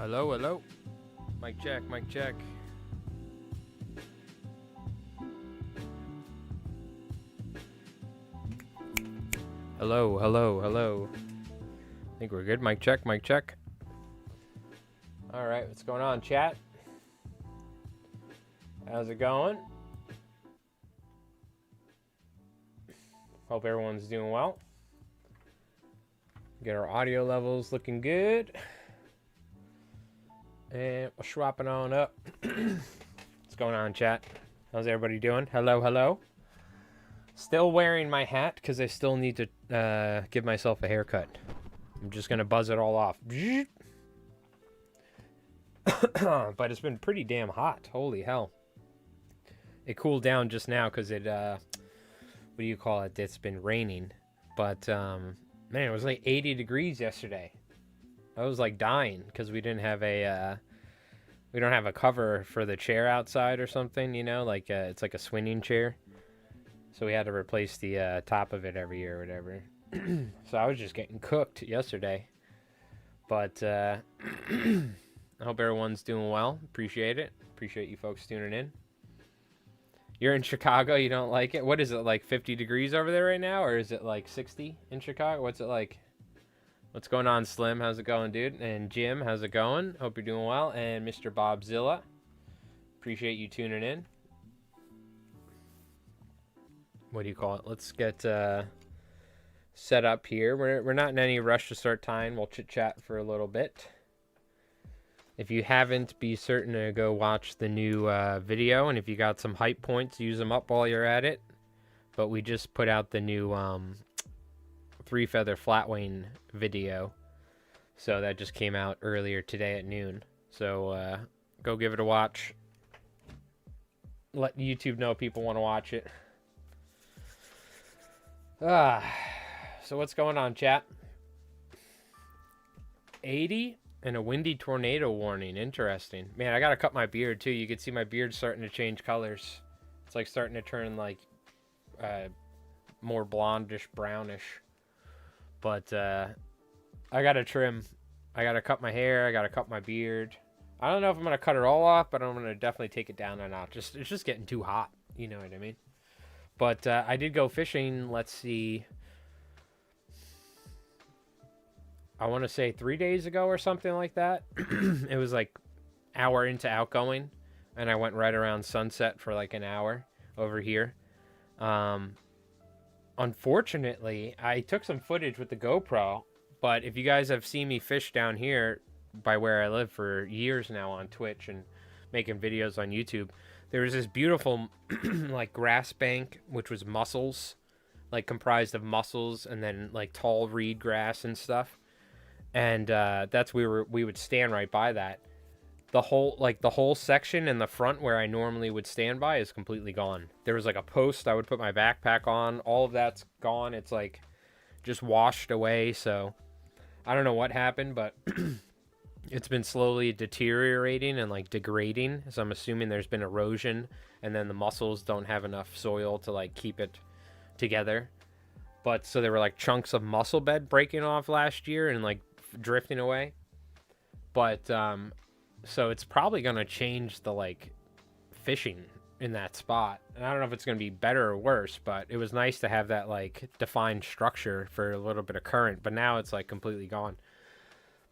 Hello, hello. Mic check, mic check. Hello, hello, hello. I think we're good. Mic check, mic check. All right, what's going on, chat? How's it going? Hope everyone's doing well. Get our audio levels looking good. And we're swapping on up. What's going on, chat? How's everybody doing? Hello, hello. Still wearing my hat because I still need to give myself a haircut. I'm just going to buzz it all off. But it's been pretty damn hot. Holy hell. It cooled down just now because it, what do you call it? It's been raining. But, man, it was like 80 degrees yesterday. I was like dying because we didn't have we don't have a cover for the chair outside or something, you know? Like, it's like a swinging chair. So we had to replace the top of it every year or whatever. So I was just getting cooked yesterday. But I hope everyone's doing well. Appreciate it. Appreciate you folks tuning in. You're in Chicago. You don't like it? What is it, like 50 degrees over there right now? Or is it like 60 in Chicago? What's it like? What's going on, Slim? How's it going, dude? And Jim, how's it going? Hope you're doing well. And Mr. Bobzilla. Appreciate you tuning in. What do you call it? Let's get set up here. We're not in any rush to start time. We'll chit chat for a little bit. If you haven't, be certain to go watch the new video, and if you got some hype points, use them up while you're at it. But we just put out the new 3-feather flatwing video, so that just came out earlier today at noon. So go give it a watch. Let YouTube know people want to watch it. So what's going on, chat? 80 and a windy tornado warning. Interesting. Man, I gotta cut my beard too. You can see my beard starting to change colors. It's like starting to turn like more blondish, brownish. But I gotta trim. I gotta cut my hair. I gotta cut my beard. I don't know if I'm gonna cut it all off, but I'm gonna definitely take it down a notch. It's just getting too hot. You know what I mean? But I did go fishing, let's see, I want to say 3 days ago or something like that. It was like hour into outgoing, and I went right around sunset for like an hour over here. Unfortunately, I took some footage with the GoPro, but if you guys have seen me fish down here by where I live for years now on Twitch and making videos on YouTube, there was this beautiful like grass bank, which was mussels, like comprised of mussels and then like tall reed grass and stuff. And that's we would stand right by that. The whole section in the front where I normally would stand by is completely gone. There was like a post I would put my backpack on. All of that's gone. It's like just washed away. So I don't know what happened, but it's been slowly deteriorating and like degrading. So I'm assuming there's been erosion, and then the mussels don't have enough soil to like keep it together. But so there were like chunks of mussel bed breaking off last year and like drifting away. But so it's probably gonna change the like fishing in that spot. And I don't know if it's gonna be better or worse, but it was nice to have that like defined structure for a little bit of current. But now it's like completely gone.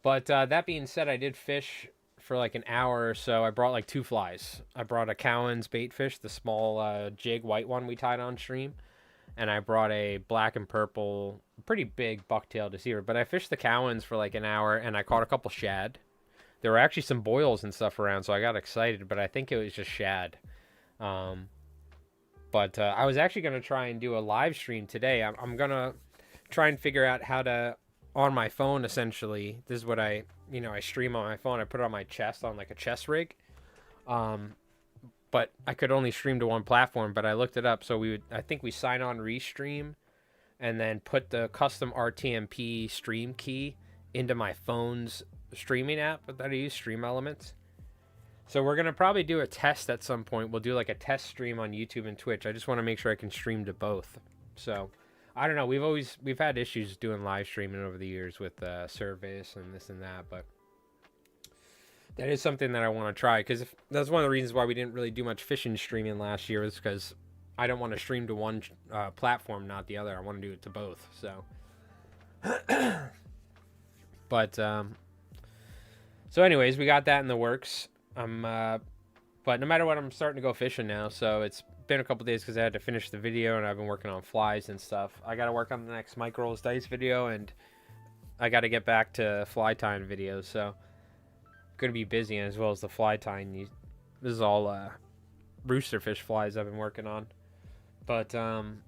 But that being said, I did fish for like an hour or so. I brought like 2 flies. I brought a Cowan's bait fish, the small jig white one we tied on stream. And I brought a black and purple, pretty big bucktail deceiver. But I fished the Cowan's for like an hour, and I caught a couple shad. There were actually some boils and stuff around, so I got excited. But I think it was just shad. But I was actually going to try and do a live stream today. I'm going to try and figure out how to... on my phone, essentially, this is what I stream on my phone. I put it on my chest on like a chest rig, but I could only stream to one platform. But I looked it up, so I think we sign on restream, and then put the custom RTMP stream key into my phone's streaming app that I use, Stream Elements. So we're gonna probably do a test at some point. We'll do like a test stream on YouTube and Twitch. I just want to make sure I can stream to both. So I don't know. We've had issues doing live streaming over the years with service and this and that, but That is something that I want to try, because that's one of the reasons why we didn't really do much fishing streaming last year, was because I don't want to stream to one platform, not the other. I want to do it to both. So, but so anyways, we got that in the works. But no matter what, I'm starting to go fishing now. So it's been a couple days because I had to finish the video, and I've been working on flies and stuff. I got to work on the next Mike Rolls Dice video, and I got to get back to fly tying videos. So going to be busy, as well as the fly tying. This is all roosterfish flies I've been working on. But I'm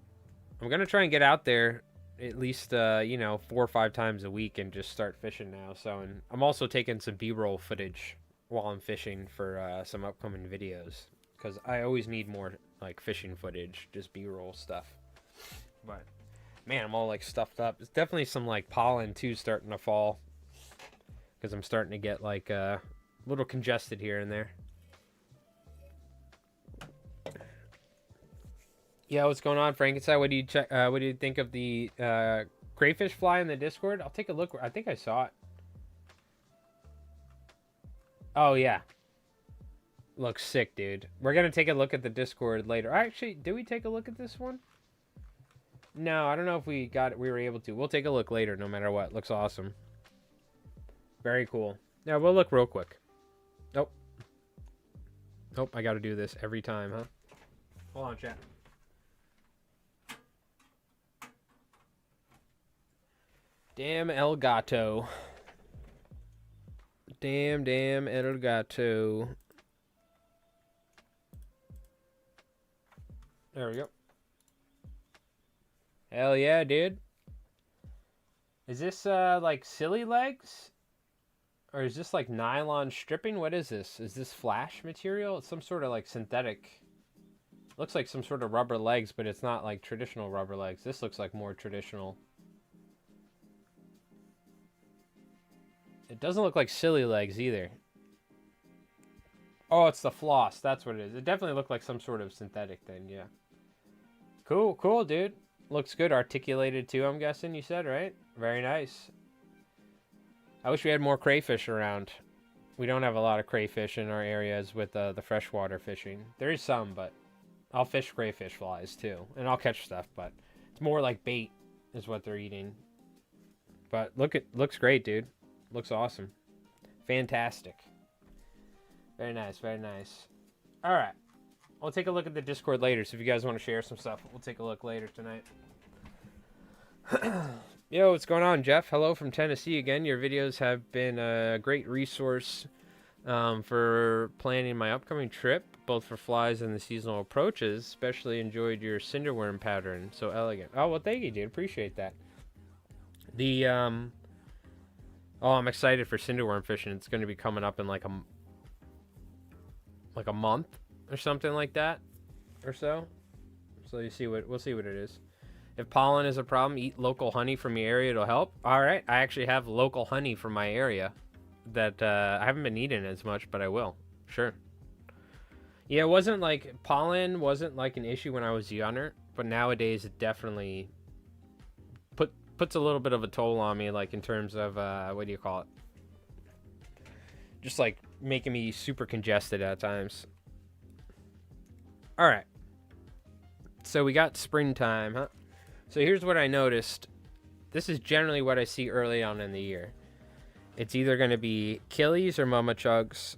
going to try and get out there at least 4 or 5 times a week and just start fishing now. So, and I'm also taking some B-roll footage while I'm fishing for some upcoming videos, because I always need more like fishing footage, just B-roll stuff. But man, I'm all like stuffed up. It's definitely some like pollen too starting to fall, because I'm starting to get like a little congested here and there. Yeah, what's going on, Frankenstein? What do you think of the crayfish fly in the Discord? I'll take a look. I think I saw it. Oh yeah, looks sick, dude. We're gonna take a look at the Discord later. Actually, did we take a look at this one? No, I don't know if we were able to. We'll take a look later, no matter what. Looks awesome. Very cool. Yeah, we'll look real quick. Nope. Nope, I gotta do this every time, huh? Hold on, chat. Damn El Gato. Damn El Gato. There we go. Hell yeah, dude. Is this like silly legs? Or is this like nylon stripping? What is this? Is this flash material? It's some sort of like synthetic. Looks like some sort of rubber legs, but it's not like traditional rubber legs. This looks like more traditional. It doesn't look like silly legs either. Oh, it's the floss. That's what it is. It definitely looked like some sort of synthetic thing, yeah. Cool, cool, dude. Looks good. Articulated too, I'm guessing you said, right? Very nice. I wish we had more crayfish around. We don't have a lot of crayfish in our areas with the freshwater fishing. There is some, but I'll fish crayfish flies too. And I'll catch stuff, but it's more like bait is what they're eating. But looks great, dude. Looks awesome. Fantastic. Very nice, very nice. All right. We'll take a look at the Discord later, so if you guys want to share some stuff, we'll take a look later tonight. Yo, what's going on, Jeff? Hello from Tennessee again. Your videos have been a great resource for planning my upcoming trip, both for flies and the seasonal approaches. Especially enjoyed your cinderworm pattern. So elegant. Oh, well, thank you, dude. Appreciate that. Oh, I'm excited for cinderworm fishing. It's going to be coming up in like a month or something like that, or so. So we'll see what it is. If pollen is a problem, eat local honey from your area. It'll help. All right, I actually have local honey from my area that I haven't been eating as much, but I will. Sure. Yeah, pollen wasn't like an issue when I was younger, but nowadays it definitely puts a little bit of a toll on me, like in terms of what do you call it? Just like making me super congested at times. All right. So we got springtime, huh? So here's what I noticed. This is generally what I see early on in the year. It's either going to be killies or mama chugs,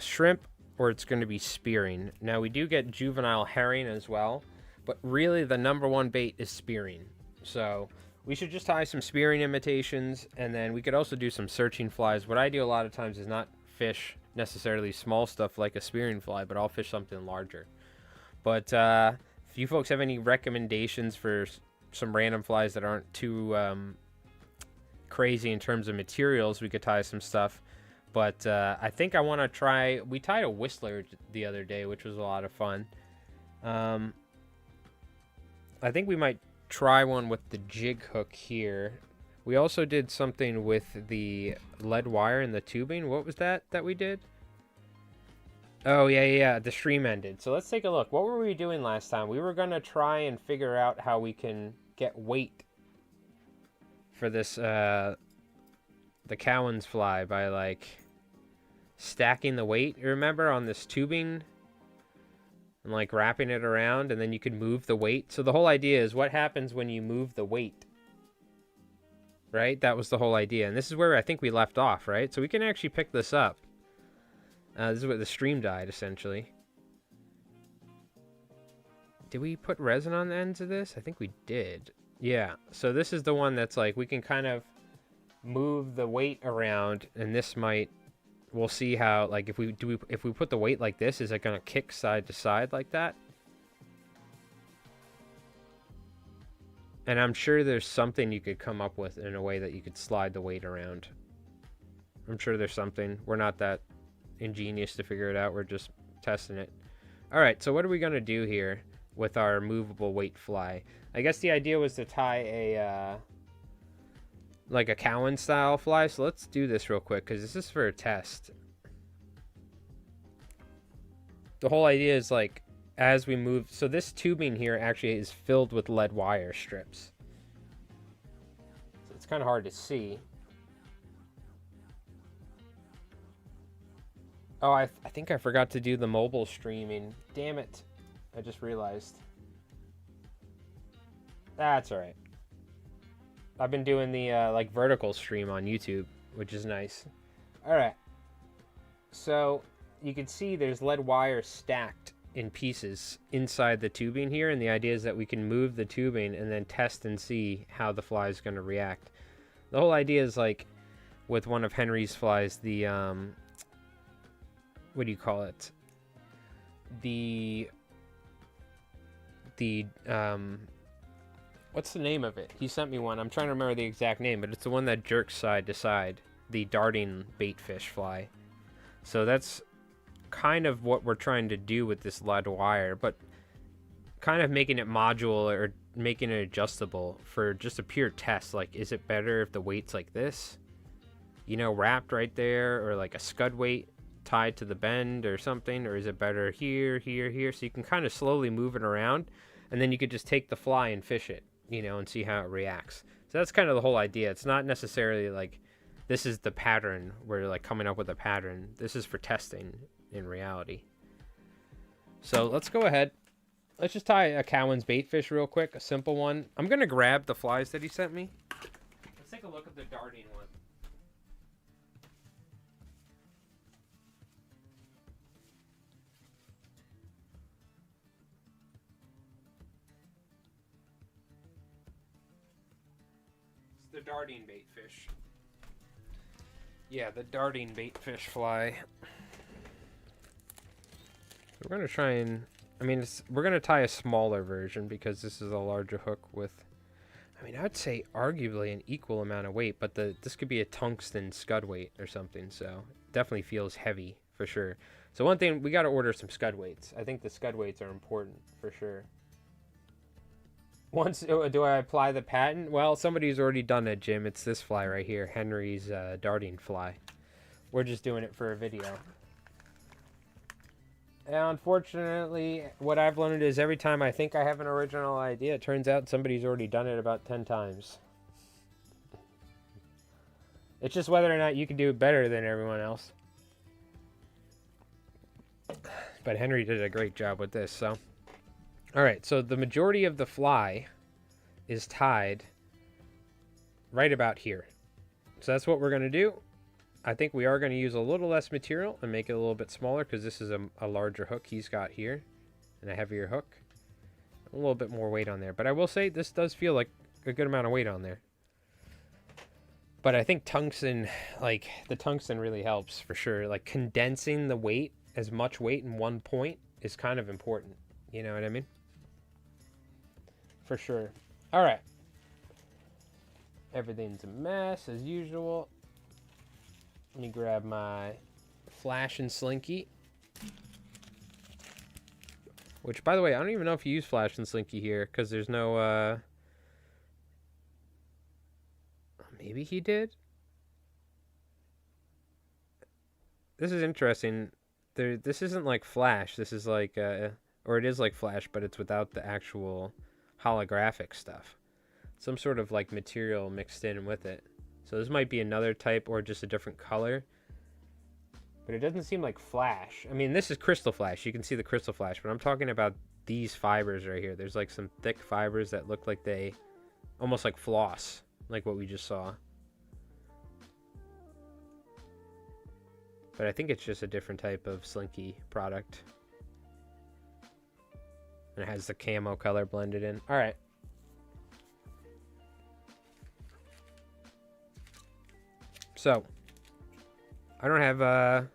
shrimp, or it's going to be spearing. Now we do get juvenile herring as well, but really the number one bait is spearing. So we should just tie some spearing imitations, and then we could also do some searching flies. What I do a lot of times is not fish necessarily small stuff like a spearing fly, but I'll fish something larger. But if you folks have any recommendations for some random flies that aren't too crazy in terms of materials, we could tie some stuff. But I think I want to try. We tied a whistler the other day, which was a lot of fun. I think we might try one with the jig hook here. We also did something with the lead wire and the tubing. What was that we did? Oh, yeah, the stream ended. So let's take a look. What were we doing last time? We were going to try and figure out how we can get weight for this, the Cowan's fly by, like, stacking the weight, you remember, on this tubing and like wrapping it around, and then you can move the weight. So the whole idea is what happens when you move the weight, right? That was the whole idea. And this is where I think we left off, right? So we can actually pick this up. This is where the stream died, essentially. Did we put resin on the ends of this? I think we did. Yeah, so this is the one that's like, we can kind of move the weight around, and this might, we'll see how, like, if we put the weight like this, is it going to kick side to side like that? And I'm sure there's something you could come up with in a way that you could slide the weight around. I'm sure there's something. We're not that ingenious to figure it out. We're just testing it. All right, so what are we going to do here with our movable weight fly? I guess the idea was to tie a like a Cowan style fly. So let's do this real quick because this is for a test. The whole idea is like, as we move, so this tubing here actually is filled with lead wire strips. So it's kind of hard to see. Oh, I think I forgot to do the mobile streaming. Damn it. I just realized. That's all right. I've been doing the like vertical stream on YouTube, which is nice. All right. So you can see there's lead wire stacked in pieces inside the tubing here, and the idea is that we can move the tubing and then test and see how the fly is going to react. The whole idea is like with one of Henry's flies, the what do you call it? The what's the name of it? He sent me one. I'm trying to remember the exact name, but it's the one that jerks side to side. The darting bait fish fly. So that's kind of what we're trying to do with this lead wire, but kind of making it modular or making it adjustable for just a pure test. Like, is it better if the weight's like this? You know, wrapped right there, or like a scud weight tied to the bend or something, or is it better here, here, here? So you can kind of slowly move it around, and then you could just take the fly and fish it, you know, and see how it reacts. So that's kind of the whole idea. It's not necessarily like this is the pattern, we're like coming up with a pattern. This is for testing in reality. So let's go ahead. Let's just tie a Cowan's bait fish real quick, a simple one. I'm gonna grab the flies that he sent me. Let's take a look at the darting one. The darting bait fish. Yeah, the darting bait fish fly. We're gonna try and, I mean, we're gonna tie a smaller version because this is a larger hook with, I mean, I would say arguably an equal amount of weight, but this could be a tungsten scud weight or something, so it definitely feels heavy for sure. So one thing, we gotta order some scud weights. I think the scud weights are important for sure. Once, do I apply the patent? Well, somebody's already done it, Jim. It's this fly right here, Henry's darting fly. We're just doing it for a video. And unfortunately, what I've learned is every time I think I have an original idea, it turns out somebody's already done it about 10 times. It's just whether or not you can do it better than everyone else. But Henry did a great job with this, so. Alright, so the majority of the fly is tied right about here. So that's what we're going to do. I think we are going to use a little less material and make it a little bit smaller because this is a larger hook he's got here and a heavier hook. A little bit more weight on there. But I will say this does feel like a good amount of weight on there. But I think tungsten, like the tungsten really helps for sure. Like condensing the weight, as much weight in one point is kind of important. You know what I mean? For sure. All right. Everything's a mess as usual. Let me grab my flash and slinky. Which, by the way, I don't even know if you use flash and slinky here because there's no, maybe he did? This is interesting. This isn't like flash. This is like, or it is like flash, but it's without the actual holographic stuff. Some sort of like material mixed in with it. So this might be another type or just a different color. But it doesn't seem like flash. I mean, this is crystal flash. You can see the crystal flash, but I'm talking about these fibers right here. There's like some thick fibers that look like they almost like floss, like what we just saw. But I think it's just a different type of slinky product. And it has the camo color blended in. All right. So, I don't have, I'm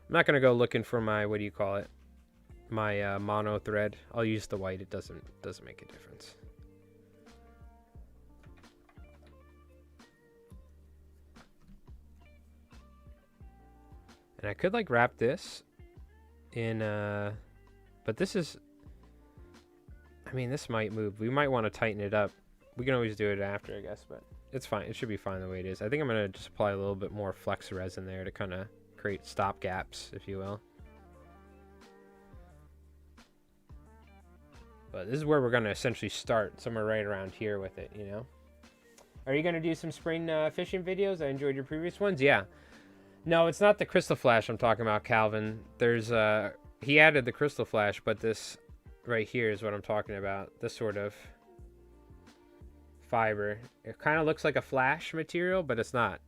not going to go looking for my, what do you call it? My mono thread. I'll use the white. It doesn't make a difference. And I could like wrap this in, but this is, I mean, this might move. We might want to tighten it up. We can always do it after, I guess, but it's fine. It should be fine the way it is. I think I'm going to just apply a little bit more flex resin there to kind of create stop gaps, if you will. But this is where we're going to essentially start, somewhere right around here with it, you know? Are you going to do some spring fishing videos? I enjoyed your previous ones. Yeah. No, it's not the crystal flash I'm talking about, Calvin. There's, he added the crystal flash, but this right here is what I'm talking about. This sort of fiber. It kind of looks like a flash material, but it's not.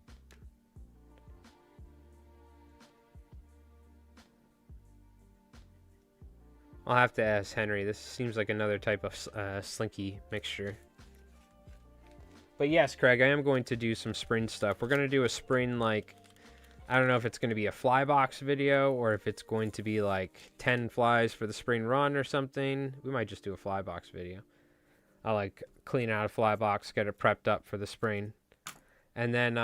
I'll have to ask Henry. This seems like another type of slinky mixture. But yes, Craig, I am going to do some spring stuff. We're going to do a spring, like, I don't know if it's going to be a fly box video or if it's going to be like 10 flies for the spring run or something. We might just do a fly box video. I'll like clean out a fly box, get it prepped up for the spring. And then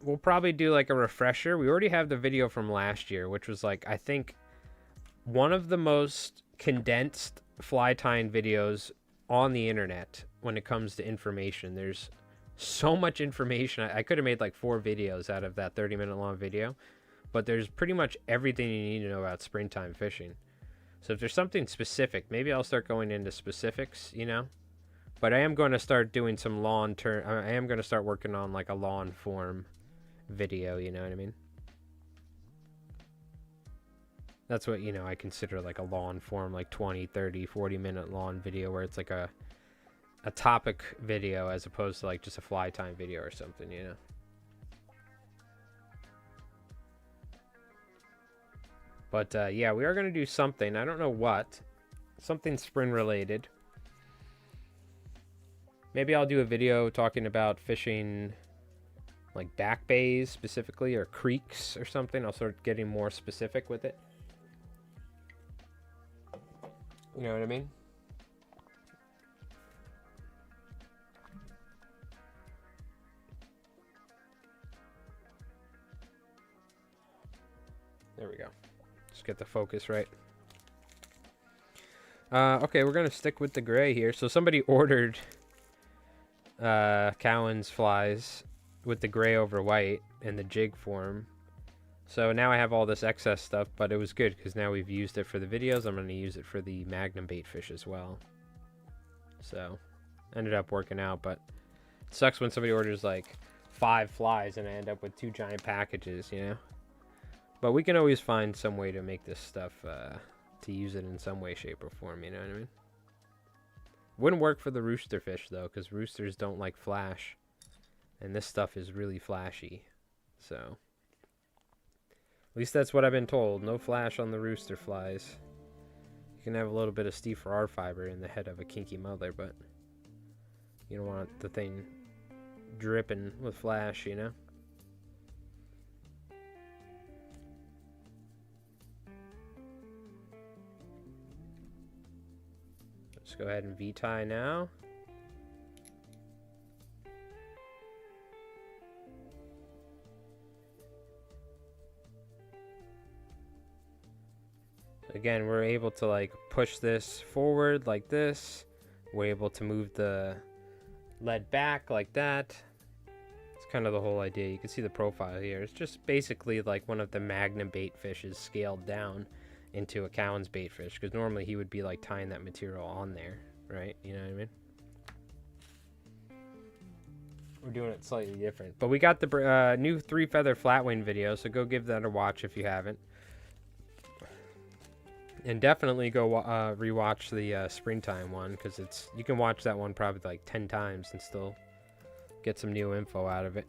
we'll probably do like a refresher. We already have the video from last year, which was like, I think, one of the most condensed fly tying videos on the internet when it comes to information. There's so much information. I could have made like 4 videos out of that 30-minute long video, but there's pretty much everything you need to know about springtime fishing. So if there's something specific, maybe I'll start going into specifics, you know. But I am going to start doing some I am going to start working on like a lawn form video, you know what I mean? That's what, you know, I consider like a lawn form, like 20, 30, 40-minute lawn video where it's like a topic video as opposed to like just a fly time video or something, you know. But yeah, we are going to do something. I don't know what. Something spring related. Maybe I'll do a video talking about fishing like back bays specifically, or creeks or something. I'll start getting more specific with it. You know what I mean? There we go. Just get the focus right. Okay, we're going to stick with the gray here. So somebody ordered Cowan's flies with the gray over white in the jig form. So now I have all this excess stuff, but it was good because now we've used it for the videos. I'm going to use it for the Magnum bait fish as well. So ended up working out, but it sucks when somebody orders like 5 flies and I end up with 2 giant packages, you know? But we can always find some way to make this stuff, to use it in some way, shape, or form, you know what I mean? Wouldn't work for the rooster fish, though, because roosters don't like flash. And this stuff is really flashy. So, at least that's what I've been told. No flash on the rooster flies. You can have a little bit of Steve Farrar fiber in the head of a kinky mother, but you don't want the thing dripping with flash, you know? Let's go ahead and V-tie now. Again, we're able to like push this forward like this. We're able to move the lead back like that. It's kind of the whole idea. You can see the profile here. It's just basically like one of the Magnum bait fishes scaled down into a Cowan's bait fish, because normally he would be like tying that material on there, right? You know what I mean? we're doing it slightly different. But we got the new 3-feather flatwing video, so go give that a watch if you haven't. And definitely go rewatch the springtime one, because you can watch that one probably like 10 times and still get some new info out of it.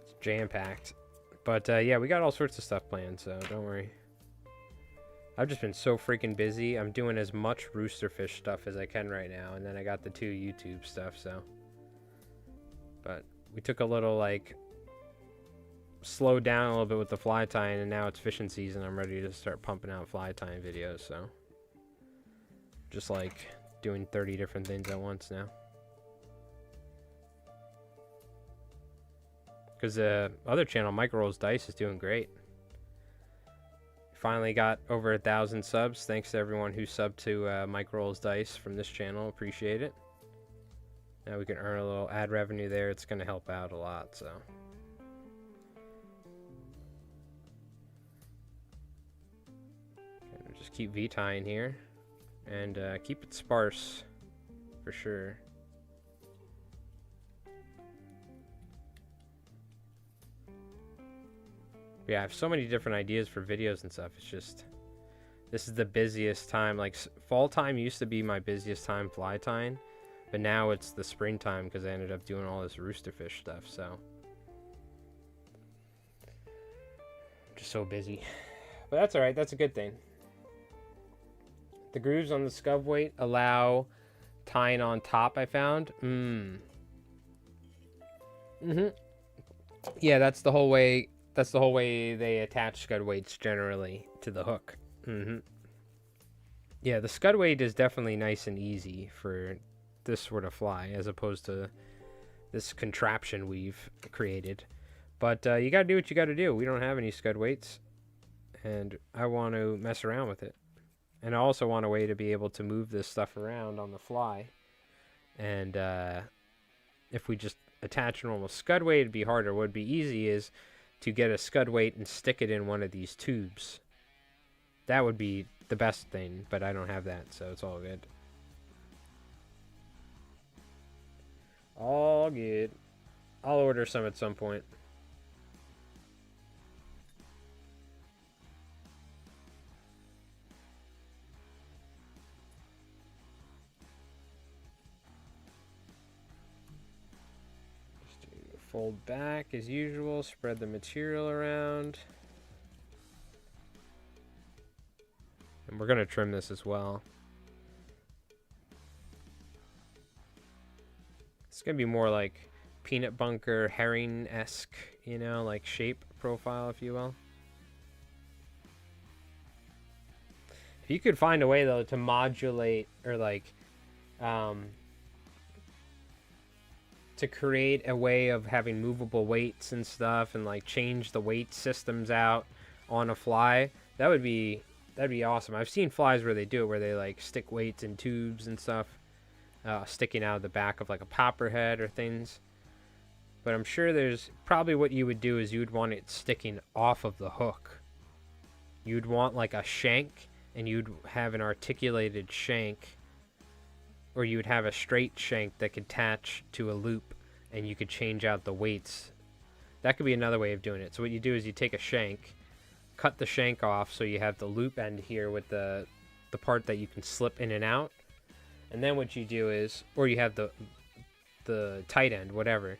It's jam-packed. But yeah, we got all sorts of stuff planned, so don't worry. I've just been so freaking busy. I'm doing as much roosterfish stuff as I can right now, and then I got the 2 YouTube stuff, so. But we took a little, like, slowed down a little bit with the fly tying, and now it's fishing season. I'm ready to start pumping out fly tying videos, so. Just, like, doing 30 different things at once now. Because the other channel, Micro Rolls Dice, is doing great. Finally got over 1,000 subs. Thanks to everyone who subbed to Micro Rolls Dice from this channel. Appreciate it. Now we can earn a little ad revenue there. It's going to help out a lot, so. Okay, just keep V-tying here. And keep it sparse, for sure. Yeah, I have so many different ideas for videos and stuff. It's just, this is the busiest time. Like, fall time used to be my busiest time fly tying, but now it's the springtime because I ended up doing all this roosterfish stuff, so. Just so busy. But that's alright, that's a good thing. The grooves on the scub weight allow tying on top, I found. Yeah, that's the whole way. That's the whole way they attach scud weights generally to the hook. Yeah, the scud weight is definitely nice and easy for this sort of fly as opposed to this contraption we've created. But you got to do what you got to do. We don't have any scud weights, and I want to mess around with it. And I also want a way to be able to move this stuff around on the fly. And if we just attach a normal scud weight, it'd be harder. What would be easy is to get a scud weight and stick it in one of these tubes. That would be the best thing, but I don't have that, so it's all good. All good. I'll order some at some point. Fold back as usual, spread the material around. And we're going to trim this as well. It's going to be more like peanut bunker, herring-esque, you know, like shape profile, if you will. If you could find a way, though, to modulate or like to create a way of having movable weights and stuff and like change the weight systems out on a fly, that'd be awesome. I've seen flies where they do it, where they like stick weights in tubes and stuff, sticking out of the back of like a popper head or things. But I'm sure there's probably what you would do is you would want it sticking off of the hook. You'd want like a shank, and you'd have an articulated shank, or you would have a straight shank that could attach to a loop, and you could change out the weights. That could be another way of doing it. So what you do is you take a shank, cut the shank off so you have the loop end here with the part that you can slip in and out. And then what you do is, or you have the tight end, whatever.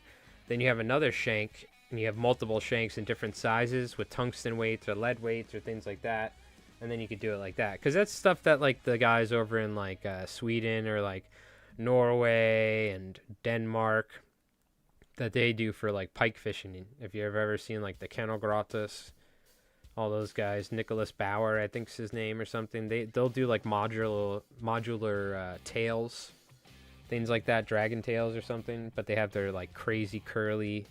Then you have another shank, and you have multiple shanks in different sizes with tungsten weights or lead weights or things like that. And then you could do it like that. Because that's stuff that like the guys over in like Sweden or like Norway and Denmark, that they do for like pike fishing. If you've ever seen like the Kennel Grottus, all those guys, Nicholas Bauer, I think's his name or something. They'll do like modular tails, things like that, dragon tails or something. But they have their like crazy curly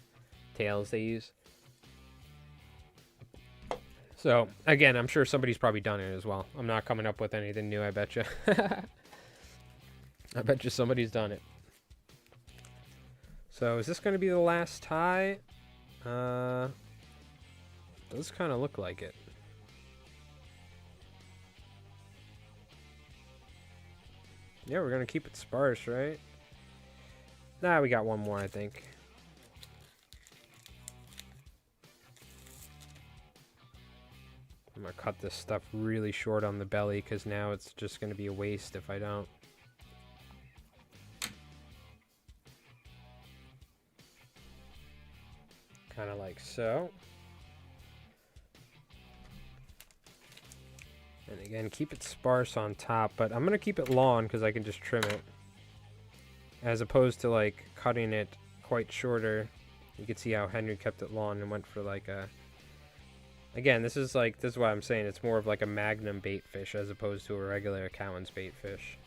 tails they use. So, again, I'm sure somebody's probably done it as well. I'm not coming up with anything new, I bet you. I bet you somebody's done it. So, is this going to be the last tie? Does kind of look like it. Yeah, we're gonna keep it sparse, right? Nah, we got one more, I think. I'm gonna cut this stuff really short on the belly because now it's just gonna be a waste if I don't. Kind of like so. And again, keep it sparse on top, but I'm gonna keep it long because I can just trim it. As opposed to like cutting it quite shorter. You can see how Henry kept it long and went for like a... Again, this is why I'm saying it's more of like a magnum bait fish as opposed to a regular Cowan's bait fish.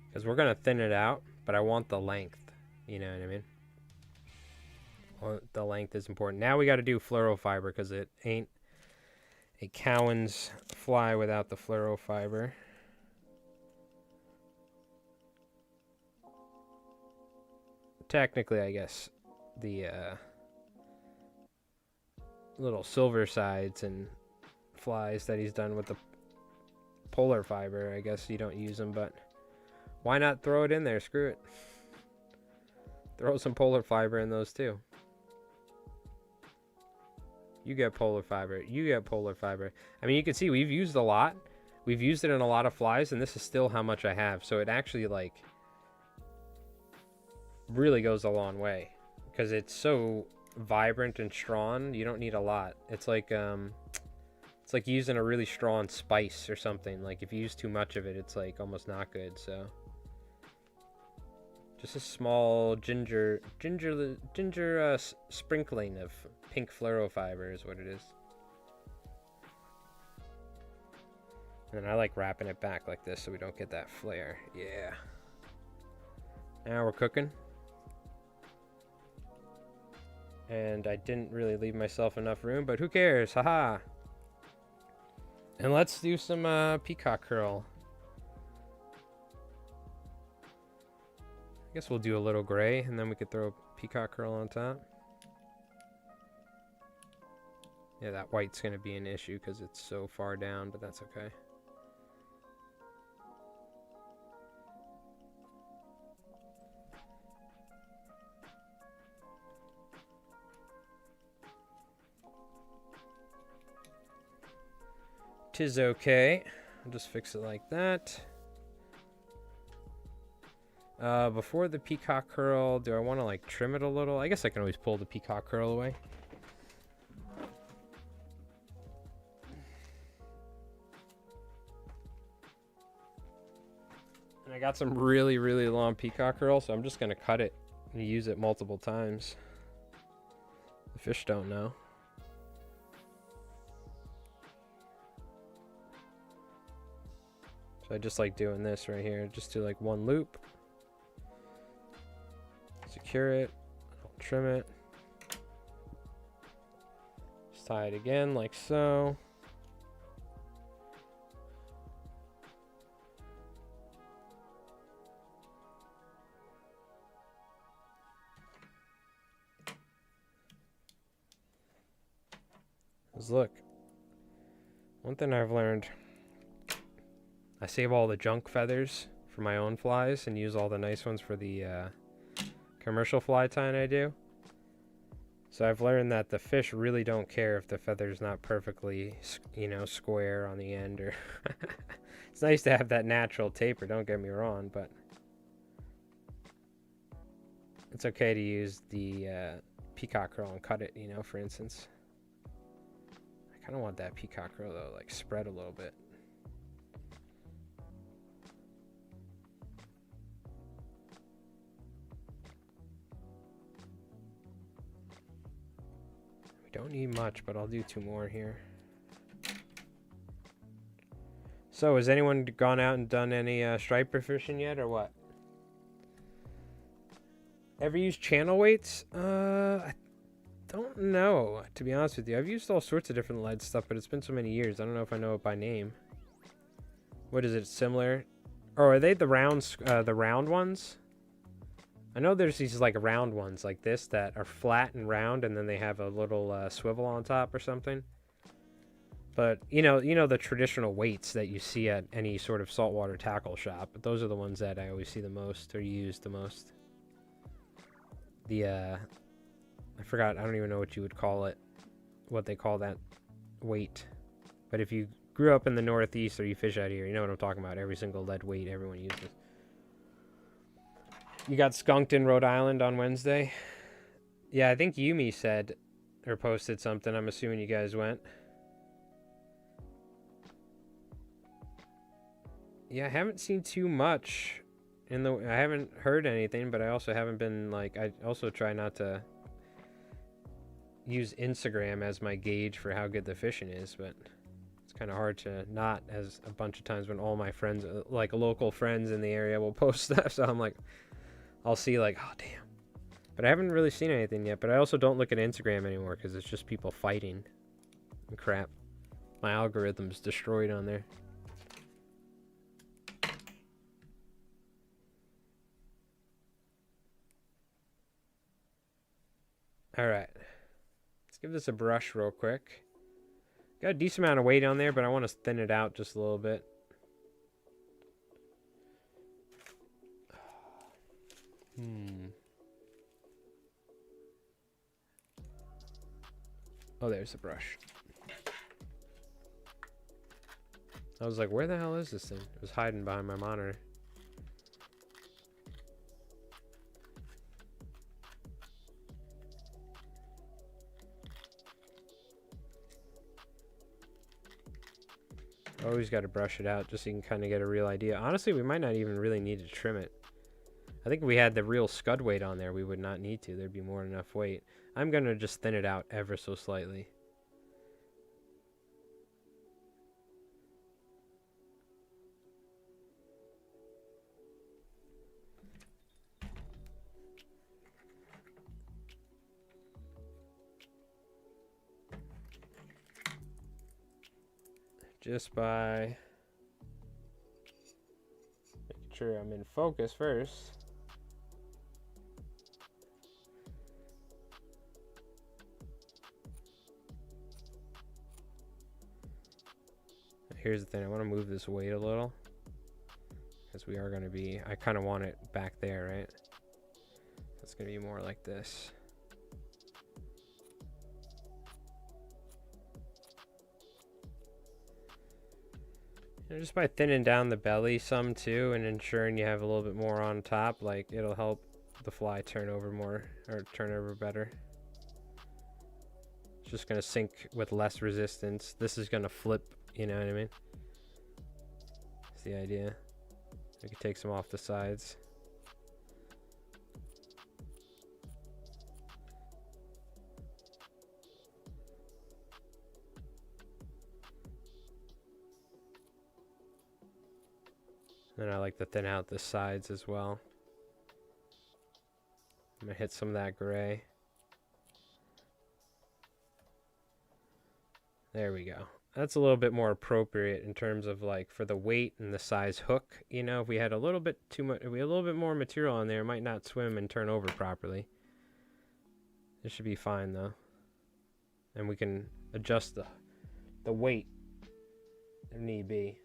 Because we're going to thin it out, but I want the length. You know what I mean? Well, the length is important. Now we got to do fluorofiber because it ain't a Cowan's fly without the fluorofiber. Technically, I guess, the little silver sides and flies that he's done with the polar fiber, I guess you don't use them, but why not throw it in there? Screw it. Throw some polar fiber in those too. You get polar fiber. You get polar fiber. I mean, you can see we've used a lot. We've used it in a lot of flies, and this is still how much I have. So it actually, like, really goes a long way. Because it's so vibrant and strong, you don't need a lot. It's like using a really strong spice or something. Like, if you use too much of it, it's, like, almost not good, so... Just a small ginger sprinkling of pink fluorofiber is what it is. And I like wrapping it back like this so we don't get that flare. Yeah. Now we're cooking. And I didn't really leave myself enough room, but who cares? Haha. And let's do some peacock curl. I guess we'll do a little gray, and then we could throw a peacock curl on top. Yeah, that white's going to be an issue because it's so far down, but that's okay. Tis okay. I'll just fix it like that. Before the peacock curl, do I want to like trim it a little? I guess I can always pull the peacock curl away. And I got some really, really long peacock curl, so I'm just going to cut it and use it multiple times. The fish don't know. So I just like doing this right here. Just do like one loop. Secure it. I'll trim it. Just tie it again like so. Because look, one thing I've learned, I save all the junk feathers for my own flies and use all the nice ones for the commercial fly tying I do. So I've learned that the fish really don't care if the feather's not perfectly, you know, square on the end, or it's nice to have that natural taper, don't get me wrong, but it's okay to use the peacock curl and cut it, you know, for instance. I kind of want that peacock curl though, like spread a little bit. Don't need much, but I'll do 2 more here. So, has anyone gone out and done any striper fishing yet, or what? Ever used channel weights? I don't know, to be honest with you. I've used all sorts of different lead stuff, but it's been so many years. I don't know if I know it by name. What is it, similar? Or are they the round ones? I know there's these like round ones like this that are flat and round, and then they have a little swivel on top or something. But you know the traditional weights that you see at any sort of saltwater tackle shop. But those are the ones that I always see the most or use the most. The I forgot. I don't even know what you would call it. What they call that weight. But if you grew up in the Northeast or you fish out here, you know what I'm talking about. Every single lead weight everyone uses. You got skunked in Rhode Island on Wednesday? Yeah, I think Yumi said or posted something. I'm assuming you guys went. Yeah, I haven't seen too much I haven't heard anything, but I also haven't been like, I also try not to use Instagram as my gauge for how good the fishing is, but it's kind of hard to not, as a bunch of times when all my friends, like local friends in the area, will post stuff. So I'm like, I'll see like, oh damn. But I haven't really seen anything yet. But I also don't look at Instagram anymore because it's just people fighting and crap. My algorithm's destroyed on there. All right, let's give this a brush real quick. Got a decent amount of weight on there, but I want to thin it out just a little bit. Oh, there's the brush. I was like, where the hell is this thing? It was hiding behind my monitor. Always got to brush it out just so you can kind of get a real idea. Honestly, we might not even really need to trim it. I think if we had the real scud weight on there, we would not need to. There'd be more than enough weight. I'm going to just thin it out ever so slightly. Just by making sure I'm in focus first. Here's the thing, I want to move this weight a little because we are going to be, I kind of want it back there, right? It's going to be more like this. Just by thinning down the belly some too and ensuring you have a little bit more on top, like it'll help the fly turn over more or turn over better. It's just going to sink with less resistance. This is going to flip, you know what I mean? That's the idea. We can take some off the sides. And I like to thin out the sides as well. I'm going to hit some of that gray. There we go. That's a little bit more appropriate in terms of like for the weight and the size hook. You know, if we had a little bit too much, if we had a little bit more material on there, it might not swim and turn over properly. This should be fine though. And we can adjust the weight if need be.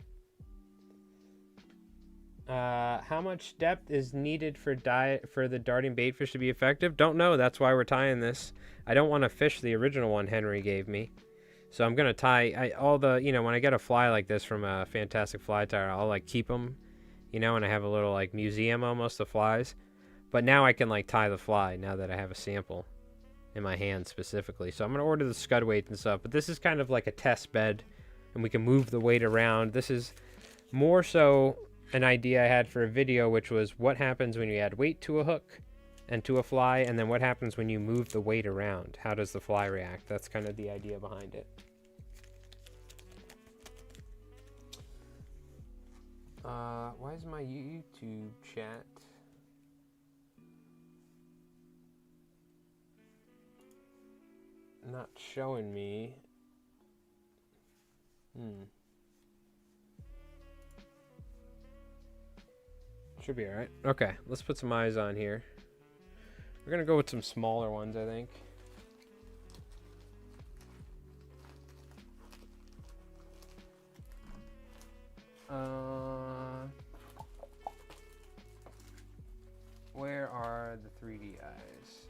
How much depth is needed for the darting baitfish to be effective? Don't know. That's why we're tying this. I don't want to fish the original one Henry gave me. So I'm going to tie all the, you know, when I get a fly like this from a Fantastic Fly Tire, I'll like keep them, you know, and I have a little like museum almost of flies. But now I can like tie the fly now that I have a sample in my hand specifically. So I'm going to order the scud weight and stuff. But this is kind of like a test bed and we can move the weight around. This is more so an idea I had for a video, which was what happens when you add weight to a hook and to a fly, and then what happens when you move the weight around. How does the fly react? That's kind of the idea behind it. Why is my YouTube chat not showing me? Should be alright. Okay, let's put some eyes on here. We're gonna go with some smaller ones, I think. Where are the 3D eyes?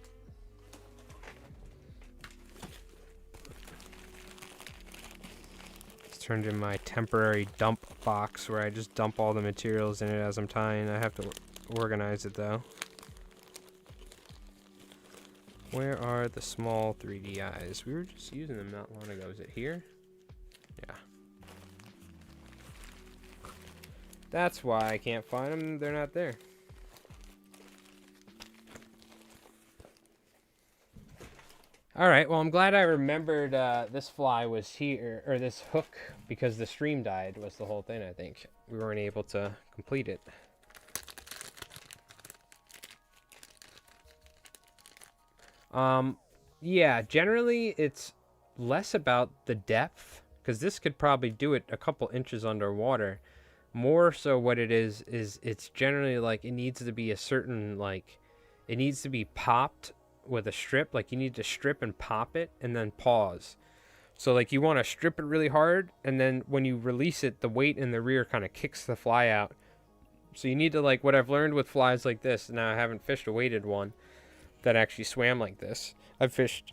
It's turned in my temporary dump box where I just dump all the materials in it as I'm tying. I have to organize it though. Where are the small 3D eyes? We were just using them not long ago. Is it here? Yeah. That's why I can't find them. They're not there. All right, well, I'm glad I remembered this fly was here, or this hook, because the stream died was the whole thing, I think. We weren't able to complete it. Yeah, generally it's less about the depth, because this could probably do it a couple inches underwater. More so what it is it's generally like it needs to be a certain, like, it needs to be popped with a strip. Like you need to strip and pop it and then pause. So like you want to strip it really hard, and then when you release it, the weight in the rear kind of kicks the fly out. So you need to, like, what I've learned with flies like this, now I haven't fished a weighted one that actually swam like this. I've fished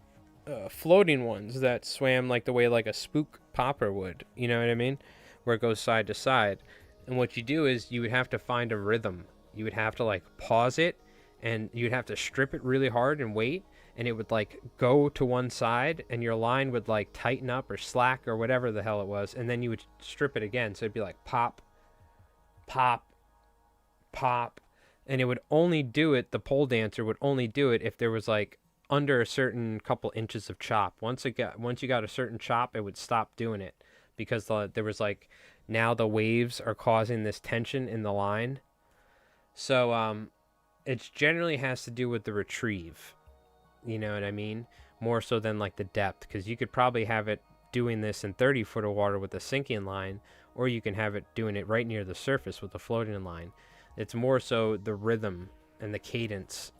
floating ones that swam like the way like a spook popper would, you know what I mean, where it goes side to side. And what you do is you would have to find a rhythm. You would have to like pause it, and you'd have to strip it really hard and wait, and it would like go to one side, and your line would like tighten up or slack or whatever the hell it was, and then you would strip it again. So it'd be like pop, pop, pop, and it would only do it, the pole dancer would only do it if there was like under a certain couple inches of chop. Once you got a certain chop, it would stop doing it, because there was like, now the waves are causing this tension in the line. So it generally has to do with the retrieve, you know what I mean, more so than like the depth, because you could probably have it doing this in 30 foot of water with a sinking line, or you can have it doing it right near the surface with a floating line. It's more so the rhythm and the cadence.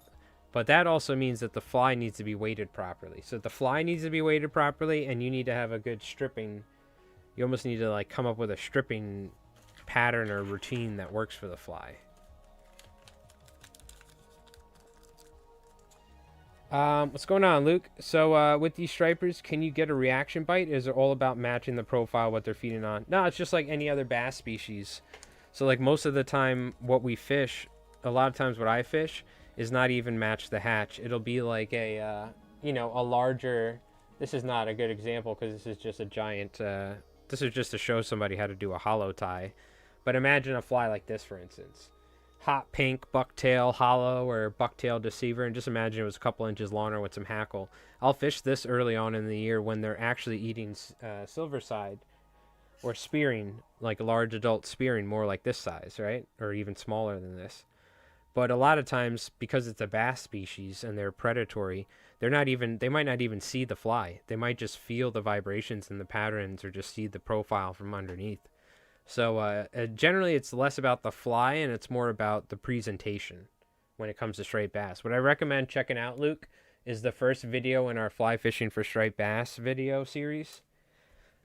But that also means that the fly needs to be weighted properly. So the fly needs to be weighted properly, and you need to have a good stripping. You almost need to like come up with a stripping pattern or routine that works for the fly. What's going on, Luke? So with these stripers, can you get a reaction bite? Is it all about matching the profile, what they're feeding on? No, it's just like any other bass species. So like most of the time what we fish, a lot of times what I fish is not even match the hatch. It'll be like a, you know, a larger, this is not a good example because this is just a giant, this is just to show somebody how to do a hollow tie. But imagine a fly like this, for instance. Hot pink bucktail hollow or bucktail deceiver, and just imagine it was a couple inches longer with some hackle. I'll fish this early on in the year when they're actually eating silverside or spearing, like large adult spearing, more like this size, right? Or even smaller than this. But a lot of times, because it's a bass species and they're predatory, they might not even see the fly. They might just feel the vibrations and the patterns, or just see the profile from underneath. So generally it's less about the fly and it's more about the presentation when it comes to striped bass. What I recommend checking out, Luke, is the first video in our fly fishing for striped bass video series.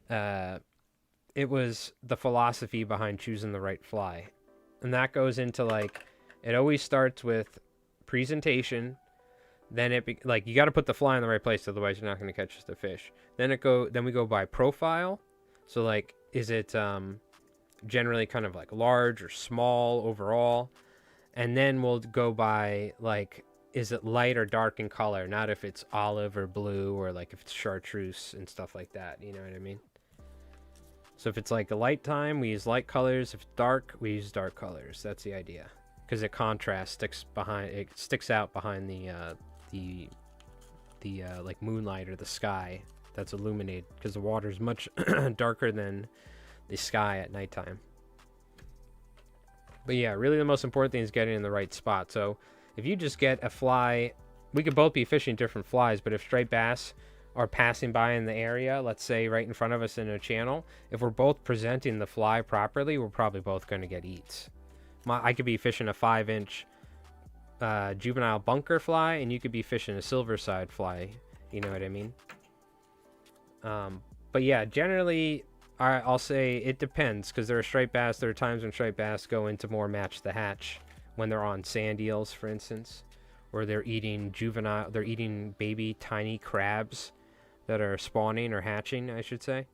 It was the philosophy behind choosing the right fly. And that goes into like, it always starts with presentation. Then you got to put the fly in the right place, otherwise you're not going to catch the fish. Then we go by profile. So like, is it generally kind of like large or small overall? And then we'll go by like, is it light or dark in color? Not if it's olive or blue, or like if it's chartreuse and stuff like that. You know what I mean? So if it's like a light time, we use light colors. If it's dark, we use dark colors. That's the idea, because it contrasts, sticks out behind the like moonlight or the sky that's illuminated, because the water is much darker than the sky at nighttime. But yeah, really the most important thing is getting in the right spot. So if you just get a fly, we could both be fishing different flies, but if striped bass are passing by in the area, let's say right in front of us in a channel, if we're both presenting the fly properly, we're probably both going to get eats. I could be fishing a 5-inch juvenile bunker fly, and you could be fishing a silverside fly. You know what I mean? But yeah, generally, I'll say it depends, because there are striped bass. There are times when striped bass go into more match the hatch when they're on sand eels, for instance, or they're eating baby tiny crabs that are spawning or hatching, I should say.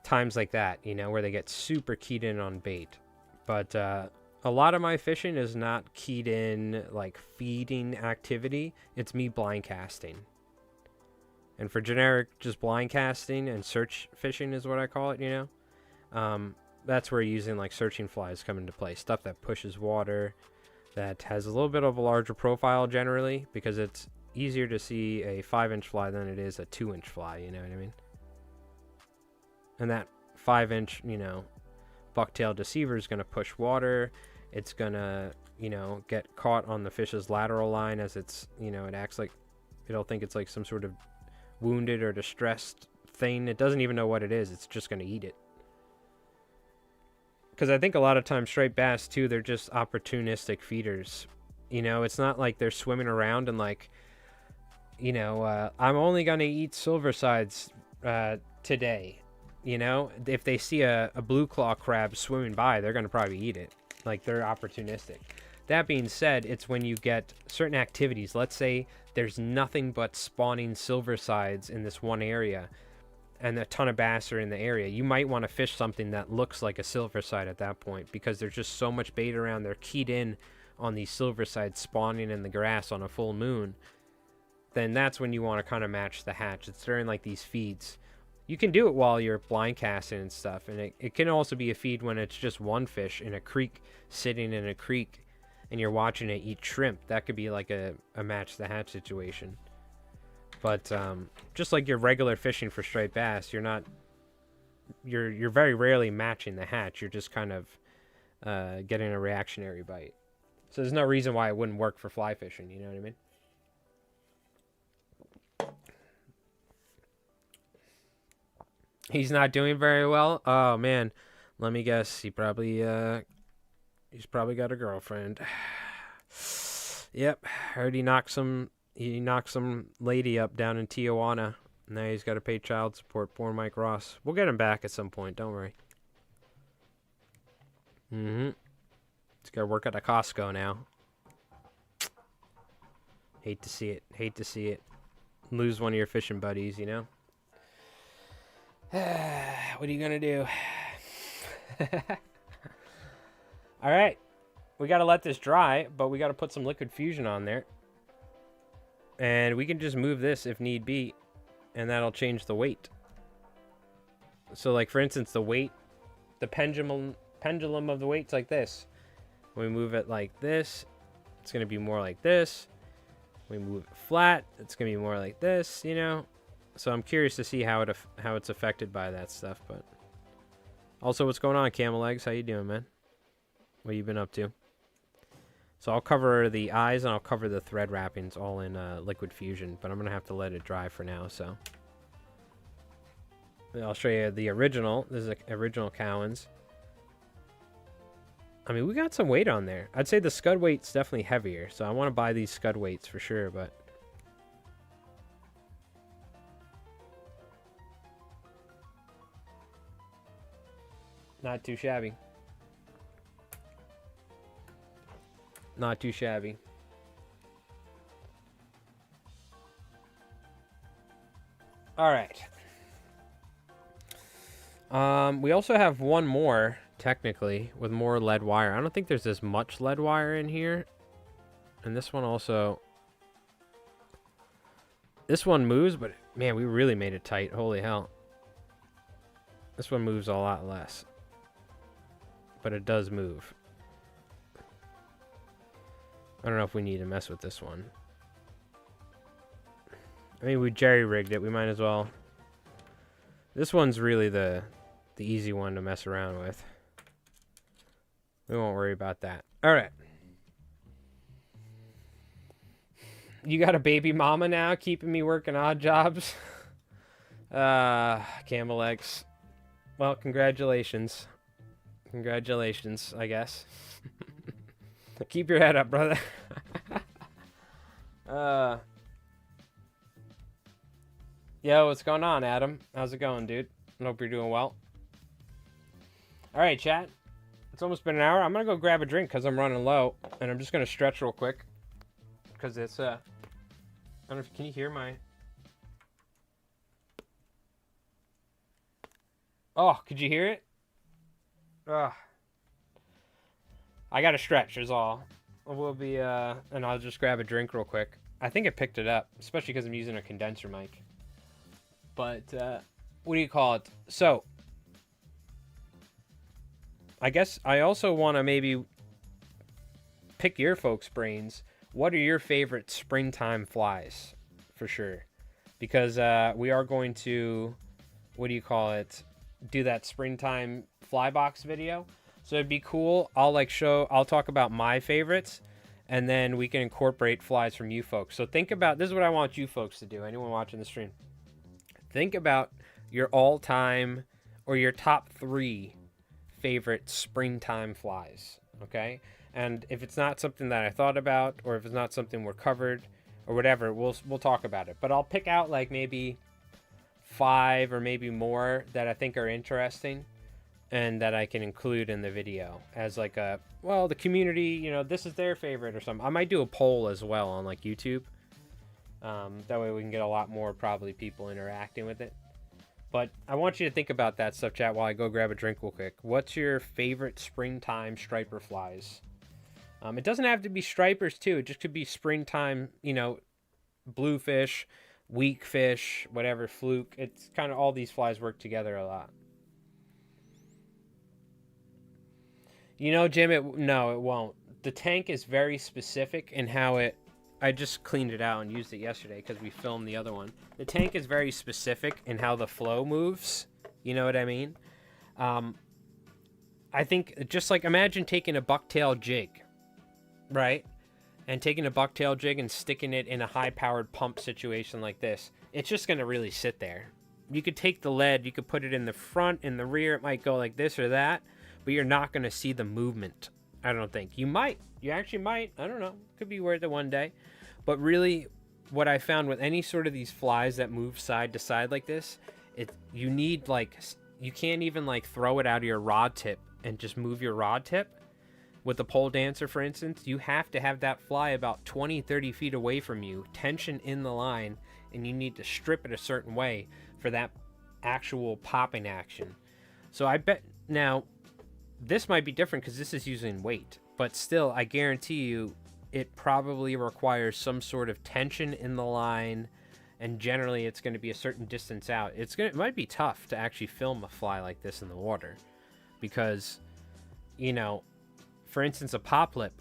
Times like that, you know, where they get super keyed in on bait. But a lot of my fishing is not keyed in like feeding activity. It's me blind casting. And for generic just blind casting and search fishing is what I call it, you know. That's where using like searching flies come into play. Stuff that pushes water, that has a little bit of a larger profile generally, because it's easier to see a 5-inch fly than it is a 2-inch fly, you know what I mean? And that 5-inch, you know, bucktail deceiver is going to push water. It's going to, you know, get caught on the fish's lateral line as it's, you know, it acts like, it'll think it's like some sort of wounded or distressed thing. It doesn't even know what it is. It's just going to eat it. Because I think a lot of times striped bass, too, they're just opportunistic feeders. You know, it's not like they're swimming around and like, you know, I'm only going to eat silversides today. You know, if they see a blue claw crab swimming by, they're going to probably eat it. Like, they're opportunistic. That being said, it's when you get certain activities. Let's say there's nothing but spawning silversides in this one area, and a ton of bass are in the area. You might want to fish something that looks like a silverside at that point, because there's just so much bait around. They're keyed in on these silversides spawning in the grass on a full moon. Then that's when you want to kind of match the hatch. It's during like these feeds. You can do it while you're blind casting and stuff, and it can also be a feed when it's just one fish in a creek, sitting in a creek, and you're watching it eat shrimp. That could be like a match the hatch situation. But just like your regular fishing for striped bass, you're very rarely matching the hatch. You're just kind of getting a reactionary bite. So there's no reason why it wouldn't work for fly fishing. You know what I mean? He's not doing very well. Oh man, let me guess. He's probably got a girlfriend. Yep, heard he knocked some lady up down in Tijuana. Now he's got to pay child support. Poor Mike Ross. We'll get him back at some point. Don't worry. He's got to work at a Costco now. Hate to see it. Hate to see it. Lose one of your fishing buddies, you know? What are you gonna do? All right, we gotta let this dry, but we gotta put some liquid fusion on there, and we can just move this if need be, and that'll change the weight. So like for instance, the weight, the pendulum of the weight's like this. When we move it like this, it's gonna be more like this. When we move it flat, it's gonna be more like this, you know. So I'm curious to see how it's affected by that stuff. But also, what's going on, Camel Legs? How you doing, man? What you been up to? So I'll cover the eyes and I'll cover the thread wrappings all in liquid fusion, but I'm gonna have to let it dry for now. So I'll show you the original. This is the original Cowens. I mean, we got some weight on there. I'd say the scud weight's definitely heavier, so I want to buy these scud weights for sure, but not too shabby. Not too shabby. All right. We also have one more, technically, with more lead wire. I don't think there's as much lead wire in here. And this one also... This one moves, but man, we really made it tight. Holy hell. This one moves a lot less. But it does move. I don't know if we need to mess with this one. I mean, we jerry-rigged it. We might as well. This one's really the easy one to mess around with. We won't worry about that. All right. You got a baby mama now, keeping me working odd jobs. Camel Legs. Well, congratulations. Congratulations, I guess. Keep your head up, brother. Yo, what's going on, Adam? How's it going, dude? I hope you're doing well. All right, chat. It's almost been an hour. I'm gonna go grab a drink because I'm running low, and I'm just gonna stretch real quick because it's I don't know if can you hear my. Oh, could you hear it? Ugh. I gotta stretch is all. We'll be and I'll just grab a drink real quick. I think it picked it up, especially because I'm using a condenser mic. But what do you call it? So I guess I also want to maybe pick your folks' brains. What are your favorite springtime flies? For sure. Because we are going to, what do you call it? Do that springtime fly box video. So it'd be cool. I'll talk about my favorites, and then we can incorporate flies from you folks. So think about, this is what I want you folks to do. Anyone watching the stream. Think about your all-time or your top 3 favorite springtime flies, okay? And if it's not something that I thought about, or if it's not something we're covered, or whatever, we'll talk about it. But I'll pick out like maybe 5 or maybe more that I think are interesting and that I can include in the video as like a, well, the community, you know, this is their favorite or something. I might do a poll as well on like YouTube. That way we can get a lot more probably people interacting with it. But I want you to think about that stuff, chat, while I go grab a drink real quick. What's your favorite springtime striper flies? It doesn't have to be stripers too. It just could be springtime, you know, bluefish, weakfish, whatever, fluke. It's kind of all these flies work together a lot. You know, Jim, no, it won't. The tank is very specific in how it... I just cleaned it out and used it yesterday because we filmed the other one. The tank is very specific in how the flow moves. You know what I mean? I think, just like, imagine taking a bucktail jig, right? And taking a bucktail jig and sticking it in a high-powered pump situation like this. It's just going to really sit there. You could take the lead, you could put it in the front, in the rear, it might go like this or that. But you're not going to see the movement, I don't think. You might. You actually might. I don't know. Could be worth it one day. But really, what I found with any sort of these flies that move side to side like this, you need, like, you can't even, like, throw it out of your rod tip and just move your rod tip. With the pole dancer, for instance, you have to have that fly about 20, 30 feet away from you, tension in the line, and you need to strip it a certain way for that actual popping action. So I bet, now... this might be different because this is using weight, but still, I guarantee you it probably requires some sort of tension in the line, and generally it's going to be a certain distance out. It might be tough to actually film a fly like this in the water because, you know, for instance, a pop lip,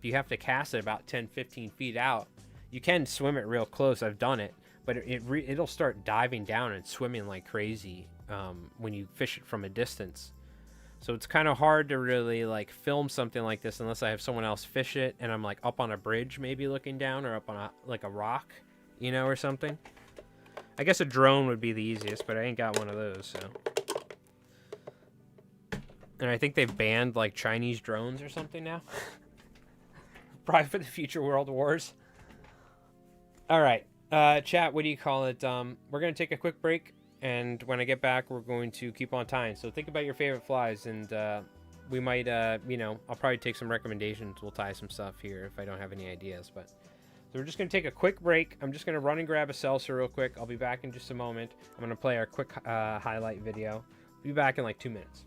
you have to cast it about 10, 15 feet out. You can swim it real close. I've done it, but it'll start diving down and swimming like crazy when you fish it from a distance. So it's kind of hard to really like film something like this unless I have someone else fish it and I'm like up on a bridge maybe looking down, or up on like a rock, you know, or something. I guess a drone would be the easiest, but I ain't got one of those, so. And I think they've banned like Chinese drones or something now. Probably for the future world wars. All right, chat, what do you call it? We're going to take a quick break. And when I get back, we're going to keep on tying. So think about your favorite flies, and we might, you know, I'll probably take some recommendations. We'll tie some stuff here if I don't have any ideas. But so we're just going to take a quick break. I'm just going to run and grab a seltzer real quick. I'll be back in just a moment. I'm going to play our quick highlight video. Be back in like 2 minutes.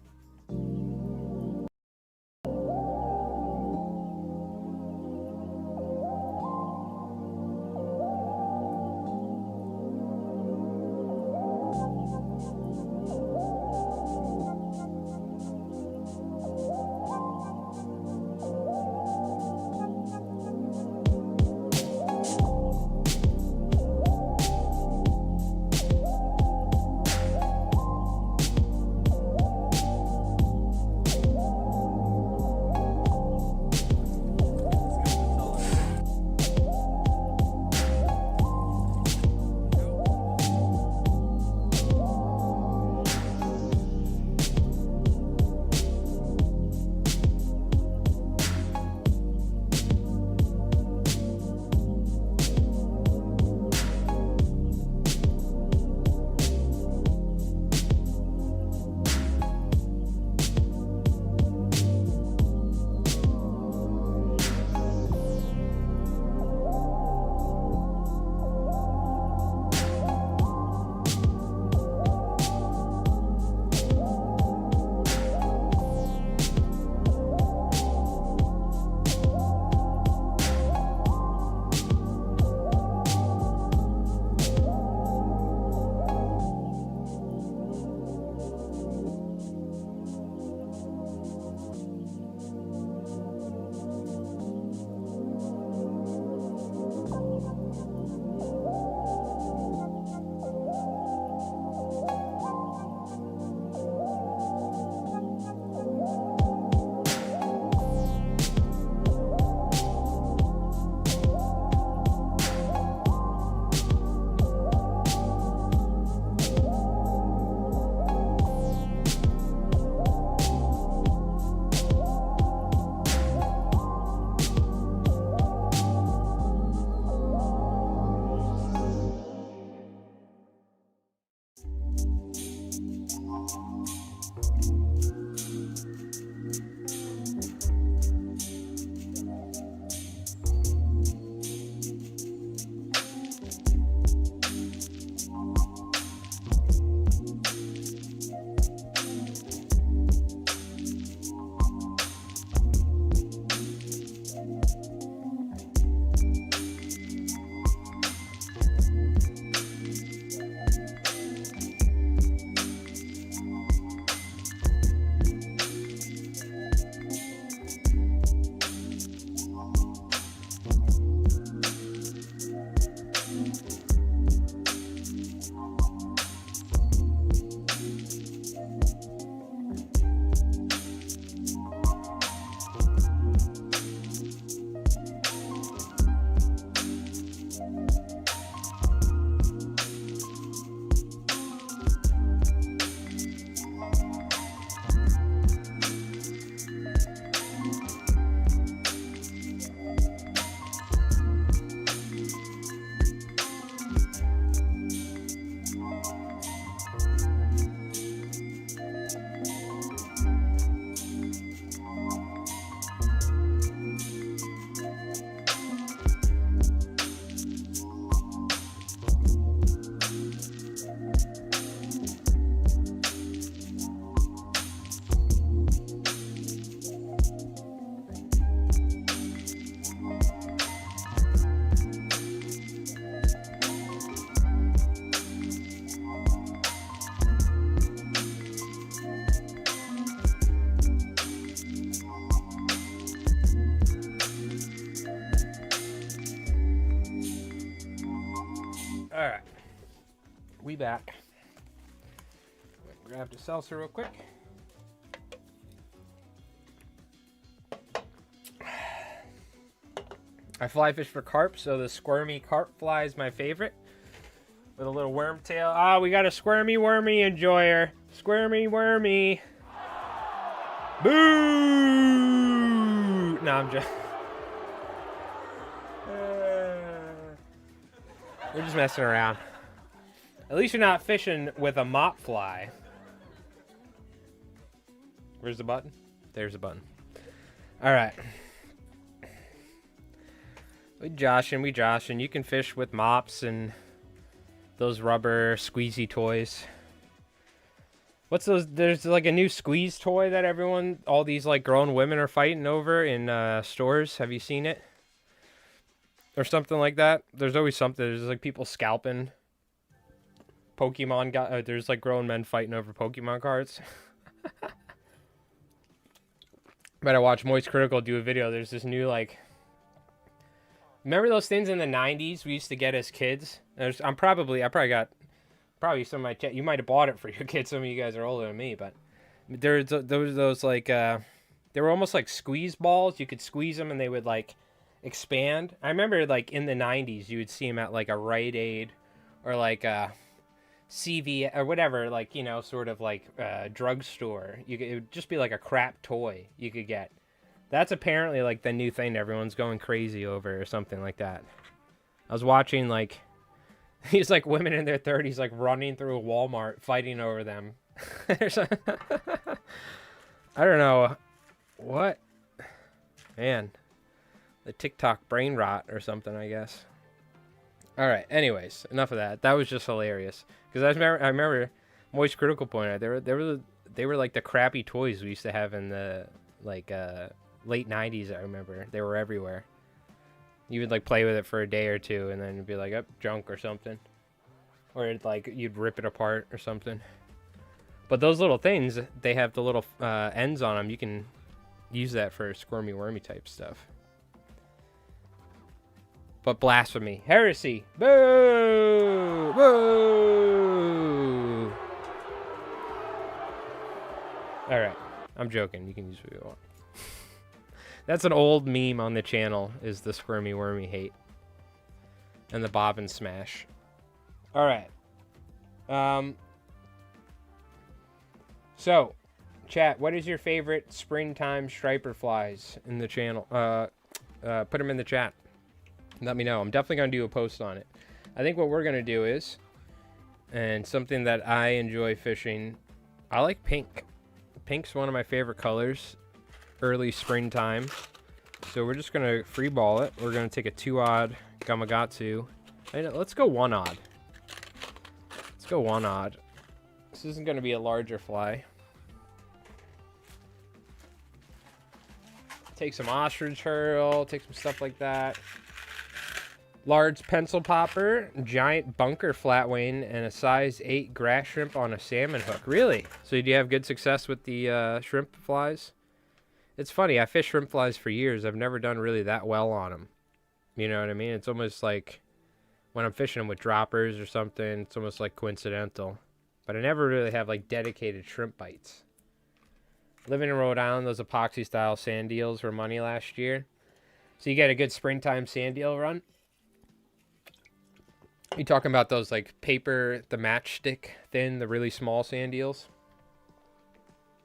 We back. Grab the seltzer real quick. I fly fish for carp, so the squirmy carp fly is my favorite. With a little worm tail. Ah, we got a squirmy wormy enjoyer. Squirmy wormy. Boo! No, I'm just... We're just messing around. At least you're not fishing with a mop fly. Where's the button? There's the button. All right. We joshing. You can fish with mops and those rubber squeezy toys. What's those? There's like a new squeeze toy that all these like grown women are fighting over in stores. Have you seen it? Or something like that. There's always something. There's like people scalping Pokemon. There's like grown men fighting over Pokemon cards. But I watched Moist Critical do a video. There's this new like... Remember those things in the 90s we used to get as kids? I probably got some of my chat. You might have bought it for your kids. Some of you guys are older than me, but there was those like they were almost like squeeze balls. You could squeeze them and they would like expand. I remember like in the 90s you would see them at like a Rite Aid or like a CV or whatever, like, you know, sort of like drugstore. It would just be like a crap toy you could get. That's apparently like the new thing everyone's going crazy over or something like that. I was watching like these like women in their 30s like running through a Walmart fighting over them. I don't know what, man, the TikTok brain rot or something, I guess. All right. Anyways, enough of that. That was just hilarious because I remember Moist Critical pointed out they were like the crappy toys we used to have in the like late 90s. I remember they were everywhere. You would like play with it for a day or two and then it'd be like junk or something, or it'd, like you'd rip it apart or something. But those little things, they have the little ends on them. You can use that for squirmy wormy type stuff. But blasphemy, heresy, boo, boo. All right, I'm joking. You can use what you want. That's an old meme on the channel, is the squirmy wormy hate and the bob and smash. All right. So, chat, what is your favorite springtime striper flies in the channel? Put them in the chat. Let me know. I'm definitely going to do a post on it. I think what we're going to do is, and something that I enjoy fishing, I like pink. Pink's one of my favorite colors. Early springtime. So we're just going to free ball it. We're going to take a 2-odd Gamakatsu. Let's go 1-odd. Let's go 1-odd. This isn't going to be a larger fly. Take some ostrich hurl. Take some stuff like that. Large pencil popper, giant bunker flatwing, and a size 8 grass shrimp on a salmon hook. Really? So do you have good success with the shrimp flies? It's funny. I fished shrimp flies for years. I've never done really that well on them. You know what I mean? It's almost like when I'm fishing them with droppers or something, it's almost like coincidental. But I never really have like dedicated shrimp bites. Living in Rhode Island, those epoxy style sand deals were money last year. So you get a good springtime sand deal run. You talking about those like paper, the matchstick thin, the really small sand deals?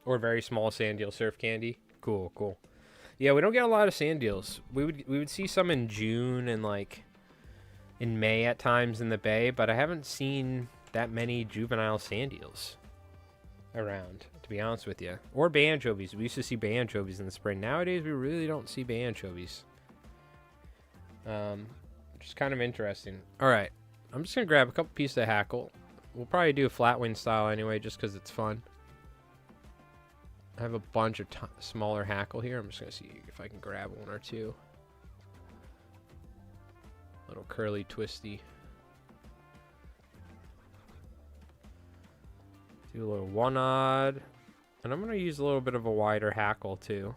Or very small sand deal surf candy? Cool, cool. Yeah, we don't get a lot of sand deals. We would see some in June and like in May at times in the bay, but I haven't seen that many juvenile sand deals around, to be honest with you. Or bay anchovies. We used to see bay anchovies in the spring. Nowadays, we really don't see bay anchovies. Which is kind of interesting. All right. I'm just going to grab a couple pieces of hackle. We'll probably do a flatwing style anyway, just because it's fun. I have a bunch of smaller hackle here. I'm just going to see if I can grab one or two. Little curly, twisty. Do a little 1-odd. And I'm going to use a little bit of a wider hackle too.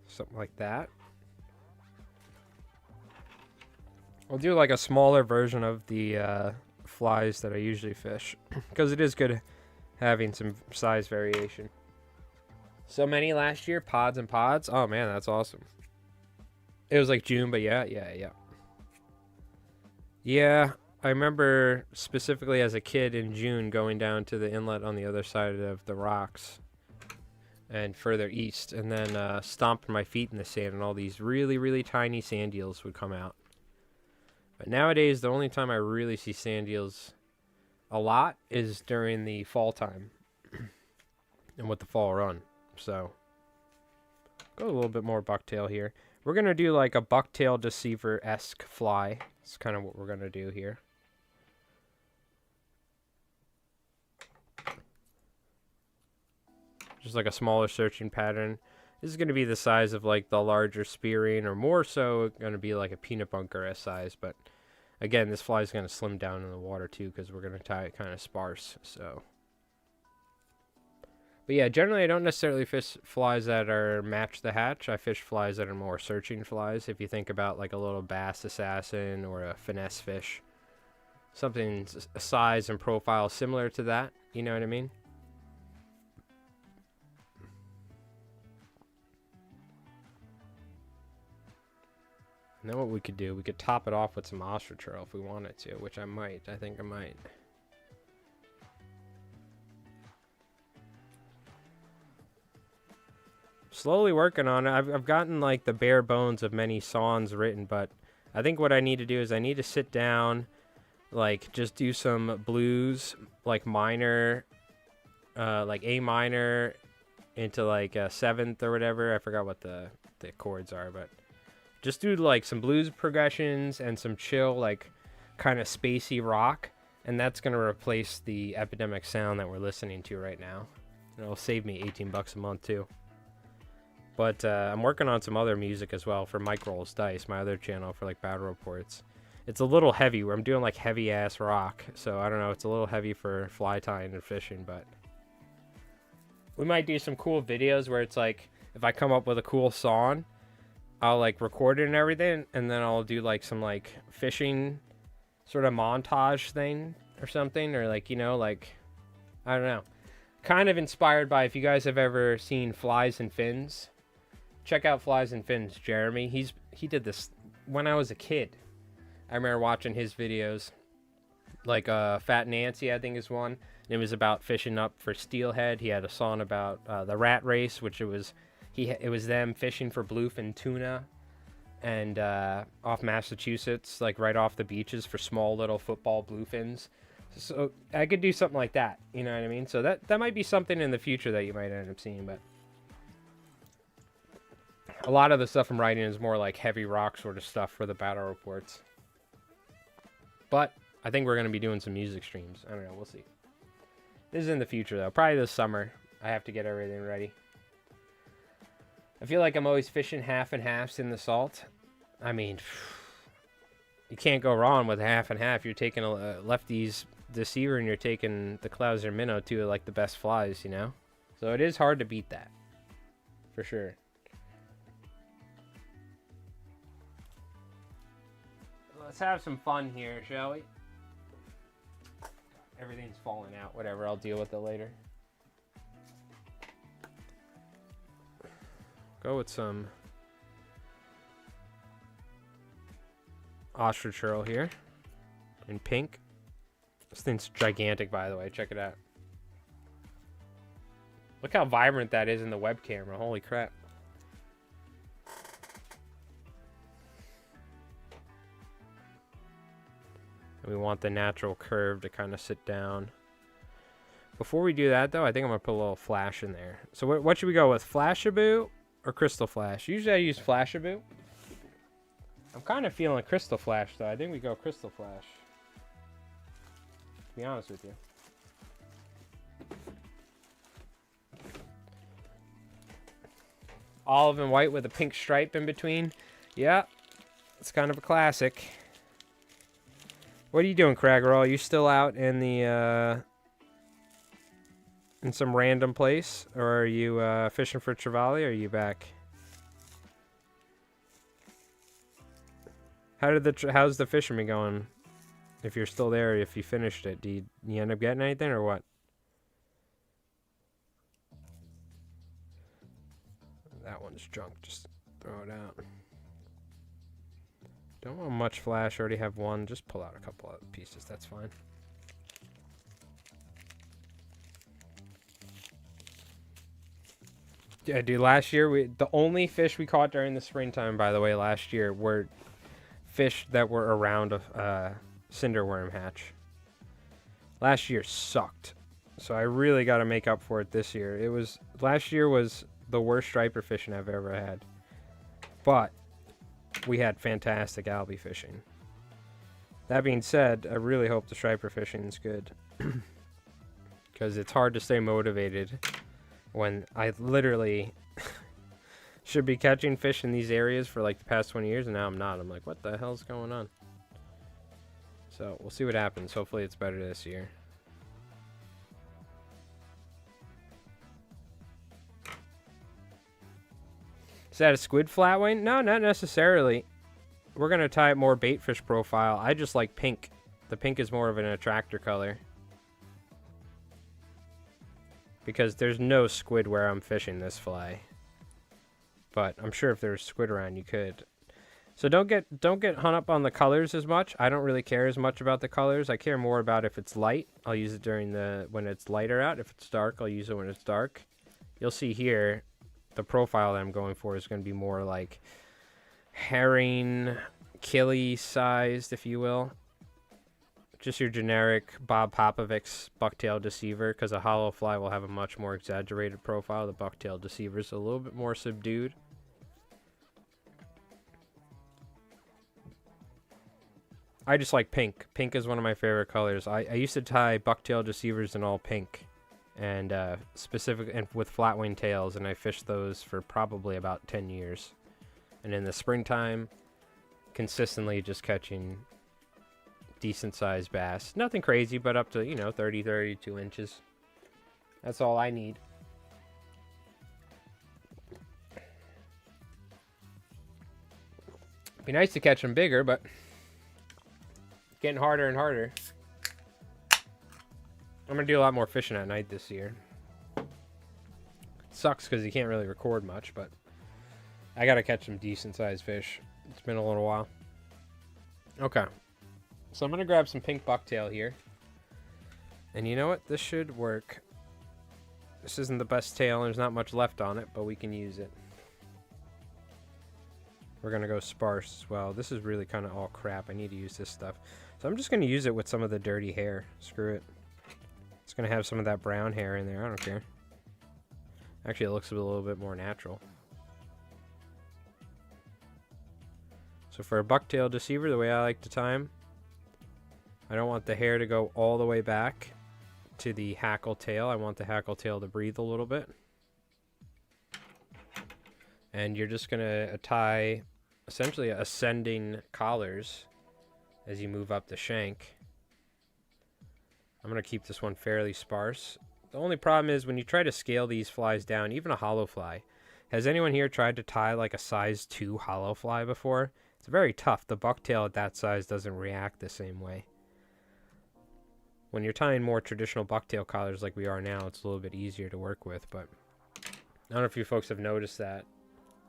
Something like that. I'll do like a smaller version of the flies that I usually fish, because it is good having some size variation. So many last year, pods and pods. Oh man, that's awesome. It was like June, but yeah. Yeah, I remember specifically as a kid in June going down to the inlet on the other side of the rocks and further east, and then stomping my feet in the sand, and all these really, really tiny sand eels would come out. But nowadays, the only time I really see sand eels a lot is during the fall time and with the fall run. So, go a little bit more bucktail here. We're going to do like a bucktail deceiver-esque fly. That's kind of what we're going to do here. Just like a smaller searching pattern. This is going to be the size of like the larger spearing, or more so going to be like a peanut bunker size. But again, this fly is going to slim down in the water too, because we're going to tie it kind of sparse. So, but yeah, generally I don't necessarily fish flies that are match the hatch. I fish flies that are more searching flies. If you think about like a little bass assassin or a finesse fish, something a size and profile similar to that. You know what I mean? And then what we could do, we could top it off with some ostrich trail if we wanted to, which I might. I think I might. Slowly working on it. I've gotten like the bare bones of many songs written, but I think what I need to do is I need to sit down, like just do some blues, like minor, like A minor into like a seventh or whatever. I forgot what the chords are, but just do like some blues progressions and some chill, like kind of spacey rock, and that's going to replace the epidemic sound that we're listening to right now. And it'll save me $18 a month too. But I'm working on some other music as well for Mike Rolls Dice, my other channel for like battle reports. It's a little heavy where I'm doing like heavy ass rock, so I don't know, it's a little heavy for fly tying and fishing, but we might do some cool videos where it's like if I come up with a cool song, I'll like record it and everything, and then I'll do like some like fishing sort of montage thing or something, or like, you know, like, I don't know, kind of inspired by, if you guys have ever seen Flies and Fins, check out Flies and Fins, Jeremy. He did this when I was a kid. I remember watching his videos, like Fat Nancy I think is one, and it was about fishing up for steelhead. He had a song about the rat race, which it was them fishing for bluefin tuna, and off Massachusetts, like right off the beaches for small little football bluefins. So I could do something like that, you know what I mean? So that might be something in the future that you might end up seeing, but a lot of the stuff I'm writing is more like heavy rock sort of stuff for the battle reports. But I think we're going to be doing some music streams. I don't know, we'll see. This is in the future though, probably this summer. I have to get everything ready. I feel like I'm always fishing half and halves in the salt. I mean, you can't go wrong with half and half. You're taking a lefty's deceiver and you're taking the Clouser minnow, two of like the best flies, you know? So it is hard to beat that, for sure. Let's have some fun here, shall we? Everything's falling out. Whatever, I'll deal with it later. Go with some ostrich trail here in pink. This thing's gigantic, by the way. Check it out. Look how vibrant that is in the web camera. Holy crap. And we want the natural curve to kind of sit down. Before we do that, though, I think I'm going to put a little flash in there. So what should we go with? Flashaboo or Crystal Flash? Usually I use Flashaboo. I'm kind of feeling Crystal Flash, though. I think we go Crystal Flash, to be honest with you. Olive and white with a pink stripe in between. Yeah, it's kind of a classic. What are you doing, Craggerall? Are you still out in the in some random place, or are you fishing for trevally, or are you back? How's the fisherman going? If you're still there, if you finished it, do you end up getting anything or what? That one's drunk. Just throw it out. Don't want much flash. Already have one. Just pull out a couple of pieces. That's fine. Yeah, dude. Last year, the only fish we caught during the springtime, by the way, last year were fish that were around a cinder worm hatch. Last year sucked, so I really got to make up for it this year. Last year was the worst striper fishing I've ever had, but we had fantastic albie fishing. That being said, I really hope the striper fishing is good, because it's hard to stay motivated when I literally should be catching fish in these areas for like the past 20 years, and now I'm not. I'm like, what the hell's going on? So we'll see what happens. Hopefully it's better this year. Is that a squid flatwing? No, not necessarily. We're going to tie it more baitfish profile. I just like pink. The pink is more of an attractor color. Because there's no squid where I'm fishing this fly. But I'm sure if there's squid around, you could. So don't get hung up on the colors as much. I don't really care as much about the colors. I care more about if it's light. I'll use it when it's lighter out. If it's dark, I'll use it when it's dark. You'll see here, the profile that I'm going for is going to be more like herring, killie sized, if you will. Just your generic Bob Popovic's Bucktail deceiver, because a hollow fly will have a much more exaggerated profile. The Bucktail deceiver is a little bit more subdued. I just like pink. Pink is one of my favorite colors. I used to tie Bucktail deceivers in all pink, and with flatwing tails, and I fished those for probably about 10 years. And in the springtime, consistently just catching decent sized bass. Nothing crazy, but up to, 30, 32 inches. That's all I need. Be nice to catch them bigger, but it's getting harder and harder. I'm going to do a lot more fishing at night this year. It sucks because you can't really record much, but I got to catch some decent sized fish. It's been a little while. Okay. So I'm going to grab some pink bucktail here. And you know what? This should work. This isn't the best tail, and there's not much left on it, but we can use it. We're going to go sparse as well. This is really kind of all crap. I need to use this stuff. So I'm just going to use it with some of the dirty hair. Screw it. It's going to have some of that brown hair in there. I don't care. Actually, it looks a little bit more natural. So for a bucktail deceiver, the way I like to tie them, I don't want the hair to go all the way back to the hackle tail. I want the hackle tail to breathe a little bit. And you're just going to tie essentially ascending collars as you move up the shank. I'm going to keep this one fairly sparse. The only problem is when you try to scale these flies down, even a hollow fly. Has anyone here tried to tie like a size 2 hollow fly before? It's very tough. The bucktail at that size doesn't react the same way. When you're tying more traditional bucktail collars like we are now, it's a little bit easier to work with, but I don't know if you folks have noticed that.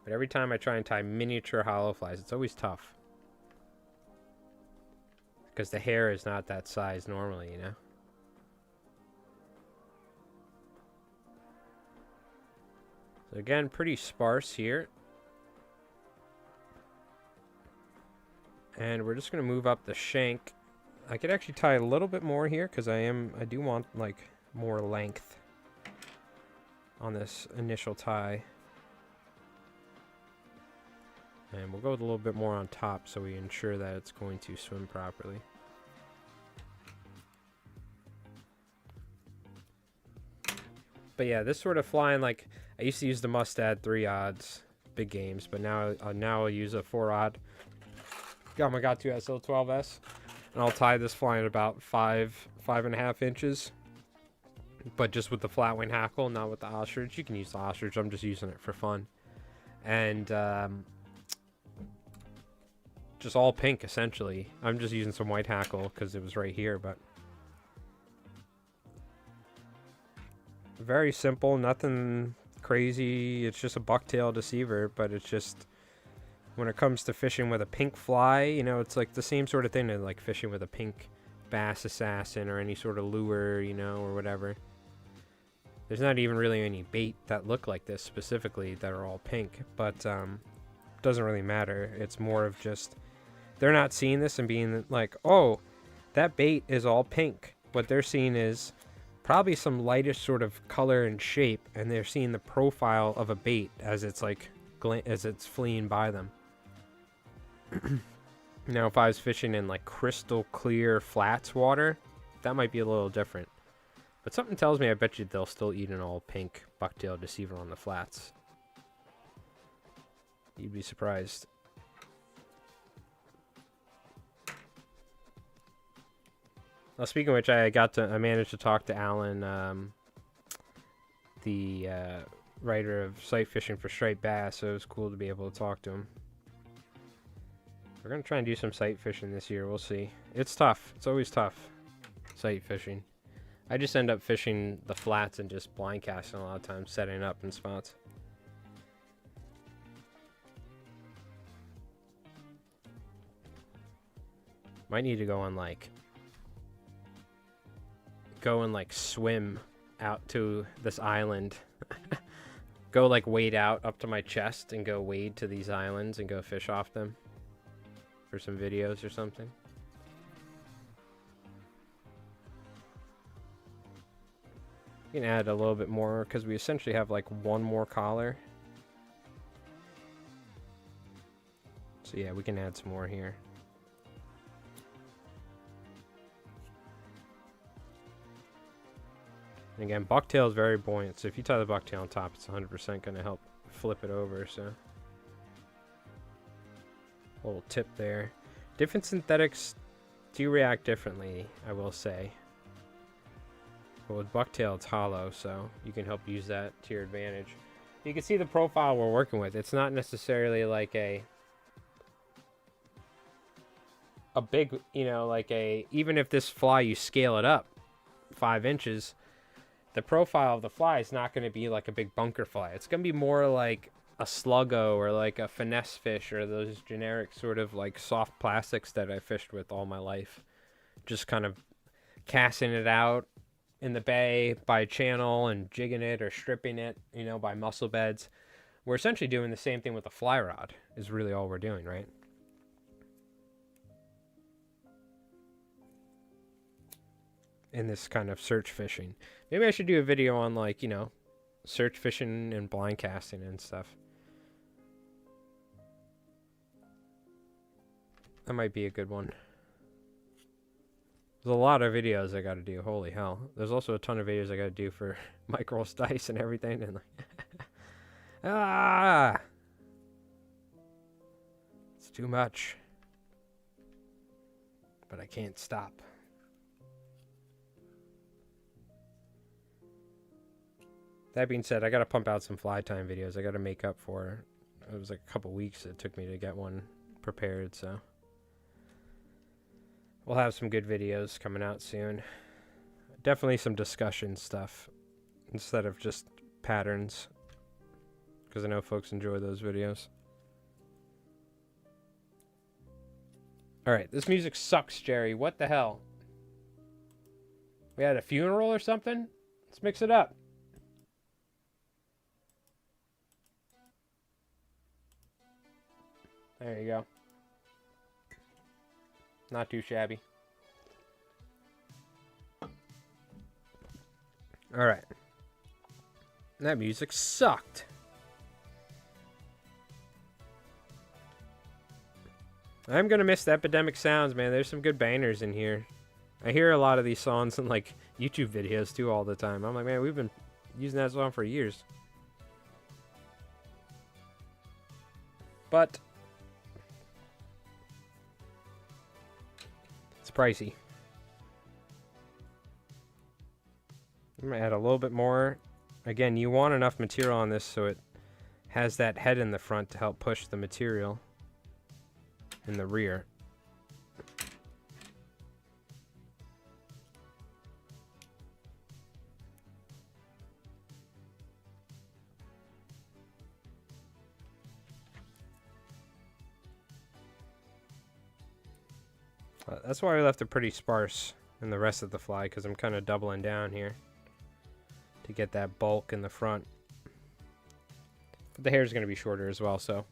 But every time I try and tie miniature hollow flies, it's always tough. Because the hair is not that size normally, So again, pretty sparse here. And we're just going to move up the shank. I could actually tie a little bit more here because I do want like more length on this initial tie. And we'll go with a little bit more on top so we ensure that it's going to swim properly. But yeah, this sort of flying, like I used to use the Mustad 3 odds, big games, but now I'll use a 4 odd. Got my Got2 SL12S, and I'll tie this flying about 5.5 inches, but just with the flatwing hackle, not with the ostrich. You can use the ostrich. I'm just using it for fun, and just all pink, essentially. I'm just using some white hackle because it was right here, but very simple, nothing crazy. It's just a bucktail deceiver, but it's just, when it comes to fishing with a pink fly, you know, it's like the same sort of thing as like fishing with a pink bass assassin or any sort of lure, you know, or whatever. There's not even really any bait that look like this specifically that are all pink, but doesn't really matter. It's more of just, they're not seeing this and being like, oh, that bait is all pink. What they're seeing is probably some lightish sort of color and shape, and they're seeing the profile of a bait as it's like as it's fleeing by them. Now, if I was fishing in like crystal clear flats water, that might be a little different. But something tells me I bet you they'll still eat an all pink bucktail deceiver on the flats. You'd be surprised. Well, speaking of which, I managed to talk to Alan, the writer of Sight Fishing for Striped Bass, so it was cool to be able to talk to him. We're going to try and do some sight fishing this year. We'll see. It's tough. It's always tough, sight fishing. I just end up fishing the flats and just blind casting a lot of times, setting up in spots. Might need to go and swim out to this island. Go like wade out up to my chest and go wade to these islands and go fish off them for some videos or something. You can add a little bit more because we essentially have like one more collar. So yeah, we can add some more here. And again, bucktail is very buoyant, so if you tie the bucktail on top, it's 100% going to help flip it over, so. A little tip there. Different synthetics do react differently, I will say. But with bucktail, it's hollow, so you can help use that to your advantage. You can see the profile we're working with. It's not necessarily like a big, you know, like even if this fly, you scale it up 5 inches, the profile of the fly is not going to be like a big bunker fly. It's going to be more like a sluggo or like a finesse fish or those generic sort of like soft plastics that I fished with all my life. Just kind of casting it out in the bay by channel and jigging it or stripping it, you know, by mussel beds. We're essentially doing the same thing with the fly rod is really all we're doing, right? In this kind of search fishing. Maybe I should do a video on like, you know, search fishing and blind casting and stuff. That might be a good one. There's a lot of videos I got to do. Holy hell. There's also a ton of videos I got to do for micro dice and everything. And like ah! It's too much. But I can't stop. That being said, I got to pump out some fly time videos. I got to make up for, it was like a couple weeks it took me to get one prepared, so. We'll have some good videos coming out soon. Definitely some discussion stuff instead of just patterns, because I know folks enjoy those videos. Alright, this music sucks, Jerry. What the hell? We had a funeral or something? Let's mix it up. There you go. Not too shabby. Alright. That music sucked. I'm gonna miss the Epidemic Sounds, man. There's some good bangers in here. I hear a lot of these songs in like YouTube videos too all the time. I'm like, man, we've been using that song for years. But it's pricey. I'm gonna add a little bit more. Again, you want enough material on this so it has that head in the front to help push the material. in the rear. That's why we left it pretty sparse in the rest of the fly, because I'm kind of doubling down here to get that bulk in the front. But the hair is going to be shorter as well, so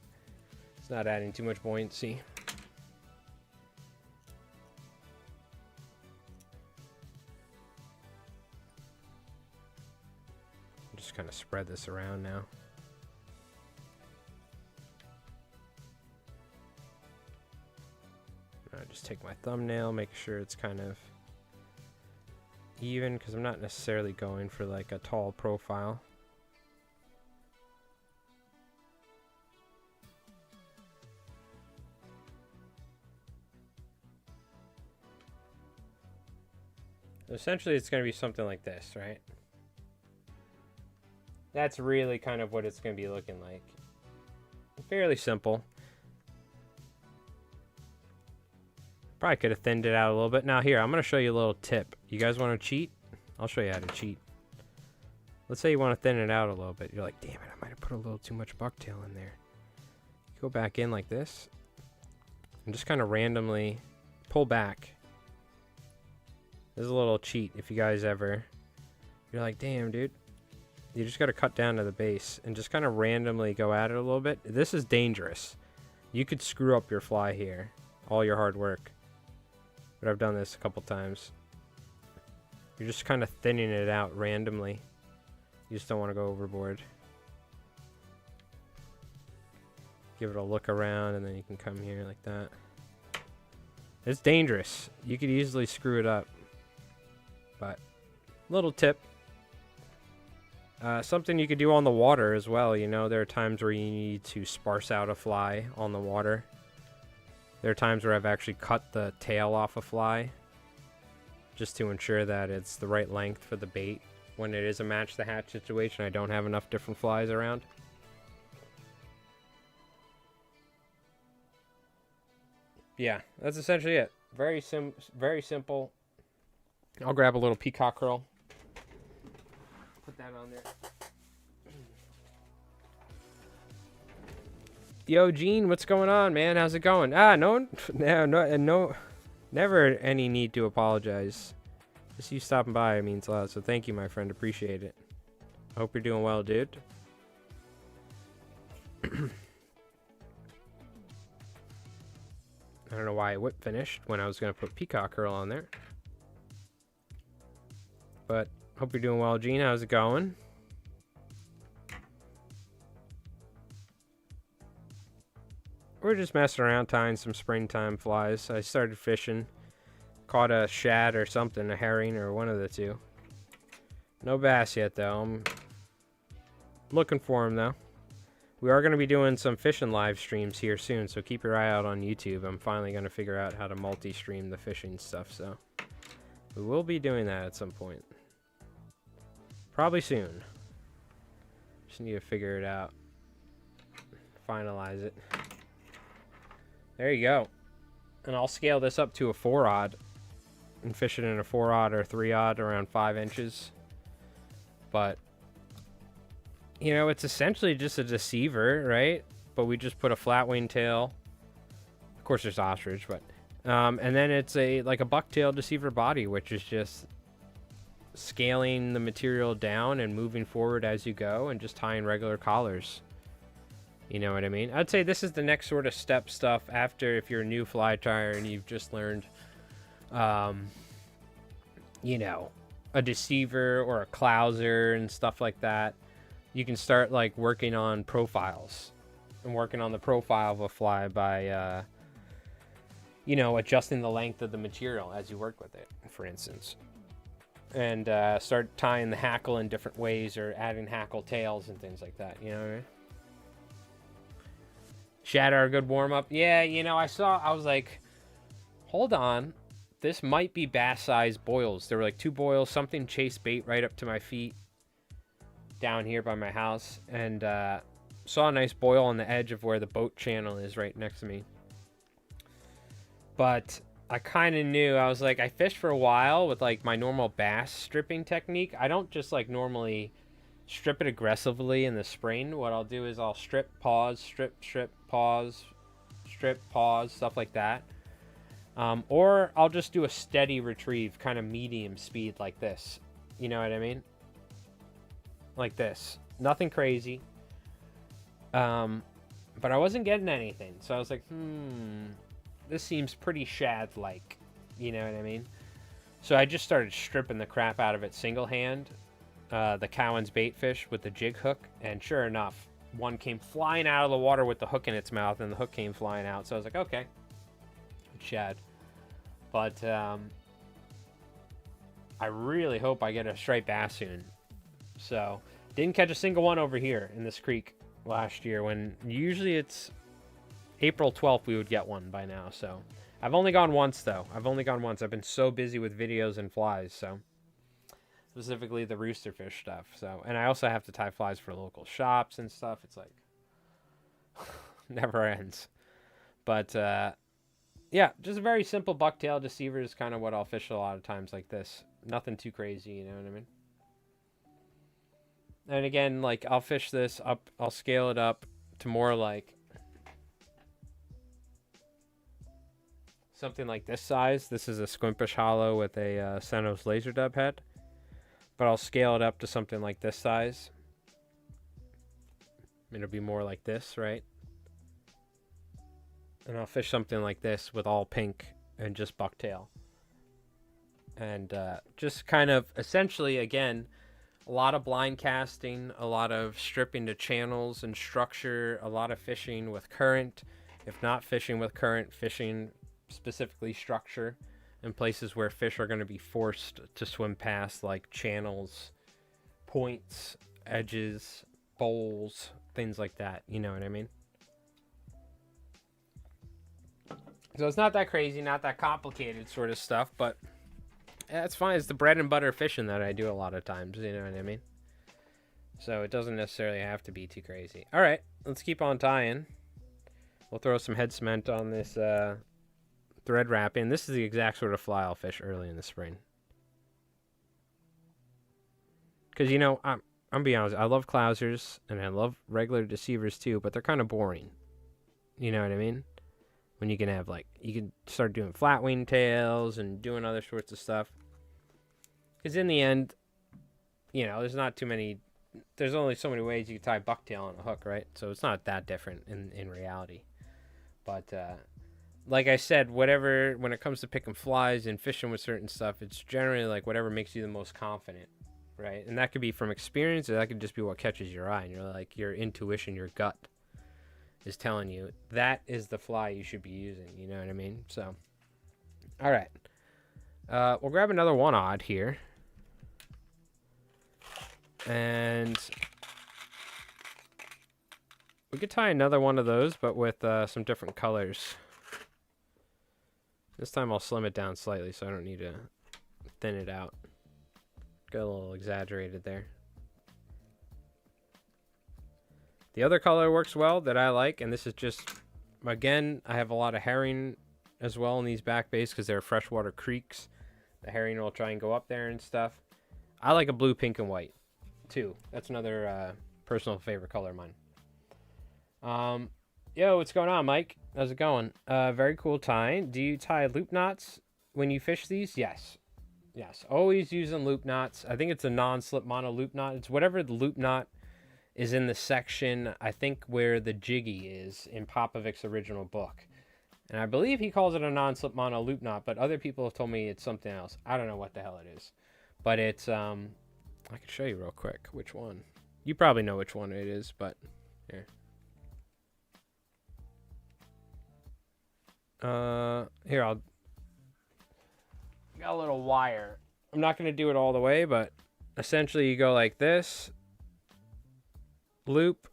it's not adding too much buoyancy. Just kind of spread this around now. I just take my thumbnail, make sure it's kind of even, because I'm not necessarily going for like a tall profile. Essentially, it's going to be something like this, right? That's really kind of what it's going to be looking like. Fairly simple. Probably could have thinned it out a little bit. Now here, I'm going to show you a little tip. You guys want to cheat? I'll show you how to cheat. Let's say you want to thin it out a little bit. You're like, damn it, I might have put a little too much bucktail in there. You go back in like this. And just kind of randomly pull back. This is a little cheat if you guys ever... You're like, damn, dude. You just got to cut down to the base and just kind of randomly go at it a little bit. This is dangerous. You could screw up your fly here. All your hard work. But I've done this a couple times. You're just kind of thinning it out randomly. You just don't want to go overboard. Give it a look around and then you can come here like that. It's dangerous. You could easily screw it up. But, little tip. Something you could do on the water as well. You know, there are times where you need to sparse out a fly on the water. There are times where I've actually cut the tail off a fly just to ensure that it's the right length for the bait. When it is a match the hatch situation, I don't have enough different flies around. Yeah, that's essentially it. Very simple. I'll grab a little peacock curl. Put that on there. Yo, Gene, what's going on, man? How's it going? No, never any need to apologize. Just you stopping by means a lot, so thank you, my friend. Appreciate it. I hope you're doing well, dude. I don't know why I whip finished when I was going to put peacock curl on there. But hope you're doing well, Gene. How's it going? We're just messing around tying some springtime flies. I started fishing. Caught a shad or something, a herring or one of the two. No bass yet, though. I'm looking for them, though. We are going to be doing some fishing live streams here soon, so keep your eye out on YouTube. I'm finally going to figure out how to multi-stream the fishing stuff, so we will be doing that at some point. Probably soon. Just need to figure it out. Finalize it. There you go. And I'll scale this up to a 4-aught and fish it in a 4-aught or 3-aught around 5 inches. But, you know, it's essentially just a deceiver, right? But we just put a flat wing tail. Of course, there's ostrich, but... and then it's like a bucktail deceiver body, which is just scaling the material down and moving forward as you go and just tying regular collars. You know what I mean? I'd say this is the next sort of step stuff after if you're a new fly tyer and you've just learned, you know, a deceiver or a clouser and stuff like that. You can start like working on profiles and working on the profile of a fly by, you know, adjusting the length of the material as you work with it, for instance. And start tying the hackle in different ways or adding hackle tails and things like that. You know what I mean? Shatter a good warm-up. Yeah, you know, I was like, hold on. This might be bass-sized boils. There were like 2 boils. Something chased bait right up to my feet down here by my house. And saw a nice boil on the edge of where the boat channel is right next to me. But I kind of knew. I was like, I fished for a while with like my normal bass stripping technique. I don't just like normally strip it aggressively in the spring. What I'll do is I'll strip, pause, strip, pause, strip, pause, stuff like that. Or I'll just do a steady retrieve, kind of medium speed like this. You know what I mean? Like this. Nothing crazy. But I wasn't getting anything. So I was like, this seems pretty shad-like. You know what I mean? So I just started stripping the crap out of it single hand. The Cowan's bait fish with the jig hook. And sure enough, one came flying out of the water with the hook in its mouth, and the hook came flying out. So I was like, okay. Shad. But I really hope I get a striped bass soon. So, didn't catch a single one over here in this creek last year, when usually it's April 12th we would get one by now. So I've only gone once though. I've been so busy with videos and flies, so specifically the roosterfish stuff. So, and I also have to tie flies for local shops and stuff. It's like never ends. But yeah, just a very simple bucktail deceiver is kind of what I'll fish a lot of times like this. Nothing too crazy, you know what I mean? And again, like, I'll fish this up, I'll scale it up to more like something like this size. This is a Squimpish Hollow with a Senos laser dub head. But I'll scale it up to something like this size. It'll be more like this, right? And I'll fish something like this with all pink and just bucktail. And just kind of, essentially, again, a lot of blind casting, a lot of stripping to channels and structure, a lot of fishing with current. If not fishing with current, fishing specifically structure in places where fish are going to be forced to swim past, like channels, points, edges, bowls, things like that. You know what I mean? So it's not that crazy, not that complicated sort of stuff, but yeah, it's fine. It's the bread and butter fishing that I do a lot of times, you know what I mean? So it doesn't necessarily have to be too crazy. All right, let's keep on tying. We'll throw some head cement on this thread wrapping. This is the exact sort of fly I'll fish early in the spring. Because, you know, I'm being honest, I love clousers and I love regular deceivers too, but they're kind of boring. You know what I mean? When you can have, like, you can start doing flat wing tails and doing other sorts of stuff. Because in the end, you know, there's only so many ways you can tie bucktail on a hook, right? So it's not that different in reality. But, like I said, when it comes to picking flies and fishing with certain stuff, it's generally like whatever makes you the most confident, right? And that could be from experience, or that could just be what catches your eye. And you're like, your intuition, your gut is telling you that is the fly you should be using. You know what I mean? So, all right. We'll grab another 1-aught here. And we could tie another one of those, but with some different colors. This time I'll slim it down slightly so I don't need to thin it out. Got a little exaggerated there. The other color works well that I like, and this is just, again, I have a lot of herring as well in these back bays because they're freshwater creeks. The herring will try and go up there and stuff. I like a blue, pink, and white too. That's another personal favorite color of mine. Yo, what's going on, Mike? How's it going? Very cool tying. Do you tie loop knots when you fish these? Yes. Yes, always using loop knots. I think it's a non-slip mono loop knot. It's whatever the loop knot is in the section, I think, where the jiggy is in Popovic's original book. And I believe he calls it a non-slip mono loop knot, but other people have told me it's something else. I don't know what the hell it is. But it's, I can show you real quick which one. You probably know which one it is, but here. Here, I'll got a little wire. I'm not going to do it all the way, but essentially you go like this, loop,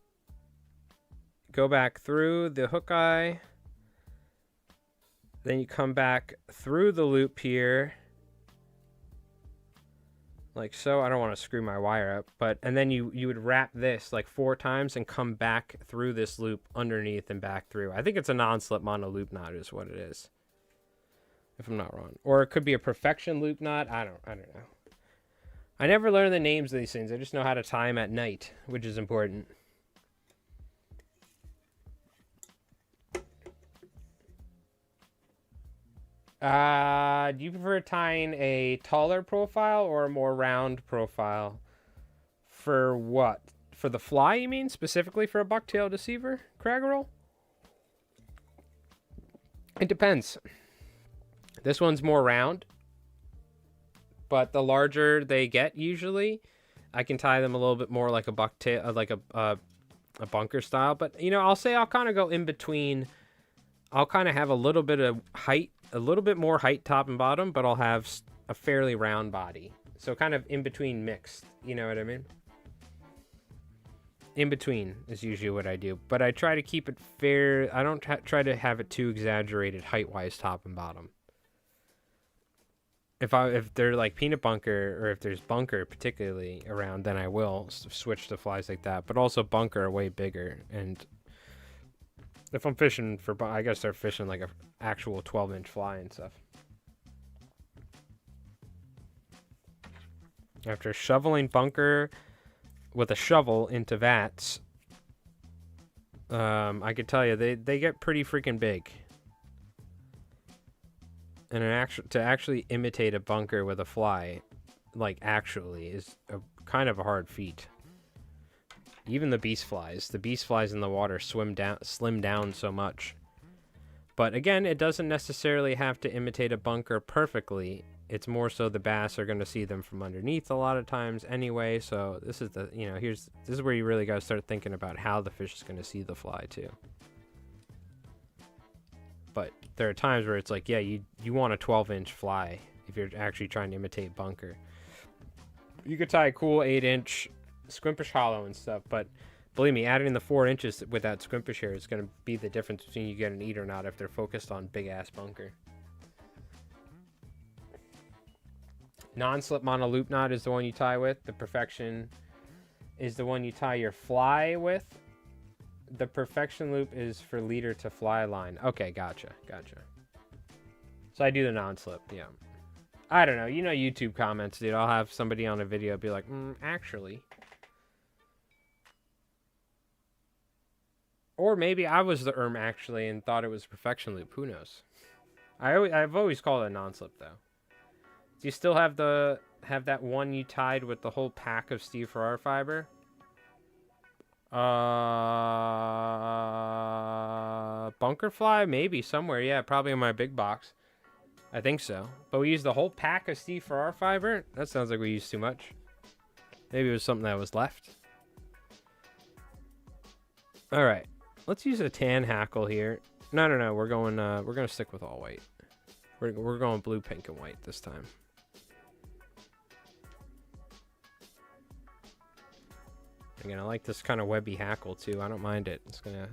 go back through the hook eye, then you come back through the loop here, like so. I don't want to screw my wire up, but, and then you would wrap this like 4 times and come back through this loop underneath and back through. I think it's a non-slip mono loop knot is what it is. if I'm not wrong. Or it could be a perfection loop knot. I don't know. I never learn the names of these things. I just know how to tie them at night, which is important. Do you prefer tying a taller profile or a more round profile? For what? For the fly, you mean? Specifically for a bucktail deceiver, Craggerel? It depends. This one's more round, but the larger they get, usually, I can tie them a little bit more like a bucktail, like a bunker style. But, you know, I'll say I'll kind of go in between. I'll kind of have a little bit of height, a little bit more height top and bottom, but I'll have a fairly round body. So kind of in between mixed, you know what I mean? In between is usually what I do, but I try to keep it fair. I don't try to have it too exaggerated height-wise top and bottom. If they're like peanut bunker, or if there's bunker particularly around, then I will switch to flies like that. But also bunker are way bigger, and if I'm fishing for, I gotta start fishing like a actual 12-inch fly and stuff. After shoveling bunker with a shovel into vats, I could tell you they get pretty freaking big. And to actually imitate a bunker with a fly, like actually, is kind of a hard feat. Even the beast flies in the water slim down so much. But again, it doesn't necessarily have to imitate a bunker perfectly. It's more so the bass are going to see them from underneath a lot of times anyway. So this is the, you know, this is where you really got to start thinking about how the fish is going to see the fly too. But there are times where it's like, yeah, you want a 12-inch fly if you're actually trying to imitate bunker. You could tie a cool 8-inch scrimpish hollow and stuff, but believe me, adding the 4 inches with that scrimpish here is going to be the difference between you get an eat or not if they're focused on big-ass bunker. Non-slip mono loop knot is the one you tie with. The perfection is the one you tie your fly with. The perfection loop is for leader to fly line. Okay, gotcha. So I do the non-slip, yeah. I don't know. You know YouTube comments, dude. I'll have somebody on a video be like, actually. Or maybe I was the actually and thought it was perfection loop. Who knows? I've always called it a non-slip, though. Do you still have that one you tied with the whole pack of Steve Farrar fiber? Bunker fly? Maybe somewhere. Yeah, probably in my big box. I think so. But we used the whole pack of Steve Farrar fiber? That sounds like we used too much. Maybe it was something that was left. Alright. Let's use a tan hackle here. No. We're gonna stick with all white. We're going blue, pink, and white this time. Again, I like this kind of webby hackle too. I don't mind it. It's gonna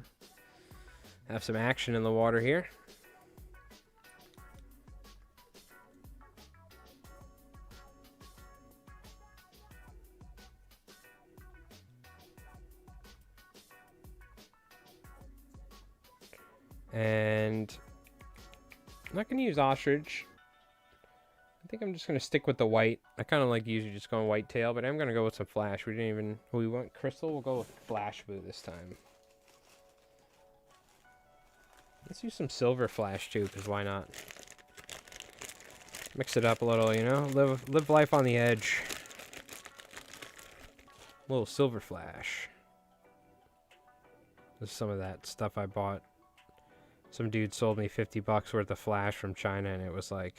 have some action in the water here. And I'm not gonna use ostrich. I think I'm just going to stick with the white. I kind of like usually just going white tail, but I'm going to go with some flash. We went crystal. We'll go with flash blue this time. Let's use some silver flash too, because why not? Mix it up a little, you know? Live life on the edge. A little silver flash. This is some of that stuff I bought. Some dude sold me $50 worth of flash from China, and it was like...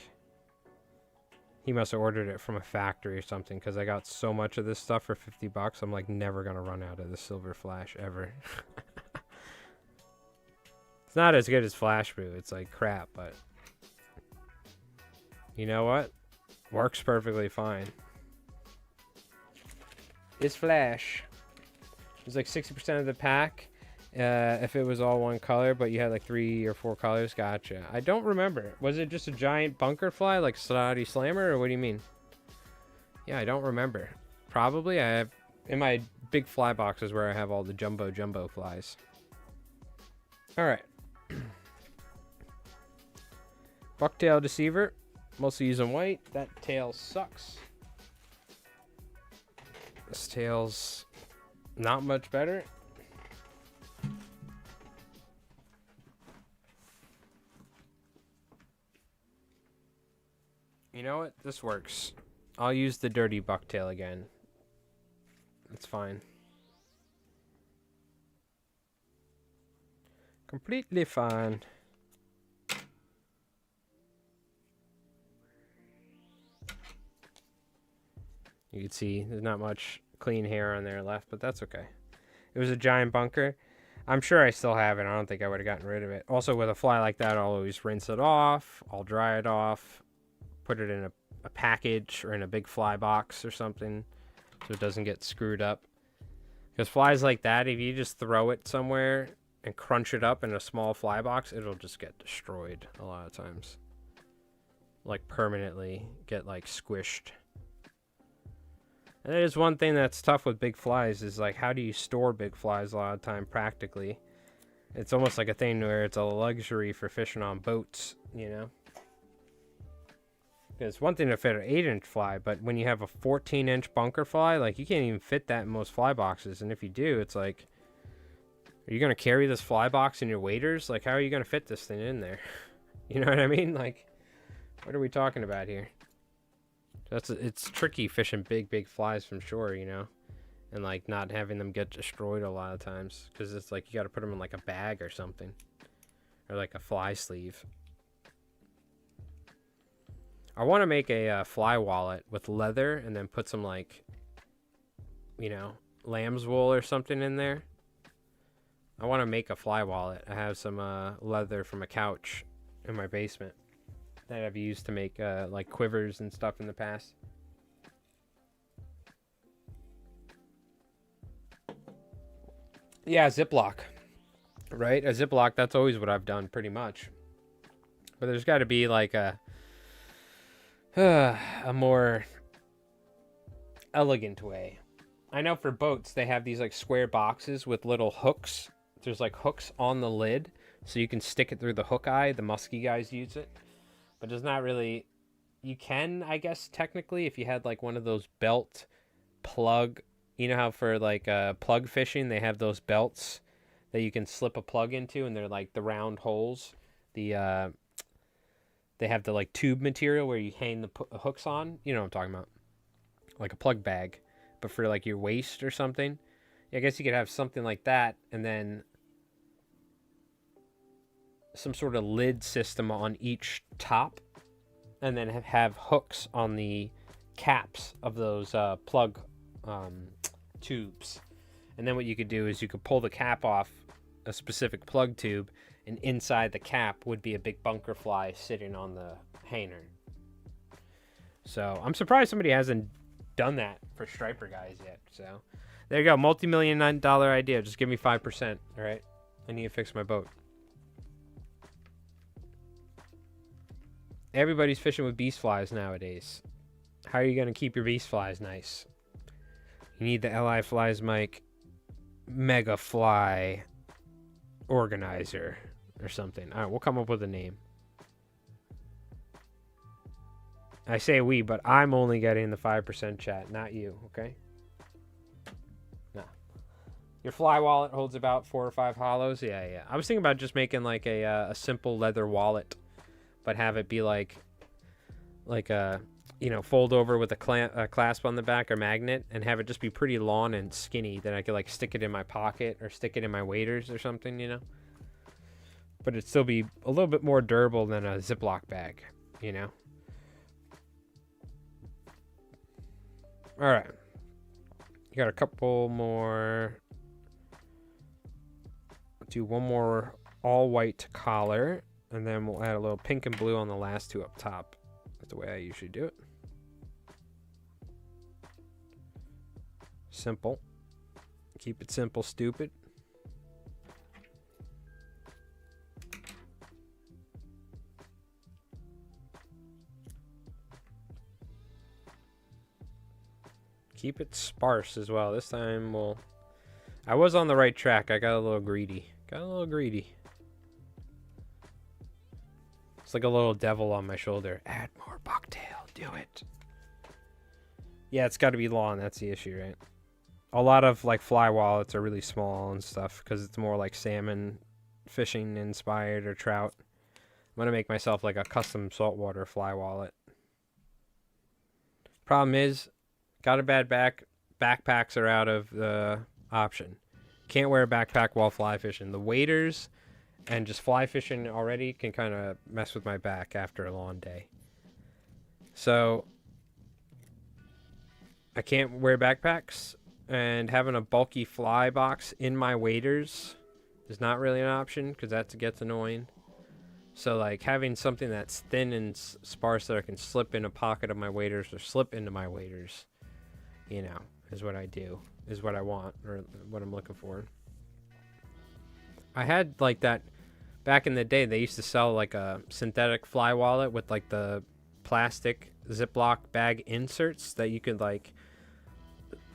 He must have ordered it from a factory or something, because I got so much of this stuff for $50. I'm like never going to run out of the silver flash ever. It's not as good as flash blue. It's like crap, but you know what? Works perfectly fine. It's flash. It's like 60% of the pack. If it was all one color, but you had like 3 or 4 colors, gotcha. I don't remember. Was it just a giant bunker fly, like Saudi Slammer, or what do you mean? Yeah, I don't remember. Probably. I have in my big fly boxes where I have all the jumbo flies. All right. Bucktail deceiver. Mostly using white. That tail sucks. This tail's not much better. You know what? This works. I'll use the dirty bucktail again. That's fine. Completely fine. You can see there's not much clean hair on there left, but that's okay. It was a giant bunker. I'm sure I still have it. I don't think I would have gotten rid of it. Also, with a fly like that, I'll always rinse it off. I'll dry it off. Put it in a package or in a big fly box or something so it doesn't get screwed up. Because flies like that, if you just throw it somewhere and crunch it up in a small fly box, it'll just get destroyed a lot of times. Like permanently get like squished. And that is one thing that's tough with big flies is like how do you store big flies a lot of time practically. It's almost like a thing where it's a luxury for fishing on boats, you know. It's one thing to fit an 8-inch fly, but when you have a 14-inch bunker fly, like you can't even fit that in most fly boxes. And if you do, it's like, are you gonna carry this fly box in your waders? Like, how are you gonna fit this thing in there? You know what I mean? Like, what are we talking about here? It's tricky fishing big flies from shore, you know, and like not having them get destroyed a lot of times because it's like you got to put them in like a bag or something, or like a fly sleeve. I want to make a fly wallet with leather and then put some like, you know, lamb's wool or something in there. I want to make a fly wallet. I have some leather from a couch in my basement that I've used to make like quivers and stuff in the past. Yeah, Ziploc. Right? A Ziploc, that's always what I've done pretty much. But there's got to be like a more elegant way. I know for boats they have these like square boxes with little hooks. There's like hooks on the lid so you can stick it through the hook eye. The musky guys use it, but there's not really. You can, I guess, technically if you had like one of those belt plug. You know how for like plug fishing they have those belts that you can slip a plug into, and they're like the round holes. They have the like tube material where you hang the hooks on. You know what I'm talking about. Like a plug bag, but for like your waist or something. I guess you could have something like that, and then some sort of lid system on each top, and then have hooks on the caps of those plug tubes. And then what you could do is you could pull the cap off a specific plug tube, and inside the cap would be a big bunker fly sitting on the hanger. So I'm surprised somebody hasn't done that for striper guys yet. So there you go, multi-million-dollar idea. Just give me 5%. All right, I need to fix my boat. Everybody's fishing with beast flies nowadays. How are you going to keep your beast flies nice? You need the Li Flies Mike Mega Fly Organizer or something. All right, we'll come up with a name. I say we, but I'm only getting the 5% chat, not you, okay? No. Your fly wallet holds about 4 or 5 hollows? Yeah. I was thinking about just making like a simple leather wallet, but have it be like a, you know, fold over with a clasp on the back or magnet, and have it just be pretty long and skinny. Then I could like stick it in my pocket or stick it in my waders or something, you know? But it'd still be a little bit more durable than a Ziploc bag, you know? All right. You got a couple more. Do one more all white collar, and then we'll add a little pink and blue on the last two up top. That's the way I usually do it. Simple. Keep it simple, stupid. Keep it sparse as well. This time I was on the right track. I got a little greedy. It's It's like a little devil on my shoulder. Add more bucktail. Do it. Yeah, it's got to be long. That's the issue, right? A lot of like fly wallets are really small and stuff because it's more like salmon fishing inspired or trout. I'm going to make myself like a custom saltwater fly wallet. Problem is, got a bad back. Backpacks are out of the option. Can't wear a backpack while fly fishing. The waders and just fly fishing already can kind of mess with my back after a long day. So I can't wear backpacks, and having a bulky fly box in my waders is not really an option because that gets annoying. So like having something that's thin and sparse that I can slip in a pocket of my waders or slip into my waders, you know, is what I do, is what I want or what I'm looking for. I had like that back in the day. They used to sell like a synthetic fly wallet with like the plastic Ziploc bag inserts that you could like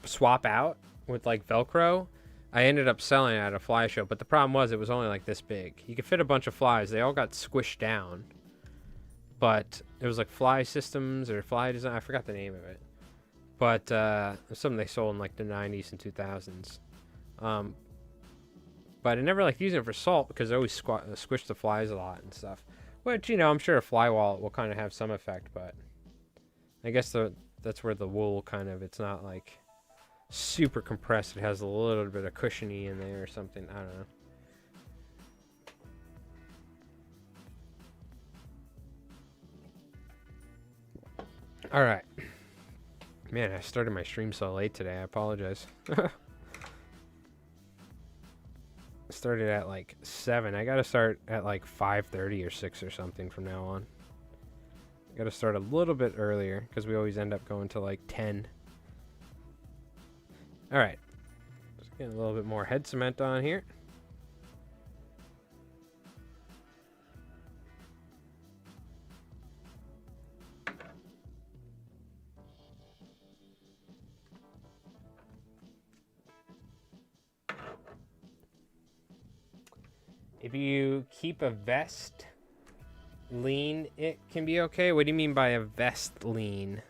swap out with like Velcro. I ended up selling it at a fly show, but the problem was it was only like this big. You could fit a bunch of flies. They all got squished down, but it was like Fly Systems or Fly Design. I forgot the name of it, but something they sold in like the 90s and 2000s. But I never liked using it for salt because I always squish the flies a lot and stuff. Which, you know, I'm sure a fly wallet will kind of have some effect, but I guess that's where the wool kind of, it's not like super compressed. It has a little bit of cushiony in there or something. I don't know. All right. Man, I started my stream so late today. I apologize. Started at like 7. I gotta start at like 5:30 or 6 or something from now on. I gotta start a little bit earlier because we always end up going to like 10. All right, just getting a little bit more head cement on here. If you keep a vest lean, it can be okay. What do you mean by a vest lean?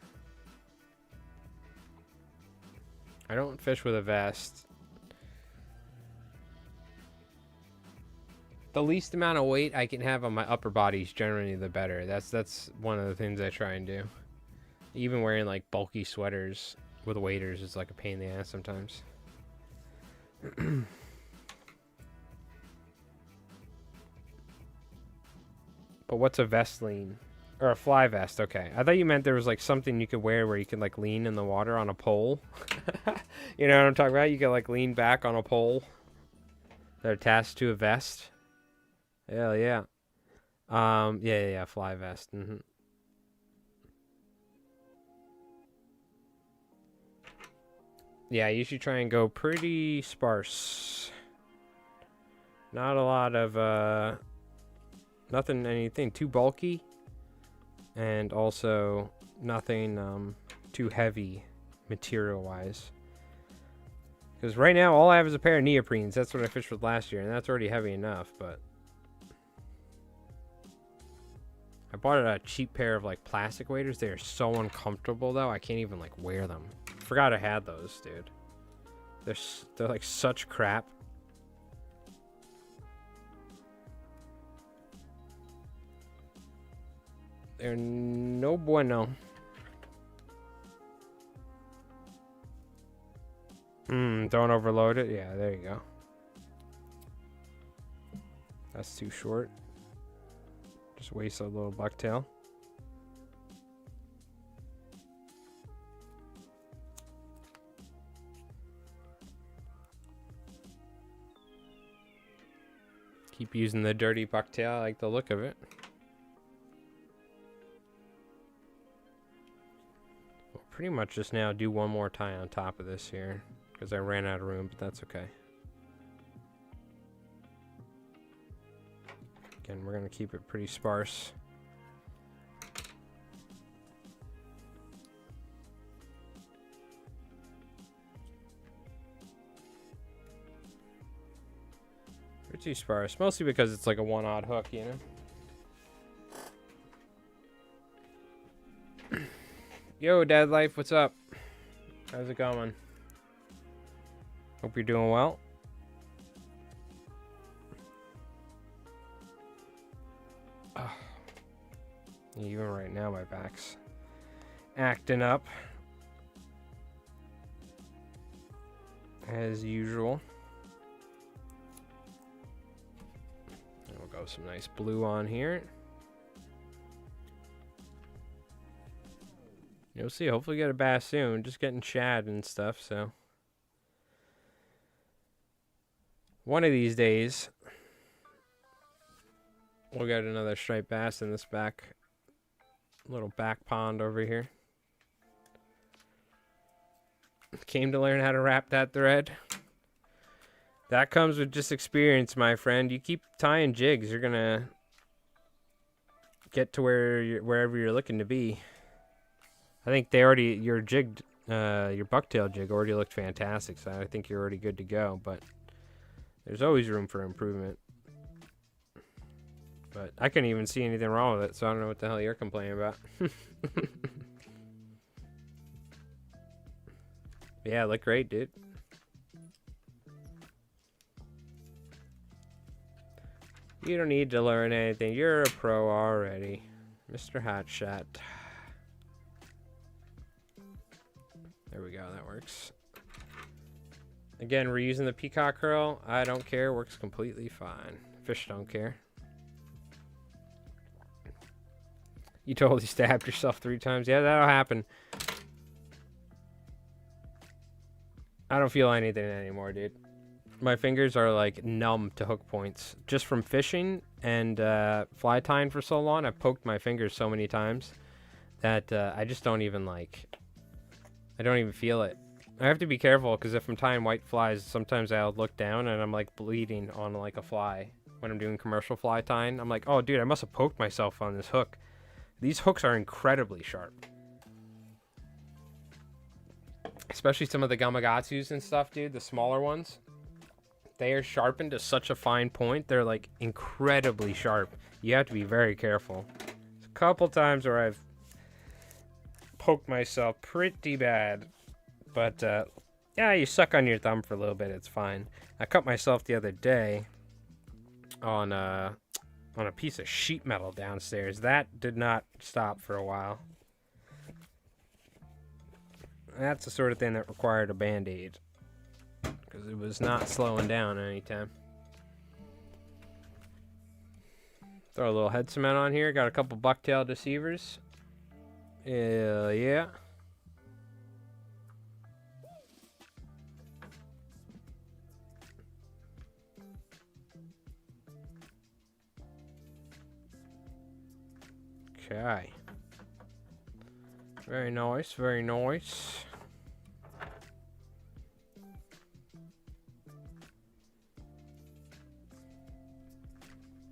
I don't fish with a vest. The least amount of weight I can have on my upper body is generally the better. That's one of the things I try and do. Even wearing like bulky sweaters with waders is like a pain in the ass sometimes. But what's a vest lean? Or a fly vest, okay. I thought you meant there was like something you could wear where you can like lean in the water on a pole. You know what I'm talking about? You can like lean back on a pole that attached to a vest. Hell yeah. Yeah, fly vest. Yeah, you should try and go pretty sparse. Not a lot of anything too bulky, and also nothing too heavy material wise, because right now all I have is a pair of neoprenes. That's what I fished with last year, and that's already heavy enough. But I bought a cheap pair of like plastic waders. They are so uncomfortable though. I can't even like wear them. Forgot I had those, dude. They're like such crap. They're no bueno. Don't overload it. Yeah, there you go. That's too short. Just waste a little bucktail. Keep using the dirty bucktail. I like the look of it. We'll pretty much just now do one more tie on top of this here, because I ran out of room, but that's okay. Again, we're going to keep it pretty sparse. Pretty sparse, mostly because it's like a one-odd hook, you know? Yo, Dad Life, what's up? How's it going? Hope you're doing well. Oh. Even right now, my back's acting up. As usual. And we'll go some nice blue on here. You'll see. Hopefully get a bass soon. Just getting shad and stuff, so. One of these days, we'll get another striped bass in this little back pond over here. Came to learn how to wrap that thread. That comes with just experience, my friend. You keep tying jigs, you're gonna get to wherever you're looking to be. I think your bucktail jig already looked fantastic, so I think you're already good to go, but there's always room for improvement. But I couldn't even see anything wrong with it, so I don't know what the hell you're complaining about. Yeah, look great, dude. You don't need to learn anything. You're a pro already, Mr. Hotshot. There we go, that works. Again, reusing the peacock curl, I don't care, works completely fine. Fish don't care. You totally stabbed yourself 3 times. Yeah, that'll happen. I don't feel anything anymore, dude. My fingers are like numb to hook points. Just from fishing and fly tying for so long, I've poked my fingers so many times that I just don't even I don't even feel it. I have to be careful because if I'm tying white flies, sometimes I'll look down and I'm like bleeding on like a fly. When I'm doing commercial fly tying, I'm like, oh dude, I must have poked myself on this hook. These hooks are incredibly sharp. Especially some of the Gamakatsus and stuff, dude, the smaller ones. They are sharpened to such a fine point. They're like incredibly sharp. You have to be very careful. There's a couple times where I've poked myself pretty bad. But, yeah, you suck on your thumb for a little bit. It's fine. I cut myself the other day on a piece of sheet metal downstairs. That did not stop for a while. That's the sort of thing that required a band-aid. Because it was not slowing down anytime. Throw a little head cement on here. Got a couple bucktail deceivers. Yeah. Okay. Very nice, very nice.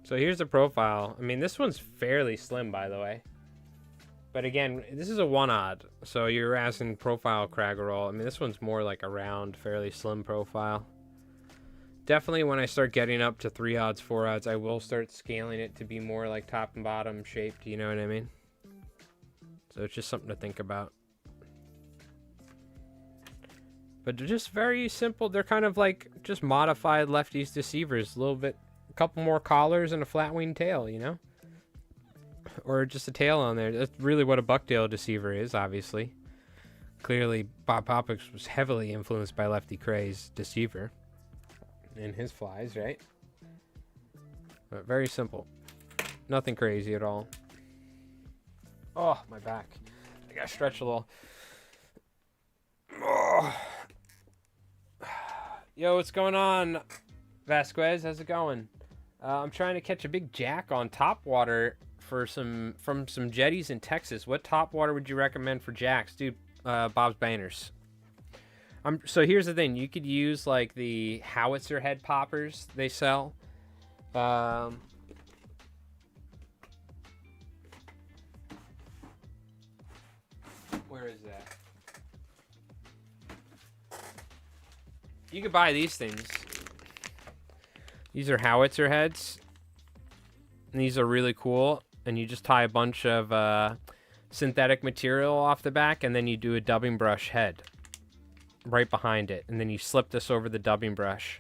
So here's the profile. I mean, this one's fairly slim, by the way. But again, this is a 1-odd. So you're asking profile Craggerroll. I mean, this one's more like a round, fairly slim profile. Definitely when I start getting up to 3-odds, 4-odds, I will start scaling it to be more like top and bottom shaped, you know what I mean? So it's just something to think about. But they're just very simple. They're kind of like just modified lefties deceivers. A little bit, a couple more collars and a flat wing tail, you know? Or just a tail on there. That's really what a bucktail deceiver is, obviously. Clearly, Bob Popix was heavily influenced by Lefty Cray's deceiver in his flies, right? But very simple. Nothing crazy at all. Oh, my back. I gotta stretch a little. Oh. Yo, what's going on, Vasquez? How's it going? I'm trying to catch a big jack on Topwater from some jetties in Texas. What Topwater would you recommend for jacks? Dude, Bob's Banners. So here's the thing. You could use like the howitzer head poppers they sell. Where is that? You could buy these things. These are howitzer heads. And these are really cool. And you just tie a bunch of synthetic material off the back, and then you do a dubbing brush head right behind it, and then you slip this over the dubbing brush,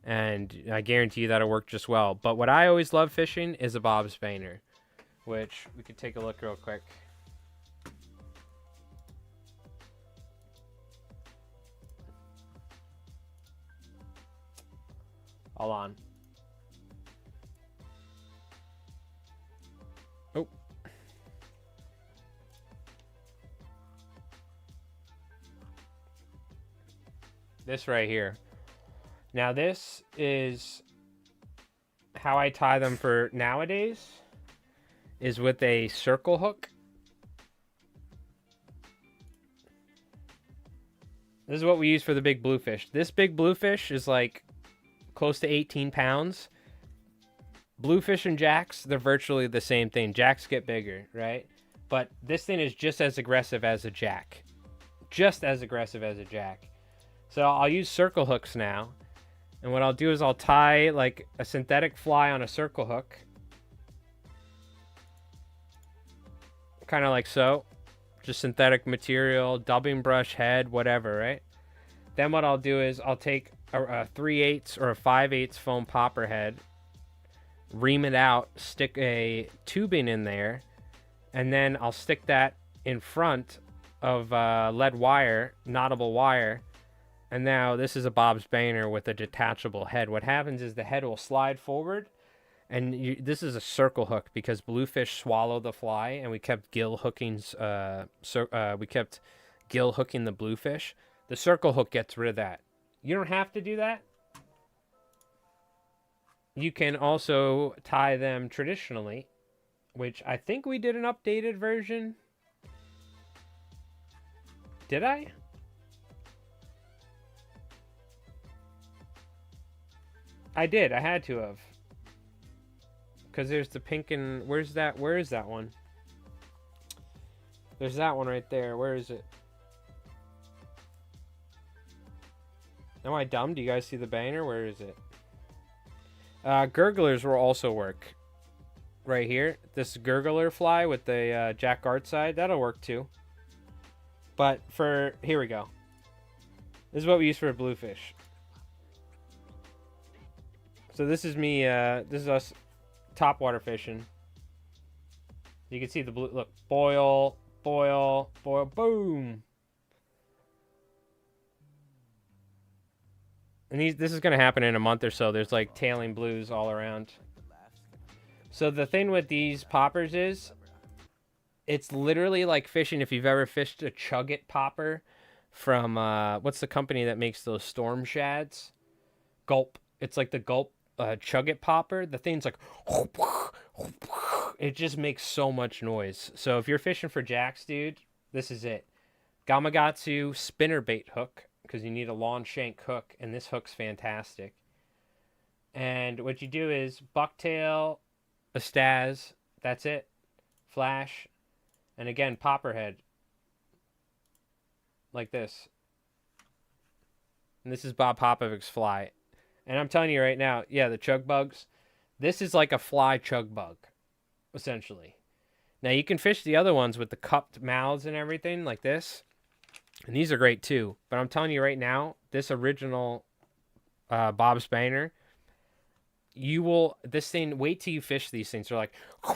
and I guarantee you that'll work just well. But what I always love fishing is a bob spainer, which we could take a look real quick. Hold on. Oh. This right here. Now this is how I tie them for nowadays, is with a circle hook. This is what we use for the big bluefish. This big bluefish is like close to 18 pounds. Bluefish and jacks, they're virtually the same thing. Jacks get bigger, right? But this thing is just as aggressive as a jack. Just as aggressive as a jack. So I'll use circle hooks now. And what I'll do is I'll tie like a synthetic fly on a circle hook. Kind of like so. Just synthetic material, dubbing brush head, whatever, right? Then what I'll do is I'll take a 3/8 or a 5/8 foam popper head, ream it out, stick a tubing in there, and then I'll stick that in front of lead wire, knottable wire. And now this is a bob spainer with a detachable head. What happens is the head will slide forward, and this is a circle hook because bluefish swallow the fly, and we kept gill hooking the bluefish. The circle hook gets rid of that. You don't have to do that. You can also tie them traditionally, which I think we did an updated version. Did I? I did. I had to have. Because there's the pink and... Where's that? Where is that one? There's that one right there. Where is it? Am I dumb? Do you guys see the banner? Where is it? Gurglers will also work. Right here. This Gurgler fly with the Jack Art side. That'll work too. But for... Here we go. This is what we use for a bluefish. So this is me, this is us topwater fishing. You can see the blue, look, boil, boil, boil, boom. And this is going to happen in a month or so. There's like tailing blues all around. So the thing with these poppers is, it's literally like fishing. If you've ever fished a chug it popper from, what's the company that makes those storm shads? Gulp. It's like the Gulp chug it popper. The thing's like, it just makes so much noise. So if you're fishing for jacks, dude, this is it. Gamakatsu spinnerbait hook, because you need a long shank hook, and this hook's fantastic. And what you do is bucktail, a staz, that's it, flash, and again popper head, like this. And this is Bob Popovic's fly. And I'm telling you right now, yeah, the chug bugs, this is like a fly chug bug, essentially. Now, you can fish the other ones with the cupped mouths and everything, like this. And these are great, too. But I'm telling you right now, this original bob spainer, this thing, wait till you fish these things. They're like,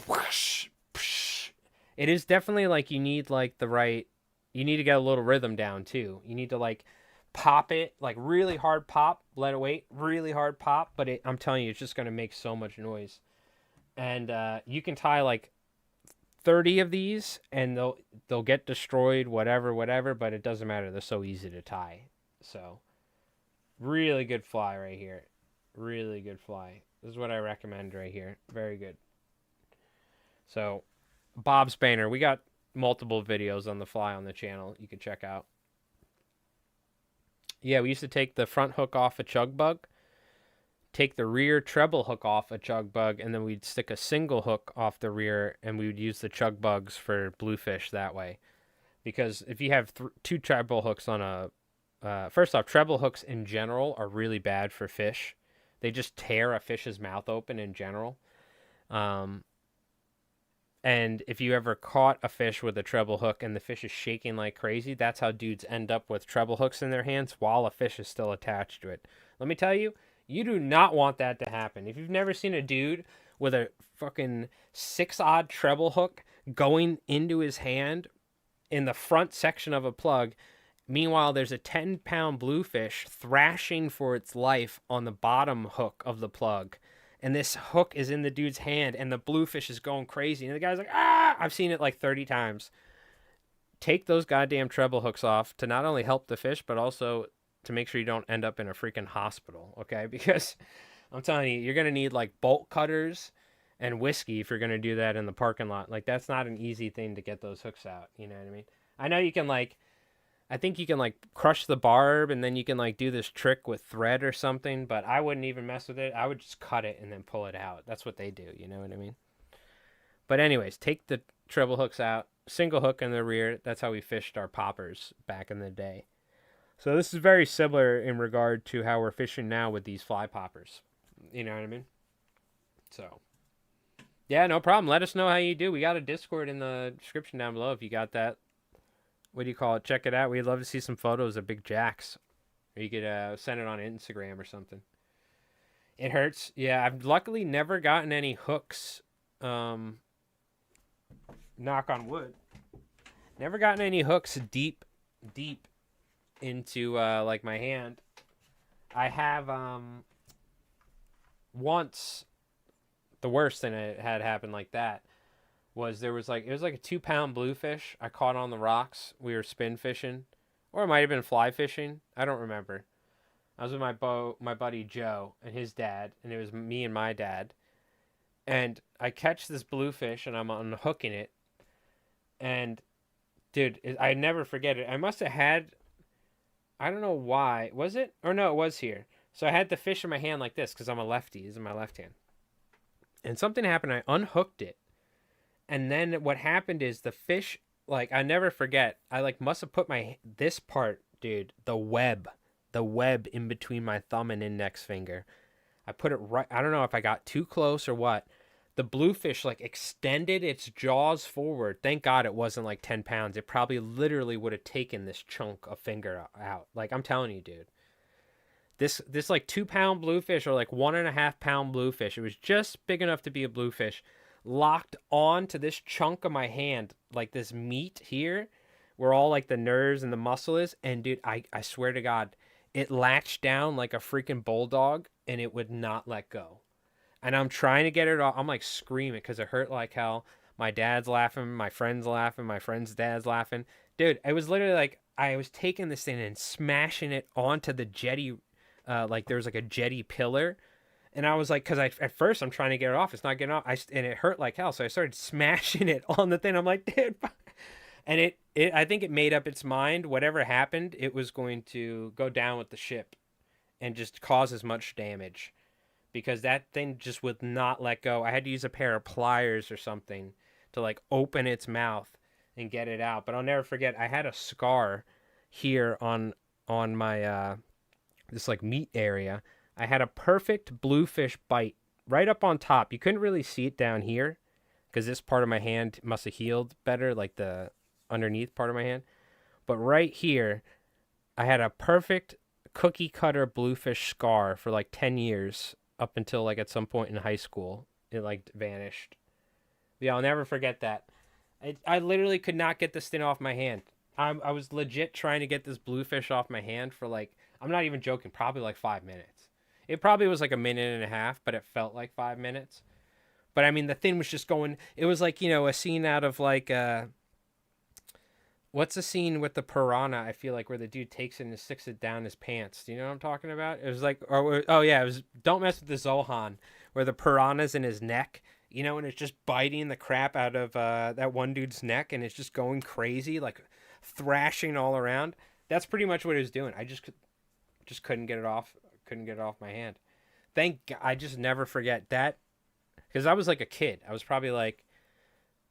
whoosh, psh. It is definitely like you need, like, you need to get a little rhythm down, too. You need to, like, pop it, like really hard pop, let it wait, really hard pop, but I'm telling you, it's just going to make so much noise. And you can tie like 30 of these and they'll get destroyed, whatever, but it doesn't matter. They're so easy to tie. So really good fly right here. Really good fly. This is what I recommend right here. Very good. So bob spainer, we got multiple videos on the fly on the channel you can check out. Yeah, we used to take the front hook off a chug bug, take the rear treble hook off a chug bug, and then we'd stick a single hook off the rear, and we would use the chug bugs for bluefish that way. Because if you have two treble hooks on a... first off, treble hooks in general are really bad for fish. They just tear a fish's mouth open in general. And if you ever caught a fish with a treble hook and the fish is shaking like crazy, that's how dudes end up with treble hooks in their hands while a fish is still attached to it. Let me tell you, you do not want that to happen. If you've never seen a dude with a fucking 6-odd treble hook going into his hand in the front section of a plug, meanwhile there's a 10-pound bluefish thrashing for its life on the bottom hook of the plug, and this hook is in the dude's hand and the bluefish is going crazy and the guy's like, ah, I've seen it like 30 times. Take those goddamn treble hooks off to not only help the fish but also to make sure you don't end up in a freaking hospital, okay? Because I'm telling you, you're going to need like bolt cutters and whiskey if you're going to do that in the parking lot. Like, that's not an easy thing to get those hooks out, you know what I mean? I know you can like, I think you can like crush the barb and then you can like do this trick with thread or something, but I wouldn't even mess with it. I would just cut it and then pull it out. That's what they do, you know what I mean? But anyways, take the treble hooks out, single hook in the rear. That's how we fished our poppers back in the day. So this is very similar in regard to how we're fishing now with these fly poppers. You know what I mean? So, yeah, no problem. Let us know how you do. We got a Discord in the description down below if you got that. What do you call it? Check it out. We'd love to see some photos of big jacks. Or you could send it on Instagram or something. It hurts. Yeah, I've luckily never gotten any hooks. Knock on wood. Never gotten any hooks deep into like my hand. I have once. The worst thing that had happened like that was it was like a 2-pound bluefish I caught on the rocks. We were spin fishing, or it might have been fly fishing. I don't remember. I was with my buddy Joe and his dad, and it was me and my dad. And I catch this bluefish and I'm unhooking it, and dude, I never forget it. I must have had, I don't know why, was it? Or no, it was here. So I had the fish in my hand like this because I'm a lefty. This is my left hand. And something happened. I unhooked it. And then what happened is the fish, like, I never forget. I like must have put this part, dude, the web in between my thumb and index finger. I put it right. I don't know if I got too close or what. The bluefish like extended its jaws forward. Thank God it wasn't like 10 pounds. It probably literally would have taken this chunk of finger out. Like, I'm telling you, dude. This like 2-pound bluefish or like 1.5-pound bluefish, it was just big enough to be a bluefish, locked on to this chunk of my hand, like this meat here, where all like the nerves and the muscle is. And dude, I swear to God, it latched down like a freaking bulldog and it would not let go. And I'm trying to get it off. I'm like screaming because it hurt like hell. My dad's laughing, my friend's laughing, my friend's dad's laughing. Dude, it was literally like I was taking this thing and smashing it onto the jetty. Like there was like a jetty pillar, and I was like, because at first I'm trying to get it off, it's not getting off, and it hurt like hell, so I started smashing it on the thing. I'm like, dude, and it I think it made up its mind. Whatever happened, it was going to go down with the ship, and just cause as much damage, because that thing just would not let go. I had to use a pair of pliers or something to like open its mouth and get it out. But I'll never forget, I had a scar here on my this like meat area. I had a perfect bluefish bite right up on top. You couldn't really see it down here because this part of my hand must have healed better, like the underneath part of my hand. But right here, I had a perfect cookie cutter bluefish scar for like 10 years up until like at some point in high school. It like vanished. Yeah, I'll never forget that. I literally could not get this thing off my hand. I was legit trying to get this bluefish off my hand for like, I'm not even joking, probably like 5 minutes. It probably was like a minute and a half, but it felt like 5 minutes. But I mean, the thing was just going, it was like, you know, a scene out of like, what's the scene with the piranha, I feel like, where the dude takes it and sticks it down his pants. Do you know what I'm talking about? It was like, oh yeah, it was Don't Mess with the Zohan, where the piranha's in his neck, you know, and it's just biting the crap out of that one dude's neck, and it's just going crazy, like thrashing all around. That's pretty much what it was doing. I just couldn't get it off. Couldn't get it off my hand. Thank God, I just never forget that, because I was like a kid. I was probably like,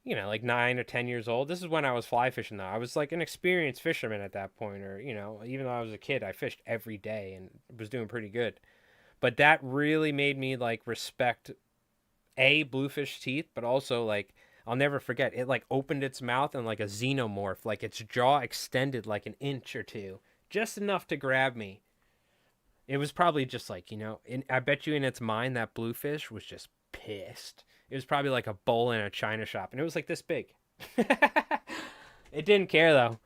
you know, like 9 or 10 years old. This is when I was fly fishing though. I was like an experienced fisherman at that point, or, you know, even though I was a kid, I fished every day and was doing pretty good. But that really made me like respect bluefish teeth, but also like I'll never forget. It like opened its mouth and like a xenomorph, like its jaw extended like an inch or two, just enough to grab me. It was probably just like, I bet you in its mind that bluefish was just pissed. It was probably like a bowl in a china shop, and it was like this big. It didn't care though.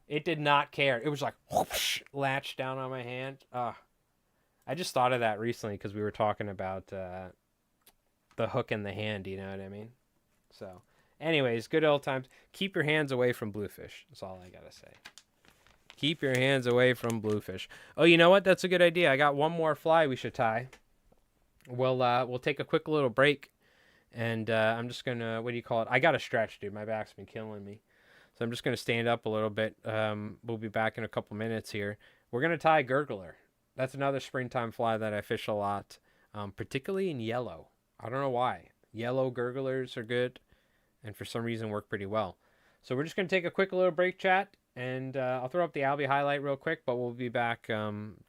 It did not care. It was like whoosh, latched down on my hand. I just thought of that recently because we were talking about the hook in the hand. You know what I mean? So, anyways, good old times. Keep your hands away from bluefish. That's all I gotta say. Keep your hands away from bluefish. Oh, you know what? That's a good idea. I got one more fly we should tie. We'll take a quick little break, and I'm just gonna, what do you call it? I got to stretch, dude. My back's been killing me, so I'm just gonna stand up a little bit. We'll be back in a couple minutes here. We're gonna tie Gurgler. That's another springtime fly that I fish a lot, particularly in yellow. I don't know why. Yellow Gurglers are good, and for some reason work pretty well. So we're just gonna take a quick little break, chat. And I'll throw up the Albie highlight real quick, but we'll be back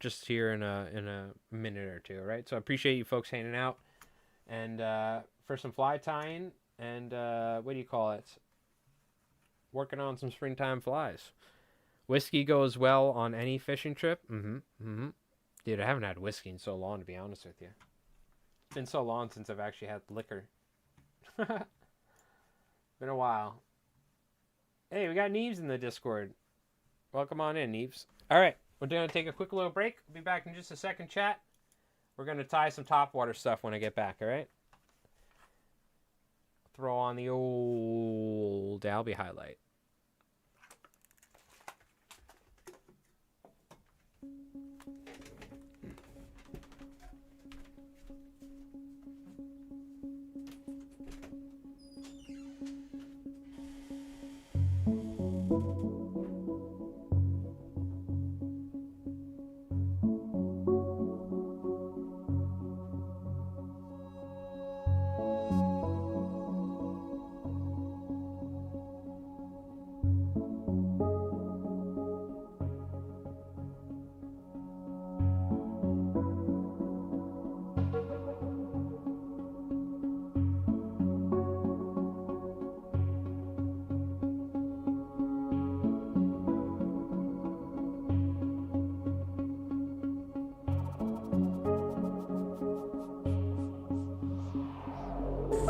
just here in a minute or two, right? So I appreciate you folks hanging out, and for some fly tying, and what do you call it? Working on some springtime flies. Whiskey goes well on any fishing trip. Dude, I haven't had whiskey in so long, to be honest with you. It's been so long since I've actually had liquor. Been a while. Hey, we got Neves in the Discord. Welcome on in, Neves. All right, we're going to take a quick little break. We'll be back in just a second, chat. We're going to tie some topwater stuff when I get back, all right? Throw on the old Albie highlight.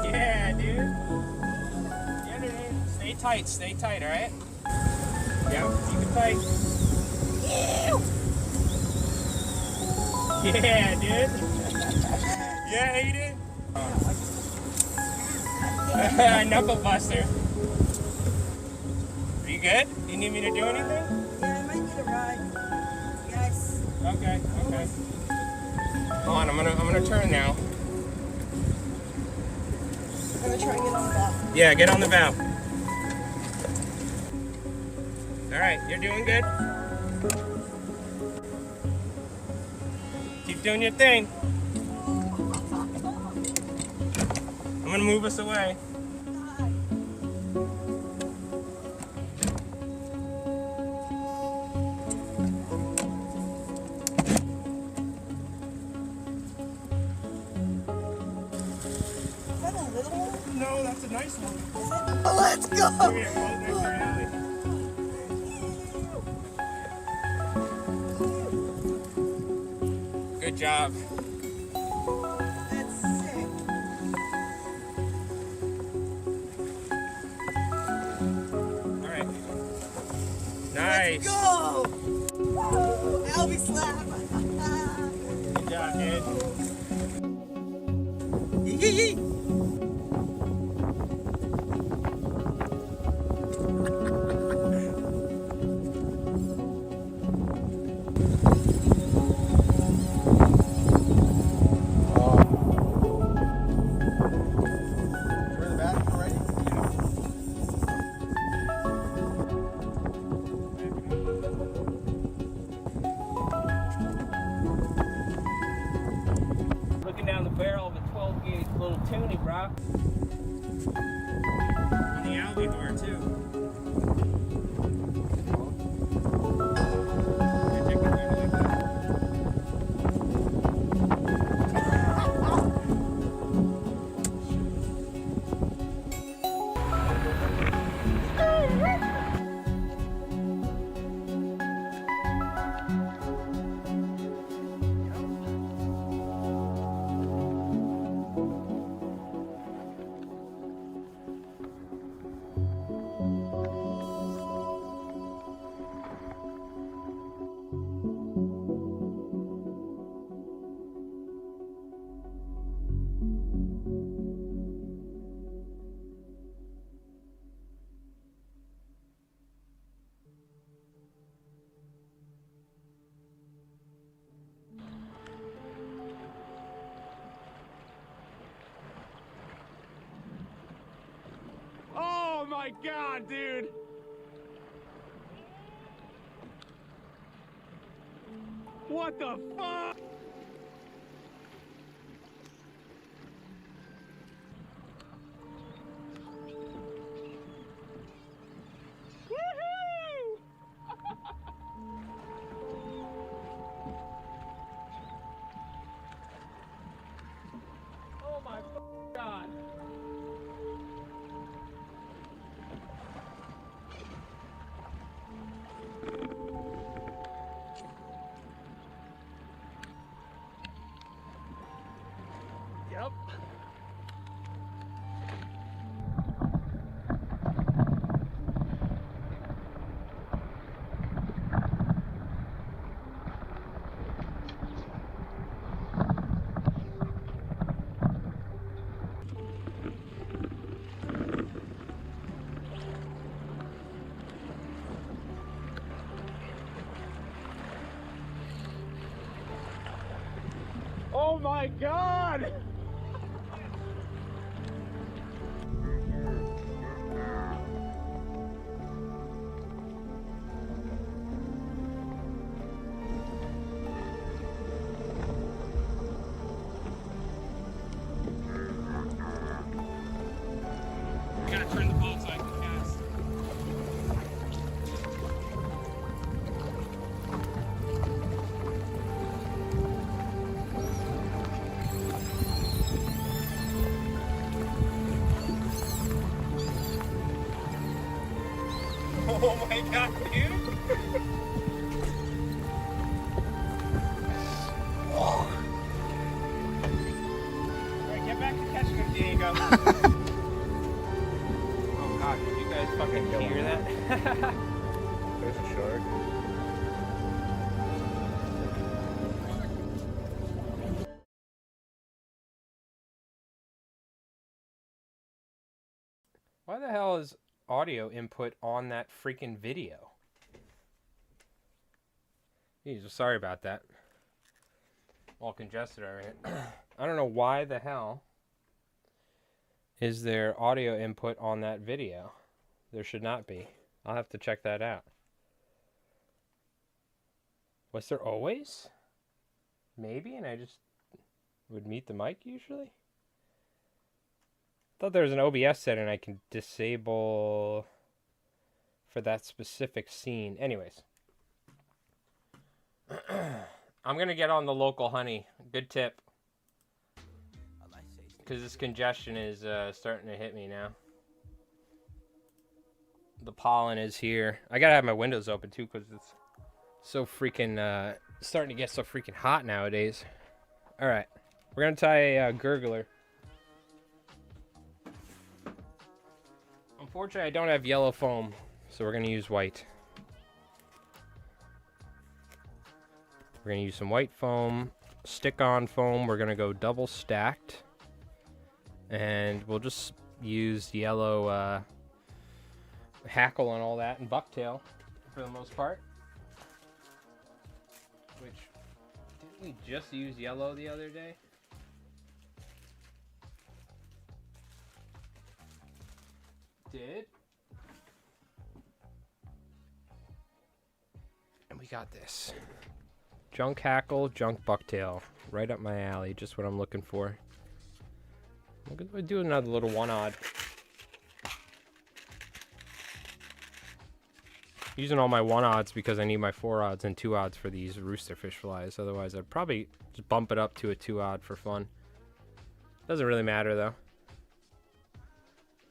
Yeah, dude. Yeah, dude. Stay tight, all right? Yeah, keep it tight. Yeah, dude. Yeah, Aiden. Knuckle buster. Are you good? You need me to do anything? Yeah, I might need a ride. Yes. Okay. Hold on, I'm gonna turn now. I'm gonna try and get on the valve. Yeah, get on the valve. All right, you're doing good. Keep doing your thing. I'm gonna move us away. Is that a little one? No, that's a nice one. Oh, let's go! Come here, hold next to your alley. Good job. That's sick. All right. Nice. Let's go! Woo! Albie slap! Good job, dude. Yee! Looking down the barrel of a 12 gauge little toonie, bro. On the alligator too. God, dude! What the fuck? Woohoo! Oh my God. Yep. Oh my God! I gotta turn the boat so I can cast. Oh my God, dude! Alright, get back to catching him, Diego. Oh God, did you guys fucking hear that? There's a shark. Why the hell is audio input on that freaking video? Jeez, sorry about that. All congested already. I don't know why the hell is there audio input on that video. There should not be. I'll have to check that out. Was there always? Maybe, and I just would mute the mic usually? I thought there was an OBS setting I can disable for that specific scene. Anyways. I'm going to get on the local honey. Good tip. Because this congestion is starting to hit me now. The pollen is here. I got to have my windows open too because it's so freaking starting to get so freaking hot nowadays. Alright. We're going to tie a Gurgler. Unfortunately, I don't have yellow foam, so we're going to use white. We're going to use some white foam, stick-on foam. We're going to go double stacked. And we'll just use yellow hackle and all that, and bucktail for the most part. Which, didn't we just use yellow the other day? Did. And we got this. Junk hackle, junk bucktail. Right up my alley, just what I'm looking for. We'll do another little one-odd. Using all my one-odds because I need my 4-odds and 2-odds for these roosterfish flies. Otherwise, I'd probably just bump it up to a 2-odd for fun. Doesn't really matter, though.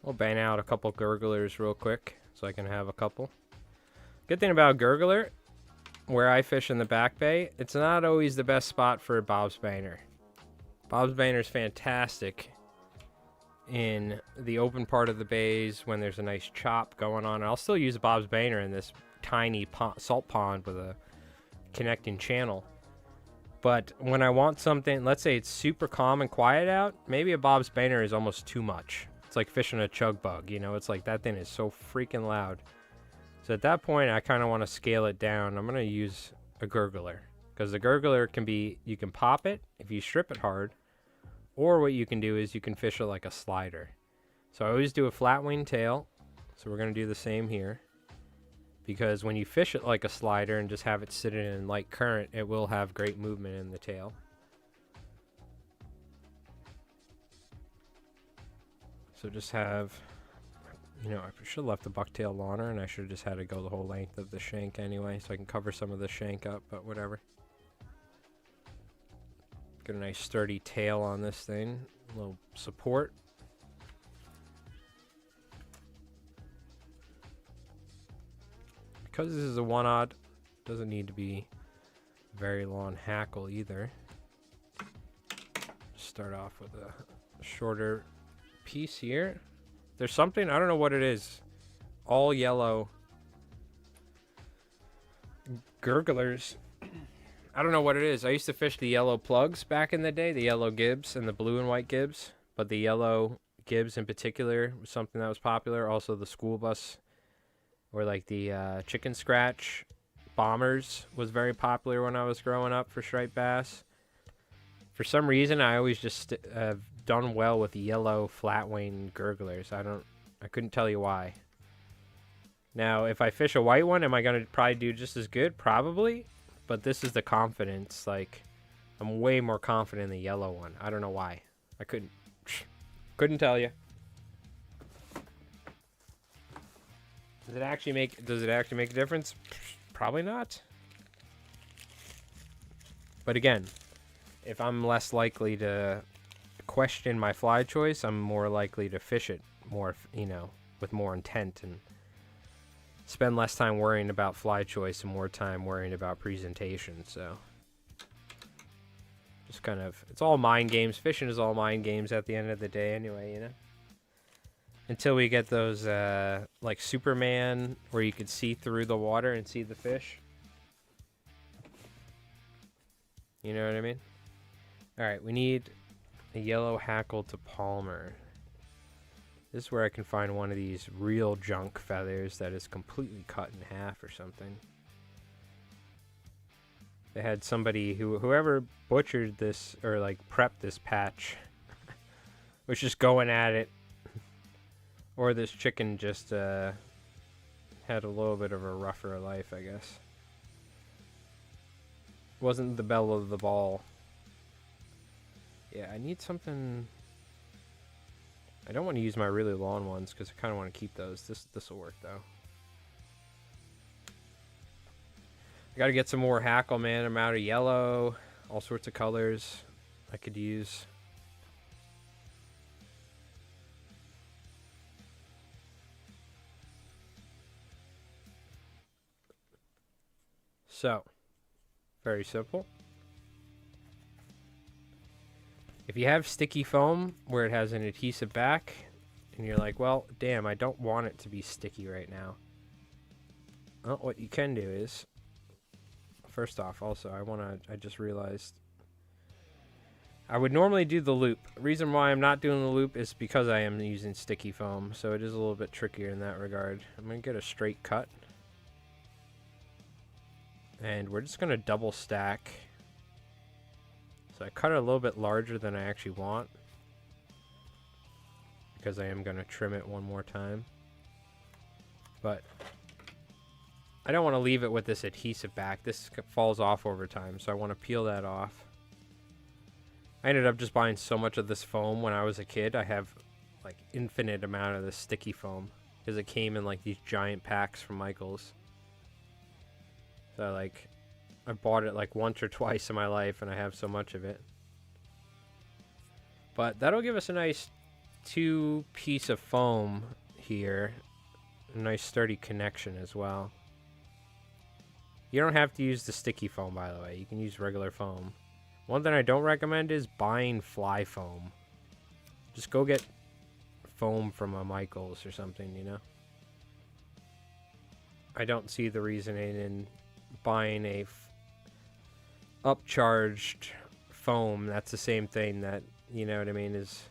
We'll bang out a couple Gurglers real quick so I can have a couple. Good thing about Gurgler, where I fish in the back bay, it's not always the best spot for a Bob's Bainer. Bob's Bainer is fantastic in the open part of the bays when there's a nice chop going on. I'll still use a Bob's Bainer in this tiny salt pond with a connecting channel. But when I want something, let's say it's super calm and quiet out, maybe a Bob's Bainer is almost too much. It's like fishing a chug bug, you know? It's like that thing is so freaking loud. So at that point, I kind of want to scale it down. I'm going to use a Gurgler. Because the Gurgler can be, you can pop it if you strip it hard. Or what you can do is you can fish it like a slider. So I always do a flat wing tail. So we're going to do the same here. Because when you fish it like a slider and just have it sitting in light current, it will have great movement in the tail. So just have, you know, I should have left the bucktail longer, and I should have just had to go the whole length of the shank anyway, so I can cover some of the shank up, but whatever. Get a nice sturdy tail on this thing, a little support. Because this is a one-odd, doesn't need to be very long hackle either. Start off with a shorter piece here. There's something, I don't know what it is. All yellow gurglers. I don't know what it is. I used to fish the yellow plugs back in the day, the yellow gibs and the blue and white gibs. But the yellow gibs in particular was something that was popular. Also the school bus, or like the chicken scratch bombers was very popular when I was growing up for striped bass. For some reason, I always just have done well with the yellow flat wane gurglers. I couldn't tell you why. Now, if I fish a white one, am I going to probably do just as good? Probably. But this is the confidence. Like, I'm way more confident in the yellow one. I don't know why. I couldn't tell you. Does it actually make a difference? Probably not. But again, if I'm less likely to question my fly choice, I'm more likely to fish it more, you know, with more intent and spend less time worrying about fly choice and more time worrying about presentation. So just kind of, it's all mind games. Fishing is all mind games at the end of the day anyway, you know? Until we get those, like Superman, where you could see through the water and see the fish. You know what I mean? Alright, we need a yellow hackle to Palmer. This is where I can find one of these real junk feathers that is completely cut in half or something. They had somebody whoever butchered this, or like prepped this patch, was just going at it. Or this chicken just had a little bit of a rougher life, I guess. Wasn't the belle of the ball. Yeah, I need something. I don't want to use my really long ones because I kind of want to keep those. This will work though. I got to get some more hackle, man. I'm out of yellow, all sorts of colors I could use. So, very simple. If you have sticky foam where it has an adhesive back, and you're like, well, damn, I don't want it to be sticky right now. Well, what you can do is, first off, also, I just realized, I would normally do the loop. The reason why I'm not doing the loop is because I am using sticky foam, so it is a little bit trickier in that regard. I'm going to get a straight cut. And we're just going to double stack. So I cut it a little bit larger than I actually want, because I am going to trim it one more time. But I don't want to leave it with this adhesive back. This falls off over time, so I want to peel that off. I ended up just buying so much of this foam when I was a kid. I have like infinite amount of this sticky foam because it came in like these giant packs from Michael's. So like, I bought it like once or twice in my life, and I have so much of it. But that'll give us a nice 2-piece of foam here. A nice sturdy connection as well. You don't have to use the sticky foam, by the way. You can use regular foam. One thing I don't recommend is buying fly foam. Just go get foam from a Michael's or something, you know? I don't see the reasoning in buying a upcharged foam. That's the same thing that, you know what I mean, is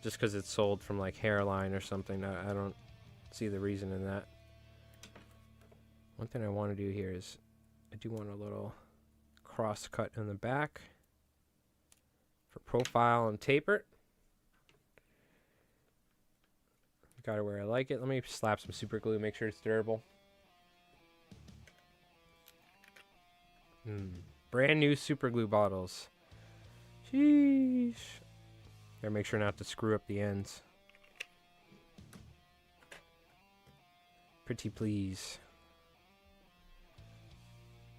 just because it's sold from like Hairline or something. I don't see the reason in that. One thing I want to do here is I do want a little cross cut in the back for profile and taper. Got it where I like it. Let me slap some super glue, make sure it's durable. Brand new super glue bottles. Sheesh. Gotta make sure not to screw up the ends. Pretty please.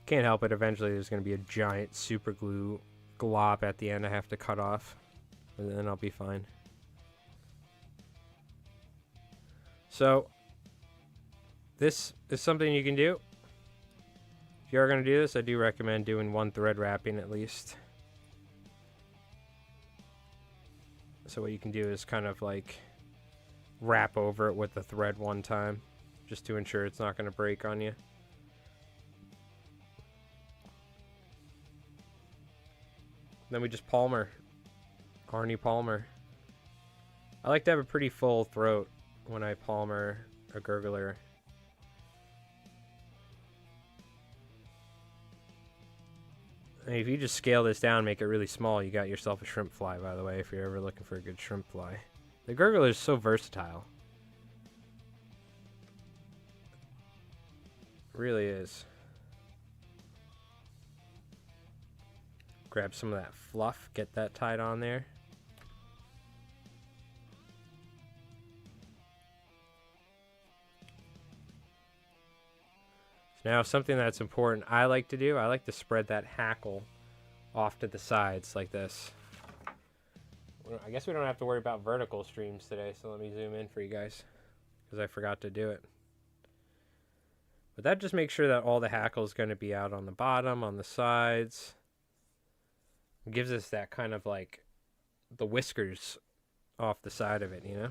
Can't help it. Eventually there's going to be a giant super glue glob at the end I have to cut off. And then I'll be fine. So, this is something you can do. If you are going to do this, I do recommend doing one thread wrapping at least. So what you can do is kind of like wrap over it with the thread one time, just to ensure it's not going to break on you. Then we just palmer. Arnie Palmer. I like to have a pretty full throat when I palmer a Gurgler. And if you just scale this down, make it really small, you got yourself a shrimp fly, by the way, if you're ever looking for a good shrimp fly. The Gurgler is so versatile. It really is. Grab some of that fluff, get that tied on there. So now something that's important I like to do, I like to spread that hackle off to the sides like this. I guess we don't have to worry about vertical streams today, so let me zoom in for you guys, because I forgot to do it. But that just makes sure that all the hackle is going to be out on the bottom, on the sides. It gives us that kind of like the whiskers off the side of it, you know?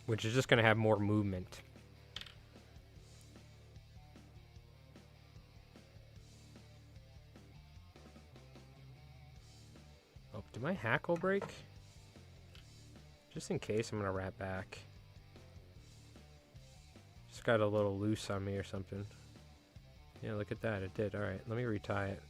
Which is just going to have more movement. Oh, did my hackle break? Just in case, I'm going to wrap back. Just got a little loose on me or something. Yeah, look at that. It did. Alright, let me retie it.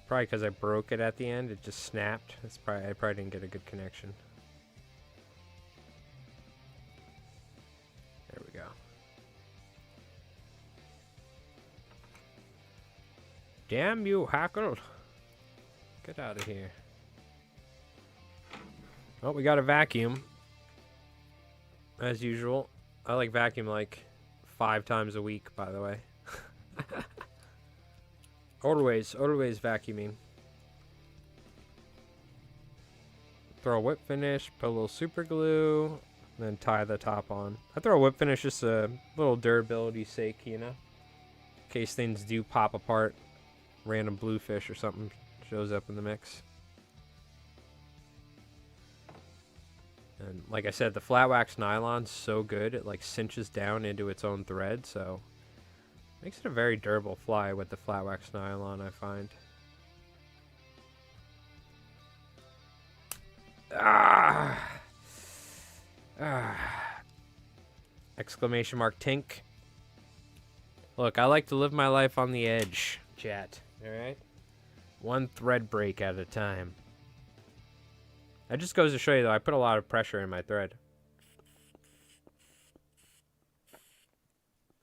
Probably because I broke it at the end, it just snapped. I probably didn't get a good connection. There we go. Damn you, hackle! Get out of here. Oh, we got a vacuum. As usual. I like vacuum like 5 times a week, by the way. Always vacuuming. Throw a whip finish, put a little super glue, then tie the top on. I throw a whip finish just a little durability sake, you know? In case things do pop apart. Random bluefish or something shows up in the mix. And like I said, the flat wax nylon's so good, it like cinches down into its own thread, so makes it a very durable fly with the flat wax nylon, I find. Exclamation mark tink. Look, I like to live my life on the edge, chat. Alright? One thread break at a time. That just goes to show you, though, I put a lot of pressure in my thread.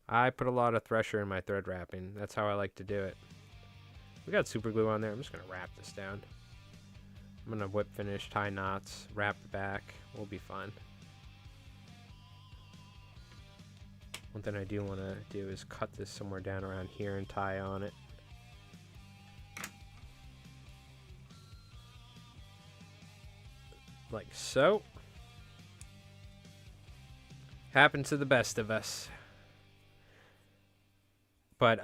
I put a lot of pressure in my thread wrapping. That's how I like to do it. We got super glue on there. I'm just going to wrap this down. I'm going to whip finish, tie knots, wrap the back. We'll be fine. One thing I do want to do is cut this somewhere down around here and tie on it. Like so. Happens to the best of us. But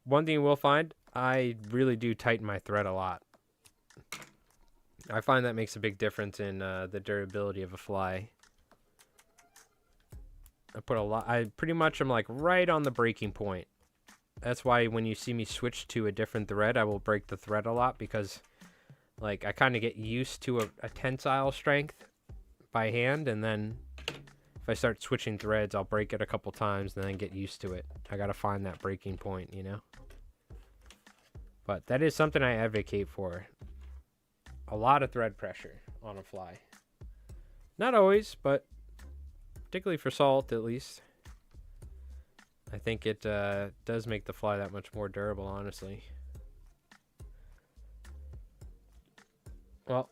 one thing you will find, I really do tighten my thread a lot. I find that makes a big difference in the durability of a fly. I put a lot. I pretty much am like right on the breaking point. That's why when you see me switch to a different thread, I will break the thread a lot, because like I kind of get used to a tensile strength by hand, and then if I start switching threads, I'll break it a couple times and then get used to it. I gotta find that breaking point, you know? But that is something I advocate for. A lot of thread pressure on a fly. Not always, but particularly for salt, at least. I think it does make the fly that much more durable, honestly. Well,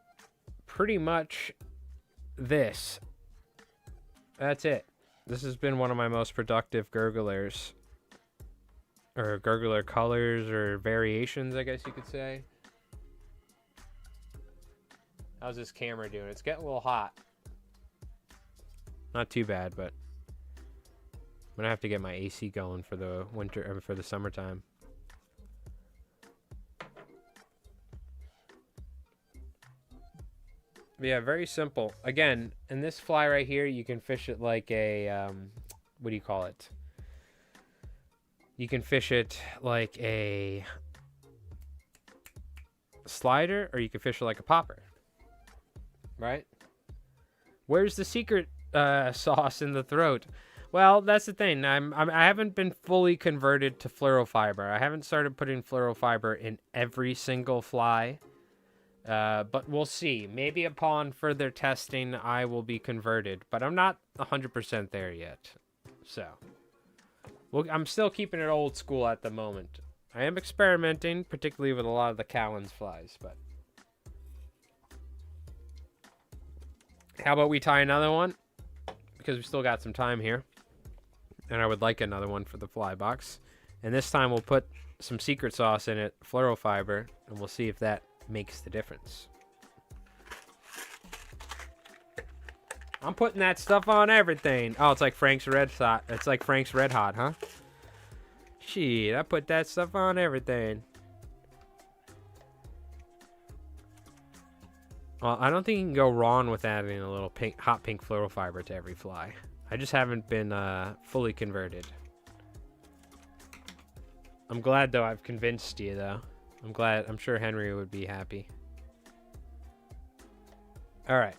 pretty much this. That's it. This has been one of my most productive Gurglers. Or Gurgler colors or variations, I guess you could say. How's this camera doing? It's getting a little hot. Not too bad, but I'm gonna have to get my AC going for the winter, or for the summertime. But yeah, very simple. Again, in this fly right here, you can fish it like a, what do you call it? You can fish it like a slider, or you can fish it like a popper. Right? Where's the secret sauce in the throat? Well, that's the thing. I haven't been fully converted to fluorofiber. I haven't started putting fluorofiber in every single fly. But we'll see. Maybe upon further testing, I will be converted. But I'm not 100% there yet. So, well, I'm still keeping it old school at the moment. I am experimenting, particularly with a lot of the Callan's flies. But how about we tie another one? Because we still got some time here. And I would like another one for the fly box. And this time we'll put some secret sauce in it, fluorofiber, and we'll see if that makes the difference. I'm putting that stuff on everything. Oh, it's like Frank's Red Hot. It's like Frank's Red Hot, huh? Shit, I put that stuff on everything. Well, I don't think you can go wrong with adding a little pink, hot pink fluorofiber to every fly. I just haven't been fully converted. I'm glad, though, I've convinced you, though. I'm glad. I'm sure Henry would be happy. All right.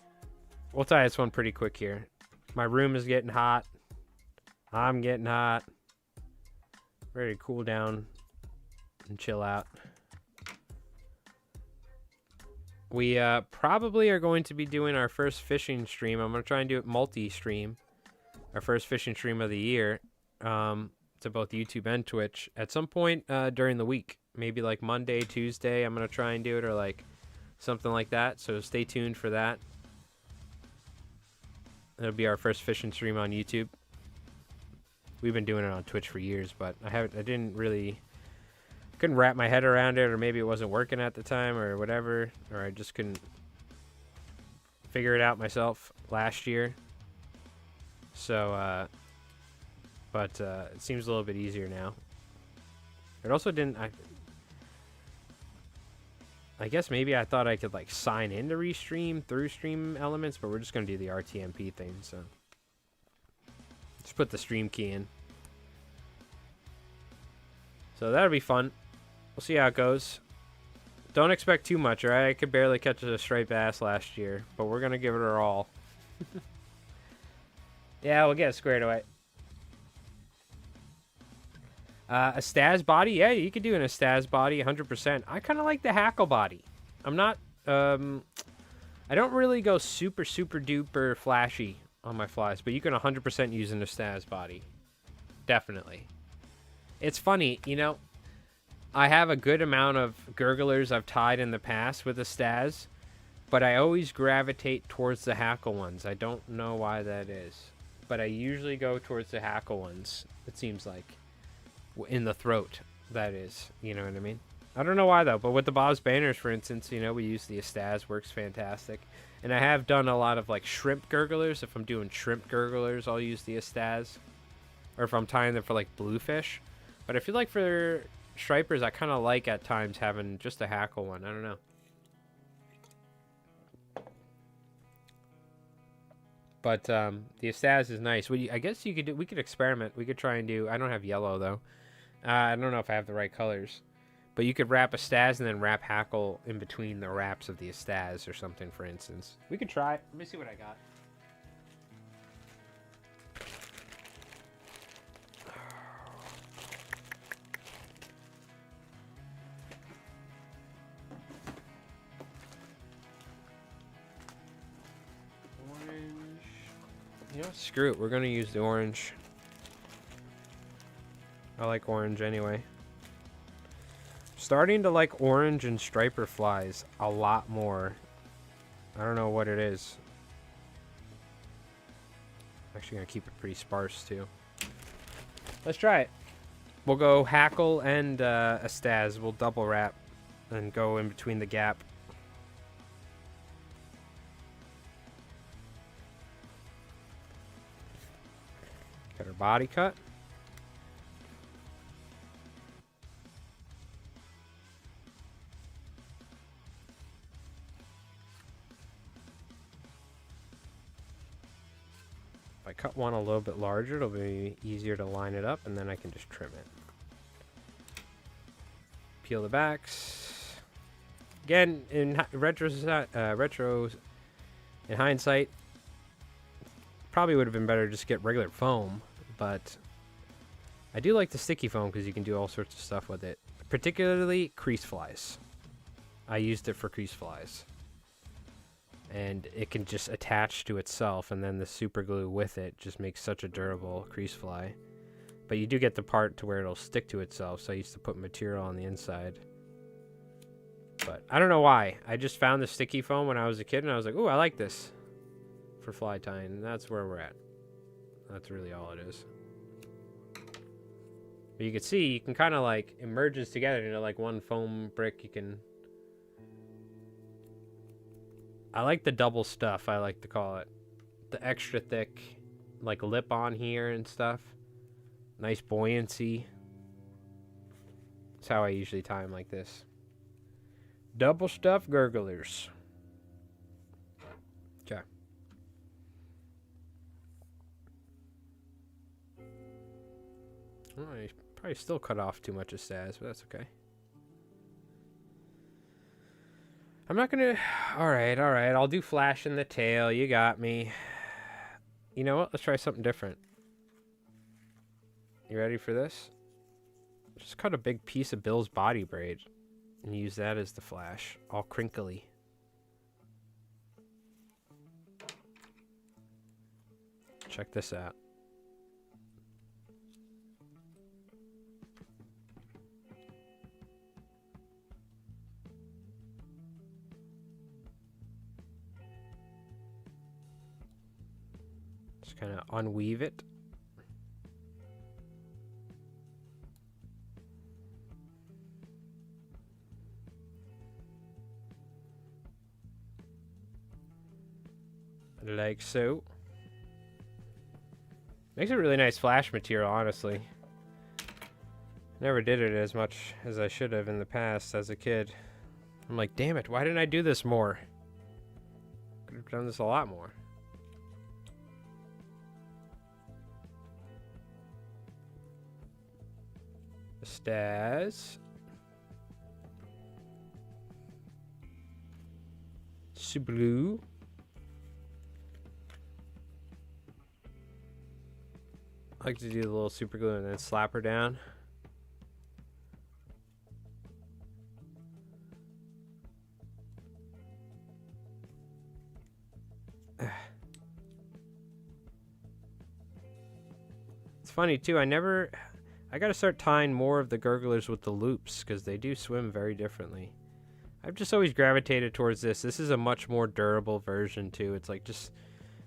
We'll tie this one pretty quick here. My room is getting hot. I'm getting hot. Ready to cool down and chill out. We probably are going to be doing our first fishing stream. I'm going to try and do it multi-stream. Our first fishing stream of the year. To both YouTube and Twitch. At some point during the week. Maybe like Monday, Tuesday, I'm going to try and do it. Or like something like that. So stay tuned for that. It'll be our first fishing stream on YouTube. We've been doing it on Twitch for years. But I couldn't wrap my head around it, or maybe it wasn't working at the time, or whatever, or I just couldn't figure it out myself last year. So, but it seems a little bit easier now. It also didn't. I guess maybe I thought I could like sign in to restream through Stream Elements, but we're just gonna do the RTMP thing. So, just put the stream key in. So that'll be fun. We'll see how it goes. Don't expect too much, alright? I could barely catch a striped bass last year, but we're going to give it our all. Yeah, we'll get it squared away. A Staz body? Yeah, you could do an Staz body 100%. I kind of like the hackle body. I'm not... I don't really go super, super duper flashy on my flies, but you can 100% use an Staz body. Definitely. It's funny, you know... I have a good amount of Gurglers I've tied in the past with a Staz, but I always gravitate towards the hackle ones. I don't know why that is, but I usually go towards the hackle ones, it seems like. In the throat, that is. You know what I mean? I don't know why, though, but with the Bob's Banners, for instance, you know, we use the Staz, works fantastic. And I have done a lot of, like, shrimp Gurglers. If I'm doing shrimp Gurglers, I'll use the Staz. Or if I'm tying them for, like, bluefish. But I feel like for... stripers, I kind of like at times having just a hackle one. I don't know. But the Staz is nice. I guess you could do, we could experiment. We could try and do. I don't have yellow though. I don't know if I have the right colors. But you could wrap a Staz and then wrap hackle in between the wraps of the Staz or something, for instance. We could try. Let me see what I got. You know, screw it. We're gonna use the orange. I like orange anyway. Starting to like orange and striper flies a lot more. I don't know what it is. Actually gonna keep it pretty sparse too. Let's try it. We'll go hackle and a staz. We'll double wrap and go in between the gap. Got our body cut. If I cut one a little bit larger, it'll be easier to line it up, and then I can just trim it. Peel the backs. Again, in in hindsight, probably would have been better just get regular foam, but I do like the sticky foam because you can do all sorts of stuff with it, particularly crease flies. I used it for crease flies. And it can just attach to itself, and then the super glue with it just makes such a durable crease fly. But you do get the part to where it'll stick to itself, so I used to put material on the inside. But I don't know why. I just found the sticky foam when I was a kid, and I was like, ooh, I like this for fly tying, and that's where we're at. That's really all it is. But you can see, you can kind of like, it merges together into like one foam brick. You can... I like the double stuff, I like to call it. The extra thick, like lip on here and stuff. Nice buoyancy. That's how I usually tie them, like this. Double stuff gurglers. Okay. Well, I probably still cut off too much of staz, but that's okay. I'm not gonna... Alright, I'll do flash in the tail. You got me. You know what? Let's try something different. You ready for this? Just cut a big piece of Bill's body braid and use that as the flash. All crinkly. Check this out. Just kind of unweave it. Like so. Makes a really nice flash material, honestly. Never did it as much as I should have in the past as a kid. I'm like, damn it, why didn't I do this more? Could have done this a lot more. Staz. Sublue. I like to do the little super glue and then slap her down. It's funny too, I gotta start tying more of the Gurglers with the loops because they do swim very differently. I've just always gravitated towards this. This is a much more durable version too. It's like just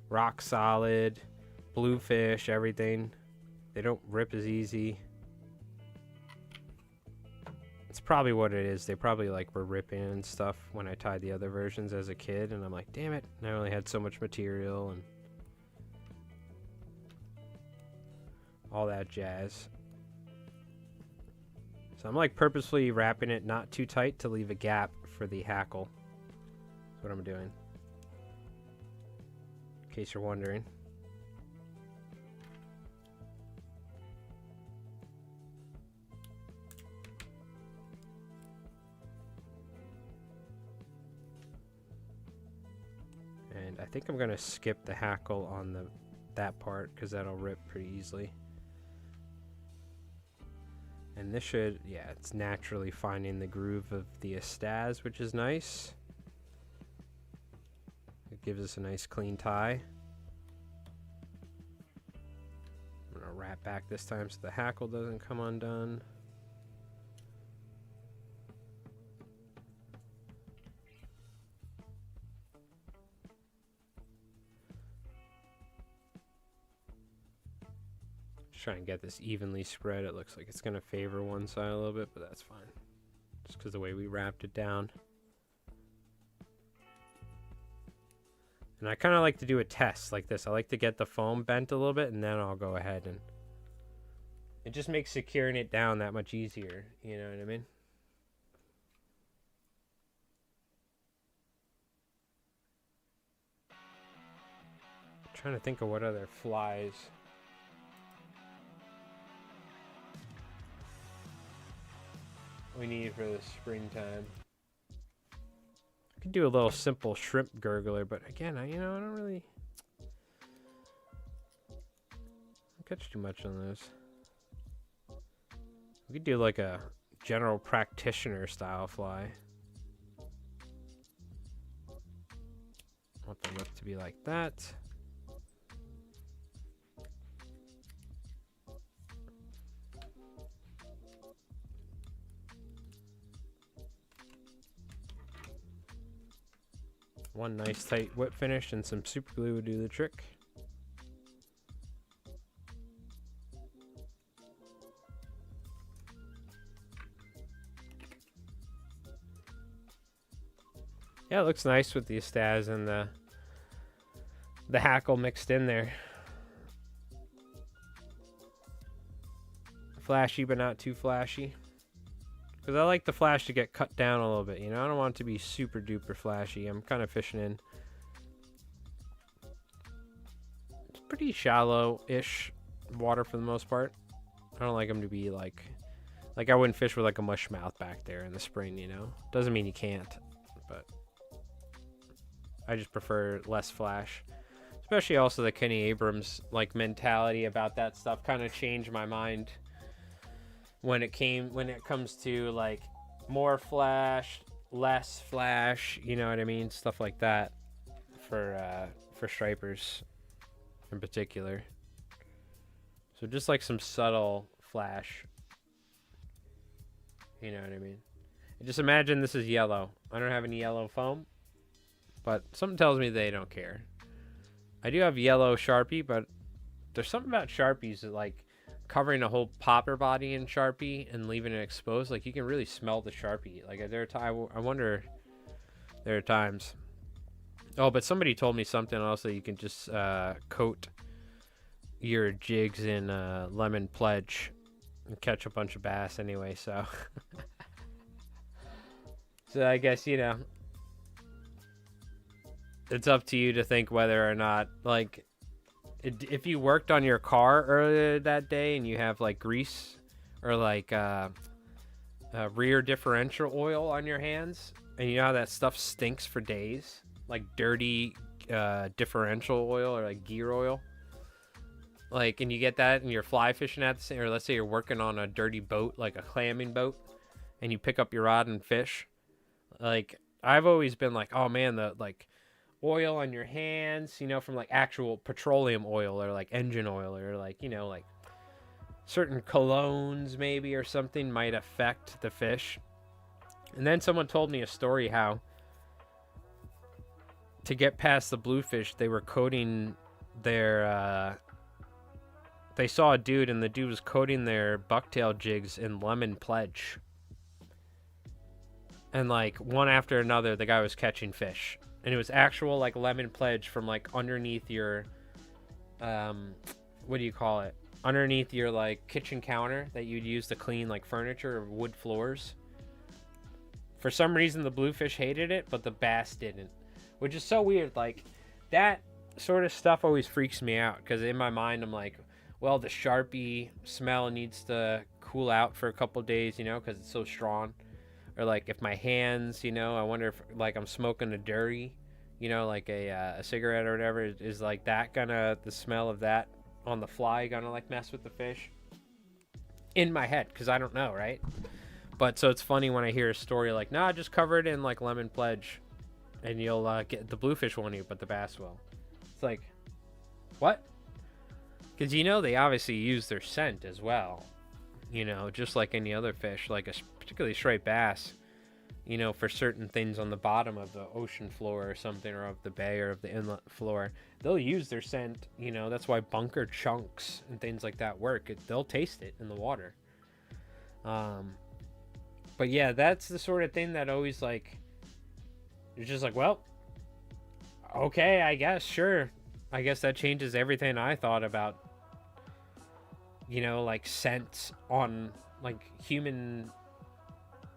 rock solid, bluefish, everything. They don't rip as easy. It's probably what it is. They probably like were ripping and stuff when I tied the other versions as a kid, and I'm like, damn it, I only had so much material and all that jazz. So I'm like purposefully wrapping it not too tight to leave a gap for the hackle. That's what I'm doing. In case you're wondering. And I think I'm gonna skip the hackle on that part because that'll rip pretty easily. And this should, yeah, it's naturally finding the groove of the staz, which is nice. It gives us a nice clean tie. gonna wrap back this time so the hackle doesn't come undone. Just try and get this evenly spread. It looks like it's gonna favor one side a little bit, but that's fine. Just because the way we wrapped it down. And I kind of like to do a test like this. I like to get the foam bent a little bit, and then I'll go ahead and... It just makes securing it down that much easier. You know what I mean? I'm trying to think of what other flies... we need for the springtime. I could do a little simple shrimp gurgler, but again, I don't really catch too much on those. We could do like a general practitioner style fly. I want the lip to be like that. One nice tight whip finish and some super glue would do the trick. Yeah, it looks nice with the Estaz and the hackle mixed in there. Flashy, but not too flashy. Because I like the flash to get cut down a little bit, you know? I don't want it to be super duper flashy. I'm kind of fishing in. It's pretty shallow-ish water for the most part. I don't like them to be like I wouldn't fish with like a mush mouth back there in the spring, you know? Doesn't mean you can't, but I just prefer less flash. Especially also the Kenny Abrams like mentality about that stuff kind of changed my mind. When it comes to like more flash, less flash, you know what I mean, stuff like that for stripers in particular. So just like some subtle flash, you know what I mean. And just imagine this is yellow. I don't have any yellow foam, but something tells me they don't care. I do have yellow Sharpie, but there's something about Sharpies that like covering a whole popper body in Sharpie and leaving it exposed, like you can really smell the Sharpie. Like I wonder, there are times. Oh, but somebody told me something also. You can just coat your jigs in lemon pledge and catch a bunch of bass anyway. So, so I guess it's up to you to think whether or not like. If you worked on your car earlier that day and you have like grease or like rear differential oil on your hands, and you know how that stuff stinks for days, like dirty differential oil or like gear oil, like, and you get that and you're fly fishing at the same, or let's say you're working on a dirty boat like a clamming boat, and you pick up your rod and fish, like I've always been like, oh man, the like oil on your hands, you know, from like actual petroleum oil or like engine oil or like, you know, like certain colognes maybe or something might affect the fish. And then someone told me a story how to get past the bluefish, they were coating their they saw a dude and the dude was coating their bucktail jigs in lemon pledge, and like one after another the guy was catching fish. And it was actual like lemon pledge from like underneath your what do you call it, underneath your like kitchen counter that you'd use to clean like furniture or wood floors. For some reason the bluefish hated it, but the bass didn't, which is so weird. Like that sort of stuff always freaks me out, because in my mind I'm like, well, the Sharpie smell needs to cool out for a couple days, you know, because it's so strong. Or like if my hands, you know, I wonder if like I'm smoking a dirty, you know, like a cigarette or whatever, is like that gonna, the smell of that on the fly gonna like mess with the fish? In my head, because I don't know, right? But so it's funny when I hear a story like, nah, just cover it in like lemon pledge and you'll get, the bluefish won't eat, but the bass will. It's like, what? Because, you know, they obviously use their scent as well. You know, just like any other fish, like a particularly striped bass, you know, for certain things on the bottom of the ocean floor or something, or of the bay or of the inlet floor, they'll use their scent. You know, that's why bunker chunks and things like that work. They'll taste it in the water. But yeah, that's the sort of thing that always, like, you're just like, well, okay, I guess, sure. I guess that changes everything I thought about, you know, like scents on, like, human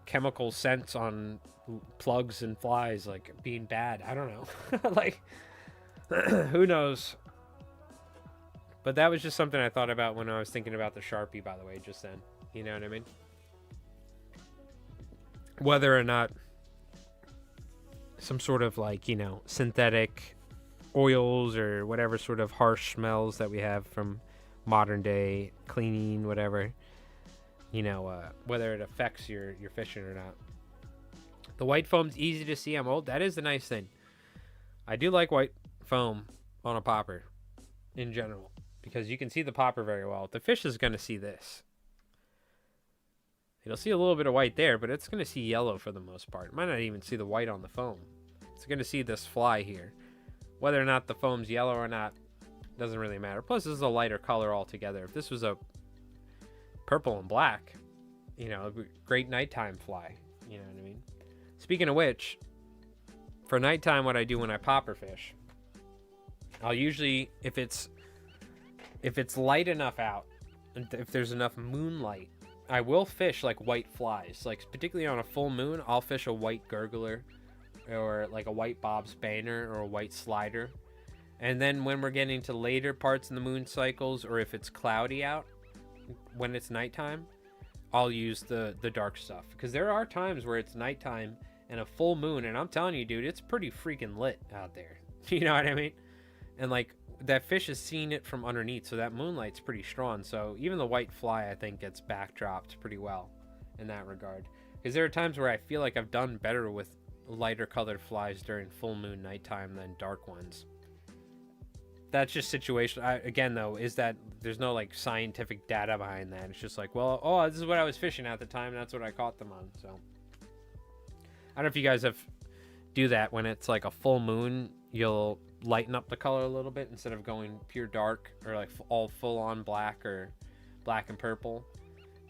chemical scents on plugs and flies, like, being bad. I don't know. Like, who knows? But that was just something I thought about when I was thinking about the Sharpie, by the way, just then. You know what I mean? Whether or not some sort of, like, you know, synthetic oils or whatever sort of harsh smells that we have from modern day cleaning, whatever, you know, whether it affects your fishing or not. The white foam's easy to see. I'm old. That is the nice thing. I do like white foam on a popper in general, because you can see the popper very well. The fish is going to see this. It'll see a little bit of white there, but it's going to see yellow for the most part. It might not even see the white on the foam. It's going to see this fly here. Whether or not the foam's yellow or not doesn't really matter. Plus, this is a lighter color altogether. If this was a purple and black, you know, it'd be a great nighttime fly. You know what I mean? Speaking of which, for nighttime, what I do when I popper fish, I'll usually, if it's light enough out, and if there's enough moonlight, I will fish like white flies. Like, particularly on a full moon, I'll fish a white gurgler, or like a white Bob's Banner, or a white slider. And then when we're getting to later parts in the moon cycles, or if it's cloudy out when it's nighttime, I'll use the dark stuff. Because there are times where it's nighttime and a full moon, and I'm telling you, dude, it's pretty freaking lit out there. You know what I mean? And like, that fish is seeing it from underneath, so that moonlight's pretty strong. So even the white fly, I think, gets backdropped pretty well in that regard. Because there are times where I feel like I've done better with lighter colored flies during full moon nighttime than dark ones. That's just situation. Again, though, is that there's no like scientific data behind that. It's just like, well, oh, this is what I was fishing at the time, and that's what I caught them on. So I don't know if you guys do that when it's like a full moon. You'll lighten up the color a little bit instead of going pure dark, or like all full on black, or black and purple.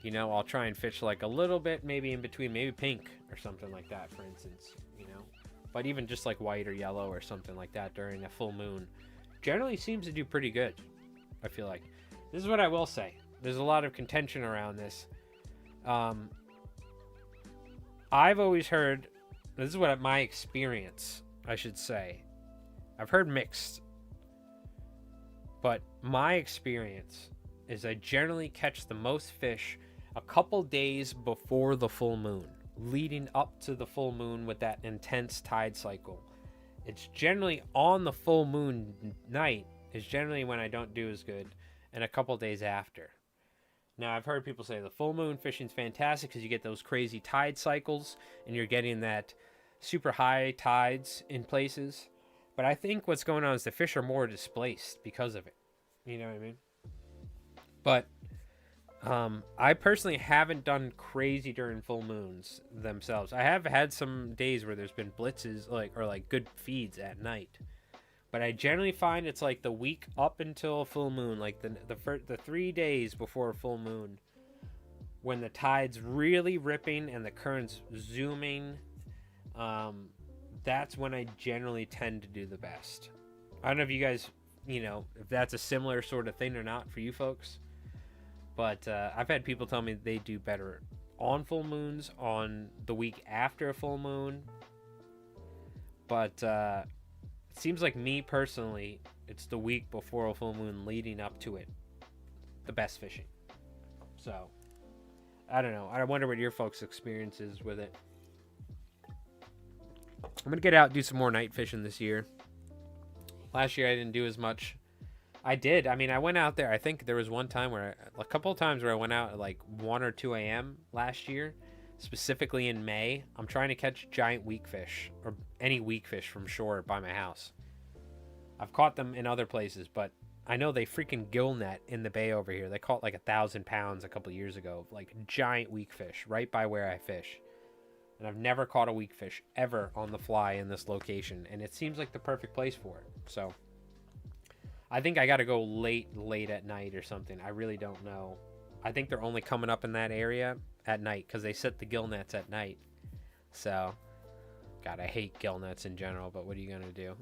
You know, I'll try and fish like a little bit, maybe in between, maybe pink or something like that, for instance. You know, but even just like white or yellow or something like that during a full moon generally seems to do pretty good. I feel like this is what I will say. There's a lot of contention around this. I've always heard, this is what my experience, I should say. I've heard mixed, but my experience is I generally catch the most fish a couple days before the full moon, leading up to the full moon with that intense tide cycle. It's generally on the full moon night is generally when I don't do as good, and a couple days after. Now, I've heard people say the full moon fishing's fantastic because you get those crazy tide cycles and you're getting that super high tides in places. But I think what's going on is the fish are more displaced because of it. You know what I mean? But I personally haven't done crazy during full moons themselves. I have had some days where there's been blitzes, or good feeds at night. But I generally find it's like the week up until full moon, like the 3 days before full moon, when the tide's really ripping and the current's zooming. That's when I generally tend to do the best. I don't know if you guys, if that's a similar sort of thing or not for you folks. But I've had people tell me they do better on full moons, on the week after a full moon. But it seems like me personally, it's the week before a full moon leading up to it, the best fishing. So, I don't know. I wonder what your folks' experience is with it. I'm going to get out and do some more night fishing this year. Last year I didn't do as much. I did. I mean, I went out there. I think there was a couple of times where I went out at like 1 or 2 a.m. last year, specifically in May. I'm trying to catch giant weakfish, or any weakfish from shore by my house. I've caught them in other places, but I know they freaking gill net in the bay over here. They caught like 1,000 pounds a couple years ago, like giant weak fish right by where I fish. And I've never caught a weak fish ever on the fly in this location, and it seems like the perfect place for it. So I think I got to go late at night or something. I really don't know. I think they're only coming up in that area at night because they set the gill nets at night. So, God, I hate gill nets in general, but what are you going to do?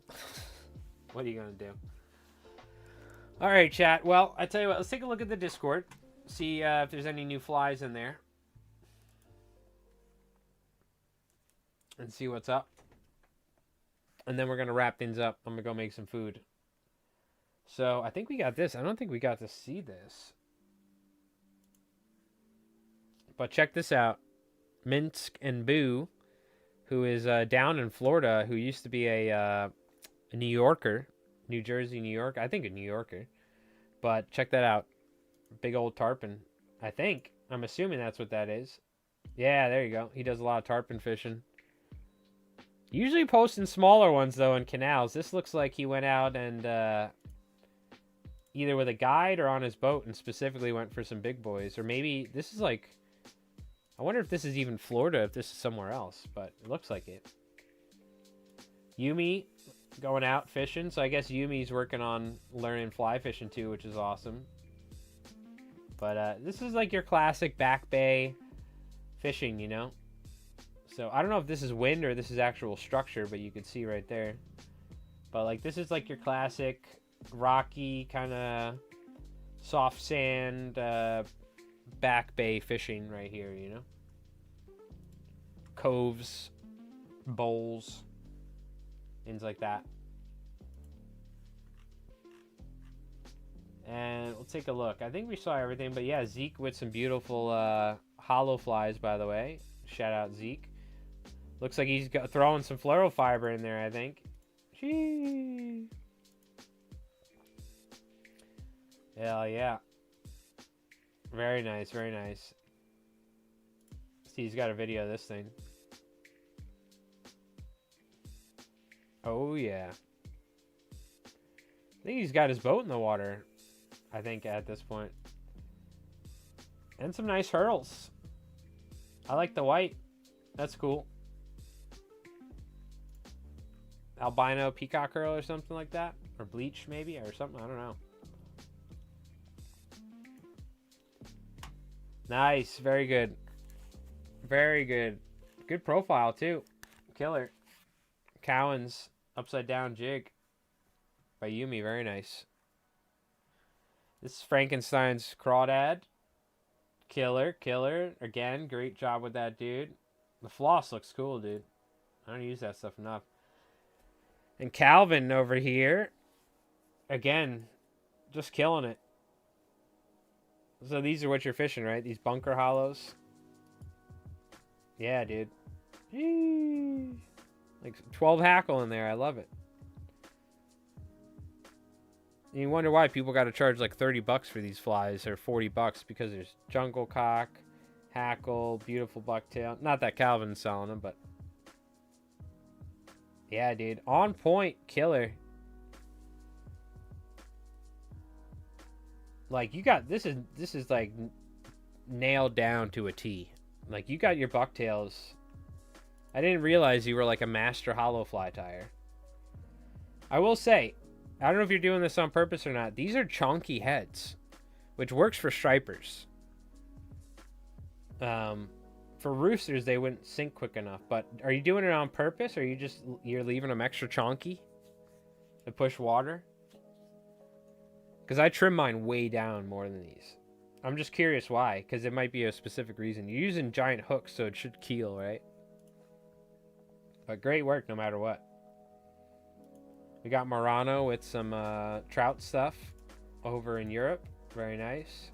What are you going to do? All right, chat. Well, I tell you what, let's take a look at the Discord. See if there's any new flies in there. And see what's up. And then we're going to wrap things up. I'm going to go make some food. So, I think we got this. I don't think we got to see this. But check this out. Minsk and Boo, who is down in Florida, who used to be a New Yorker. New Jersey, New York. I think a New Yorker. But check that out. Big old tarpon. I think. I'm assuming that's what that is. Yeah, there you go. He does a lot of tarpon fishing. Usually posting smaller ones, though, in canals. This looks like he went out and either with a guide or on his boat and specifically went for some big boys. Or maybe this is like... I wonder if this is even Florida, if this is somewhere else. But it looks like it. Yumi going out fishing. So I guess Yumi's working on learning fly fishing too, which is awesome. But this is like your classic back bay fishing, you know? So I don't know if this is wind or this is actual structure, but you can see right there. But like this is like your classic rocky kind of soft sand back bay fishing right here, you know? Coves, bowls, things like that. And we'll take a look. I think we saw everything, but yeah, Zeke with some beautiful hollow flies, by the way. Shout out Zeke. Looks like he's throwing some fluorofiber in there, I think. Gee. Hell yeah. Very nice, very nice. See, he's got a video of this thing. Oh, yeah. I think he's got his boat in the water, I think, at this point. And some nice hurls. I like the white. That's cool. Albino peacock hurl or something like that. Or bleach, maybe, or something. I don't know. Nice. Very good. Very good. Good profile, too. Killer. Cowan's upside down jig by Yumi. Very nice. This is Frankenstein's crawdad. Killer. Killer. Again, great job with that, dude. The floss looks cool, dude. I don't use that stuff enough. And Calvin over here. Again, just killing it. So these are what you're fishing, right? These bunker hollows. Yeah, dude. Jeez. Like 12 hackle in there. I love it. You wonder why people got to charge like $30 for these flies or $40 because there's jungle cock, hackle, beautiful bucktail. Not that Calvin's selling them, but yeah, dude. On point, killer. Like you got this is like nailed down to a T. Like you got your bucktails. I didn't realize you were like a master hollow fly tire. I will say, I don't know if you're doing this on purpose or not. These are chonky heads, which works for stripers. For roosters, they wouldn't sink quick enough. But are you doing it on purpose, or you're leaving them extra chonky to push water? Because I trim mine way down more than these. I'm just curious why, because it might be a specific reason. You're using giant hooks, so it should keel, right? But great work no matter what. We got Murano with some trout stuff over in Europe. Very nice.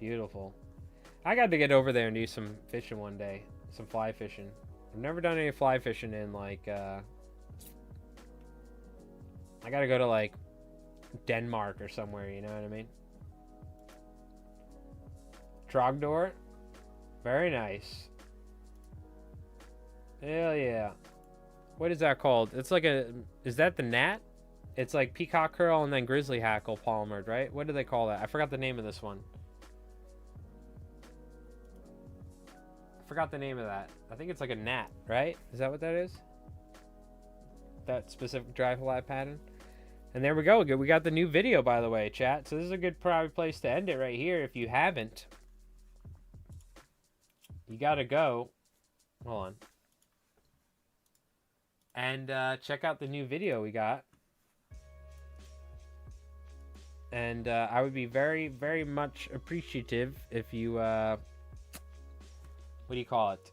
Beautiful. I got to get over there and do some fishing one day. Some fly fishing. I've never done any fly fishing in like... I got to go to like Denmark or somewhere, you know what I mean? Trogdor. Very nice. Hell yeah. What is that called? It's like a... Is that the gnat? It's like peacock curl and then grizzly hackle polymered, right? What do they call that? I forgot the name of this one. I forgot the name of that. I think it's like a gnat, right? Is that what that is? That specific dry fly pattern? And there we go. We got the new video, by the way, chat. So this is a good probably place to end it right here. If you haven't, you got to go. Hold on. And check out the new video we got. And I would be very, very much appreciative if you, what do you call it?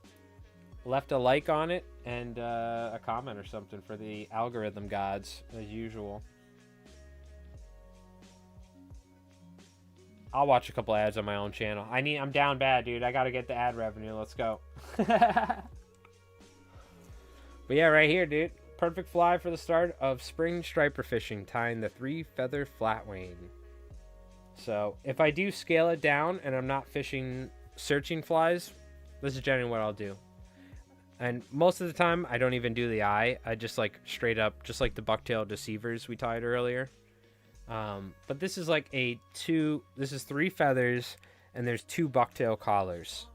Left a like on it and a comment or something for the algorithm gods, as usual. I'll watch a couple ads on my own channel. I'm down bad, dude. I got to get the ad revenue. Let's go. But yeah, right here, dude. Perfect fly for the start of spring striper fishing, tying the 3-feather flatwane. So if I do scale it down and I'm not fishing searching flies, this is generally what I'll do. And most of the time, I don't even do the eye. I just like straight up, just like the bucktail deceivers we tied earlier. But this is like this is 3 feathers and there's 2 bucktail collars.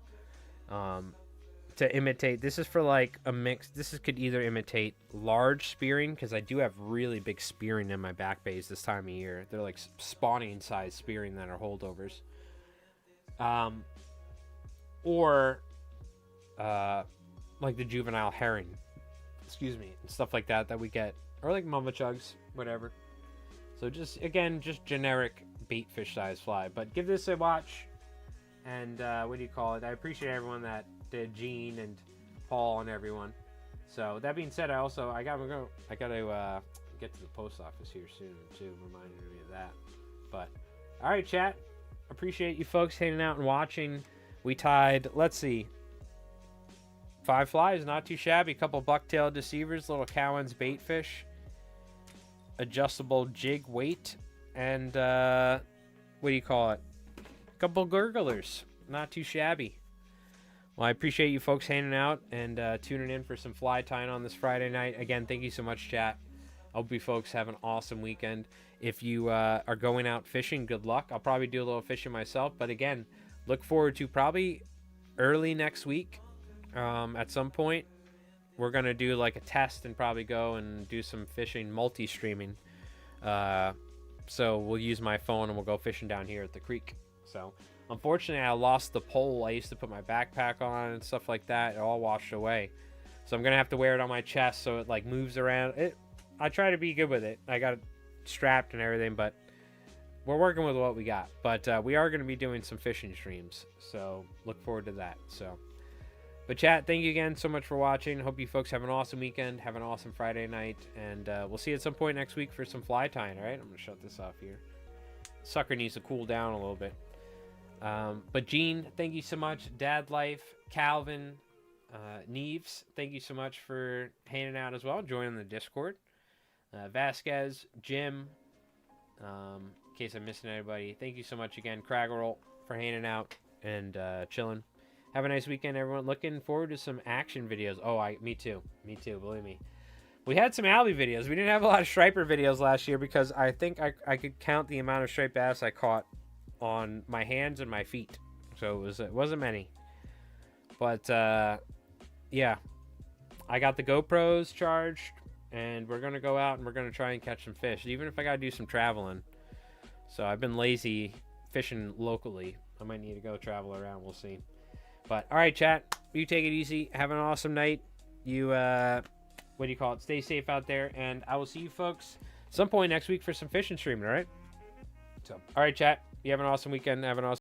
To imitate, this is for like a mix. Could either imitate large spearing, because I do have really big spearing in my back bays this time of year. They're like spawning size spearing that are holdovers. Or like the juvenile herring, excuse me, and stuff like that we get, or like mama chugs, whatever. So just generic bait fish size fly. But give this a watch, and what do you call it? I appreciate everyone that did, Gene and Paul and everyone. So that being said, I gotta get to the post office here soon too, reminding me of that. But all right, chat, appreciate you folks hanging out and watching. We tied, let's see, 5 flies, not too shabby. Couple bucktail deceivers, little Cowan's bait fish, adjustable jig weight, and what do you call it? Couple gurglers, not too shabby. Well, I appreciate you folks hanging out and tuning in for some fly tying on this Friday night. Again, thank you so much, chat. I hope you folks have an awesome weekend. If you are going out fishing, good luck. I'll probably do a little fishing myself. But again, look forward to probably early next week. At some point, we're going to do like a test and probably go and do some fishing, multi-streaming. So we'll use my phone and we'll go fishing down here at the creek. So unfortunately, I lost the pole. I used to put my backpack on and stuff like that. It all washed away. So I'm going to have to wear it on my chest so it like moves around. I try to be good with it. I got it strapped and everything, but we're working with what we got. But we are going to be doing some fishing streams. So look forward to that. But chat, thank you again so much for watching. Hope you folks have an awesome weekend. Have an awesome Friday night. And we'll see you at some point next week for some fly tying, all right? I'm going to shut this off here. Sucker needs to cool down a little bit. But Gene, thank you so much. Dad Life, Calvin, Neves, thank you so much for hanging out as well, joining the Discord. Vasquez, Jim, in case I'm missing anybody, thank you so much again. Craggerl for hanging out and chilling. Have a nice weekend, everyone. Looking forward to some action videos. Oh, me too, believe me. We had some Albie videos. We didn't have a lot of striper videos last year because I think I could count the amount of striped bass I caught on my hands and my feet. So it wasn't many. But yeah, I got the GoPros charged and we're gonna go out and we're gonna try and catch some fish, even if I gotta do some traveling. So I've been lazy fishing locally. I might need to go travel around, we'll see. But all right, chat, you take it easy, have an awesome night. You what do you call it, stay safe out there, and I will see you folks some point next week for some fishing streaming. All right, so all right, chat, you have an awesome weekend, have an awesome